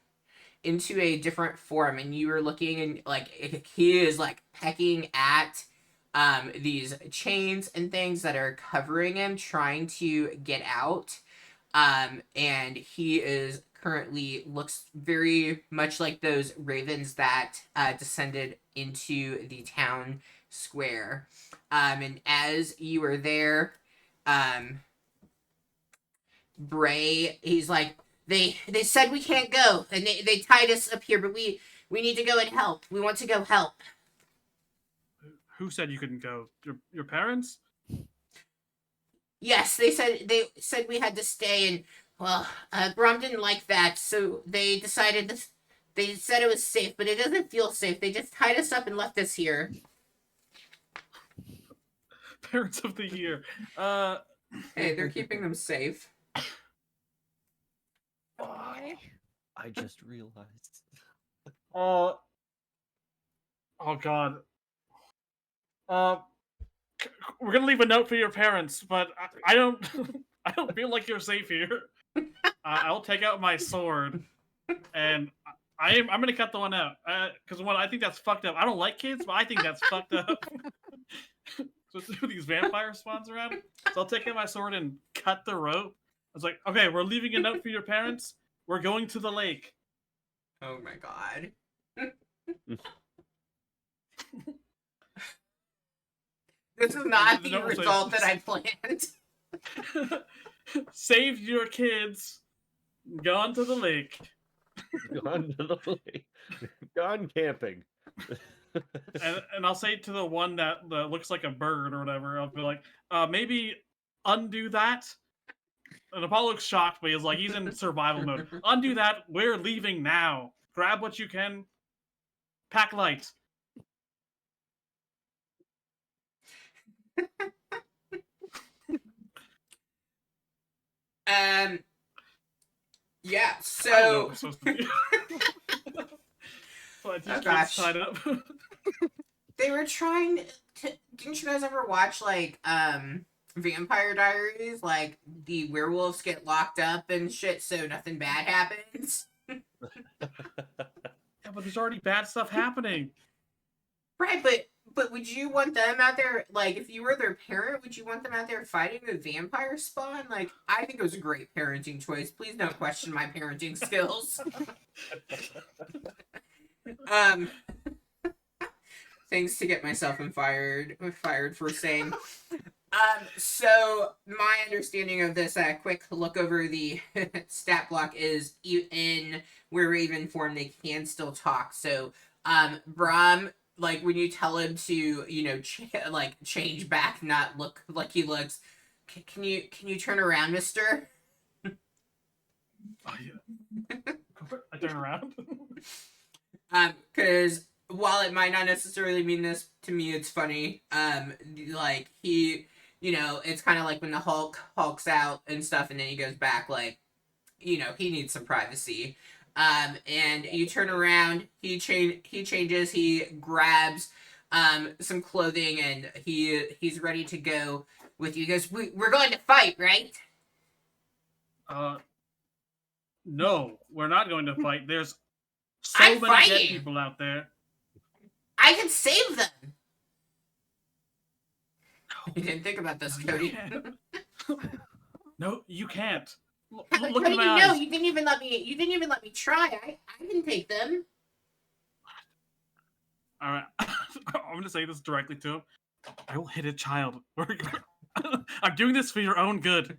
into a different form, and you were looking, and like he is like pecking at these chains and things that are covering him, trying to get out. And he is currently looks very much like those ravens that descended into the town square. And as you were there, Bray, he's like, they said we can't go, and they tied us up here, but we need to go and help. We want to go help. Who said you couldn't go? Your parents? Yes, they said we had to stay, and well, Brom didn't like that, so they decided this. They said it was safe, but it doesn't feel safe. They just tied us up and left us here. Parents of the year. Hey, they're keeping them safe. Okay. I just realized. Oh God. We're gonna leave a note for your parents, but I don't. I don't feel like you're safe here. I'll take out my sword, and I'm gonna cut the one out because one, I think that's fucked up. I don't like kids, but I think that's fucked up. So these vampire spawns around. So I'll take out my sword and cut the rope. I was like, okay, we're leaving a note for your parents. We're going to the lake. Oh my god. This is not the No, so result that it's- I planned. Saved your kids. Gone to the lake. Gone to the lake. Gone camping. And I'll say to the one that looks like a bird or whatever, I'll be like, maybe undo that. And Apollo looks shocked, but he's like, he's in survival mode. Undo that. We're leaving now. Grab what you can. Pack light. Yeah, I don't know so what we're supposed to do. So I just Oh, kids gosh. tied up. they were trying to. Didn't you guys ever watch like Vampire Diaries? Like the werewolves get locked up and shit, so nothing bad happens. Yeah, but there's already bad stuff happening. Right, but would you want them out there? Like, if you were their parent, would you want them out there fighting a vampire spawn? Like, I think it was a great parenting choice. Please don't question my parenting skills. Things to get myself fired for saying. So my understanding of this quick look over the stat block is in where Raven form they can still talk. So Brahm, like when you tell him to, you know, change back, not look like he looks. Can you turn around, Mister? Oh, yeah. I turn around. Because while it might not necessarily mean this to me, it's funny. Like he, you know, it's kind of like when the hulks out and stuff, and then he goes back. Like, you know, he needs some privacy. And you turn around. He changes. He grabs some clothing, and he's ready to go with you. He goes, we're going to fight, right? No, we're not going to fight. There's so I'm many dead fighting. people out there. I can save them. You didn't think about this, No, you Cody. can't. No, you can't. Look How at did my you know? eyes. You didn't even let me try. I can take them. All right, I'm gonna say this directly to him. I will hit a child. I'm doing this for your own good.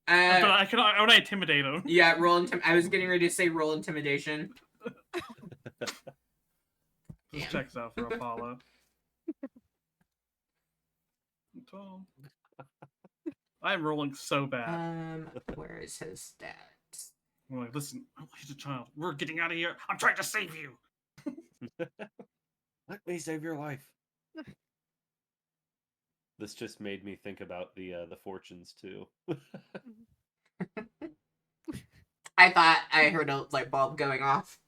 But I want to intimidate him. Yeah, I was getting ready to say roll intimidation. This Damn. checks out for Apollo. 12. I'm rolling so bad. Where is his stats? I'm like, listen, he's a child. We're getting out of here. I'm trying to save you. Let me save your life. This just made me think about the fortunes too. I thought I heard a light bulb going off.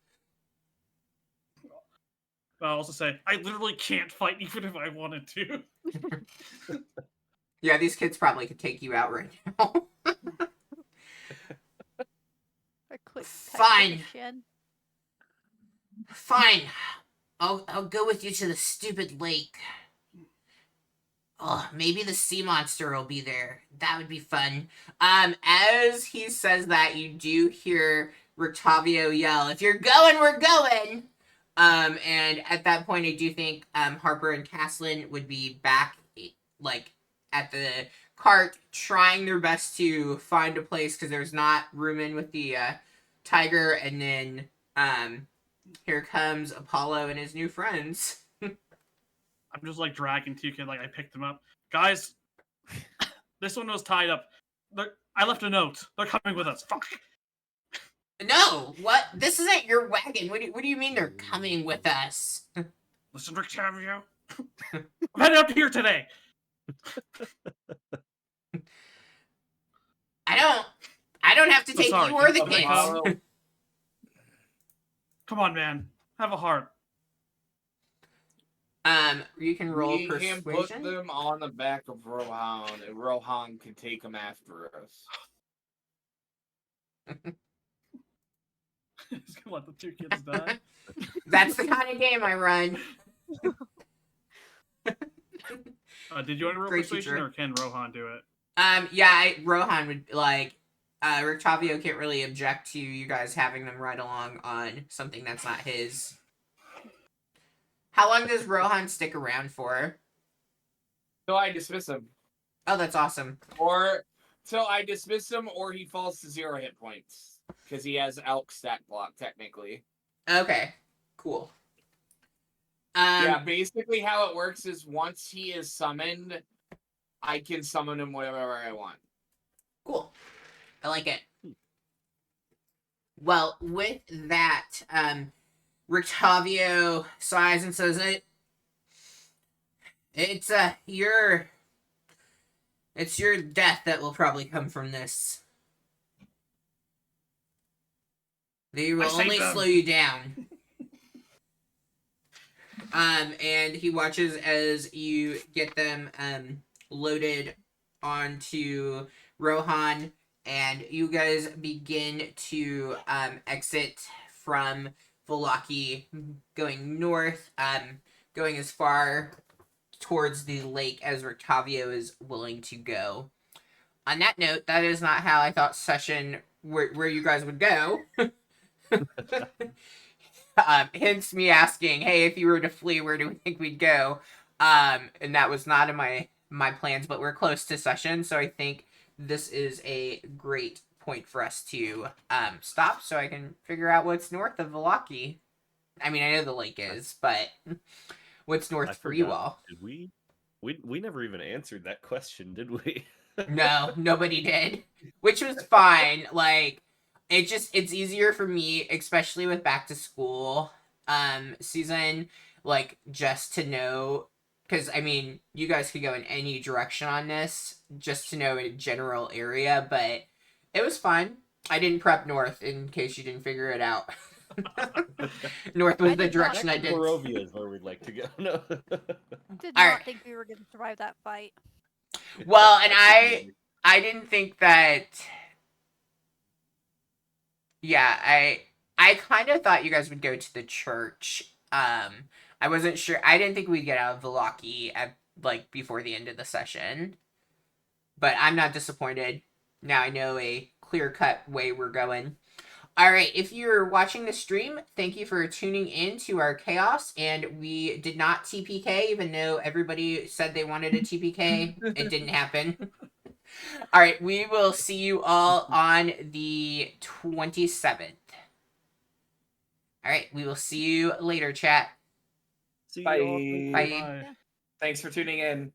I'll also say, I literally can't fight even if I wanted to. Yeah, these kids probably could take you out right now. A quick Fine. Shin. Fine. I'll go with you to the stupid lake. Oh, maybe the sea monster will be there. That would be fun. As he says that, you do hear Rictavio yell, "If you're going, we're going!" And at that point, I do think Harper and Caslin would be back, like, at the cart, trying their best to find a place because there's not room in with the tiger. And then here comes Apollo and his new friends. I'm just like dragging Tukin, like I picked him up. Guys, this one was tied up. I left a note. They're coming with us. Fuck. No, what? This isn't your wagon. What do you mean they're coming with us? Listen, Rictavio. I'm headed up here today. I don't have to I'm take sorry, you or the can kids. somebody Come on, man. Have a heart. You can roll We can put persuasion. them on the back of Rohan, and Rohan can take them after us. He's gonna let the 2 kids die. That's the kind of game I run. Did you want to roll Great persuasion, teacher. or can Rohan do it? Yeah, Rohan would like. Rictavio can't really object to you guys having them ride along on something that's not his. How long does Rohan stick around for? So I dismiss him. Oh, that's awesome. Or I dismiss him, or he falls to 0 hit points because he has elk stat block technically. Okay, cool. Yeah, basically how it works is once he is summoned, I can summon him whenever I want. Cool. I like it. Well, with that, Rictavio sighs and says, It's your death that will probably come from this. They will only slow you down." And he watches as you get them loaded onto Rohan, and you guys begin to exit from Vallaki, going north, going as far towards the lake as Rictavio is willing to go. On that note, that is not how I thought session where you guys would go. Hence me asking, hey, if you were to flee, where do we think we'd go? And that was not in my plans, but we're close to session, so I think this is a great point for us to stop so I can figure out what's north of Vallaki. I mean, I know the lake is, but what's north for you all? Did we never even answered that question, did we? No, nobody did. Which was fine. Like, it's easier for me, especially with back to school season, like, just to know, because I mean, you guys could go in any direction on this, just to know a general area, but it was fun. I didn't prep north in case you didn't figure it out. North was the direction I did. Barovia is where we'd like to go. No. Did All not right. think we were going to survive that fight. Well, and I didn't think that. Yeah, I kind of thought you guys would go to the church. I wasn't sure. I didn't think we'd get out of Vallaki at like before the end of the session. But I'm not disappointed. Now I know a clear-cut way we're going. All right, if you're watching the stream, thank you for tuning in to our chaos. And we did not TPK, even though everybody said they wanted a TPK. It didn't happen. All right, we will see you all on the 27th. All right, we will see you later, chat. See you Bye. all. Bye. Bye. Thanks for tuning in.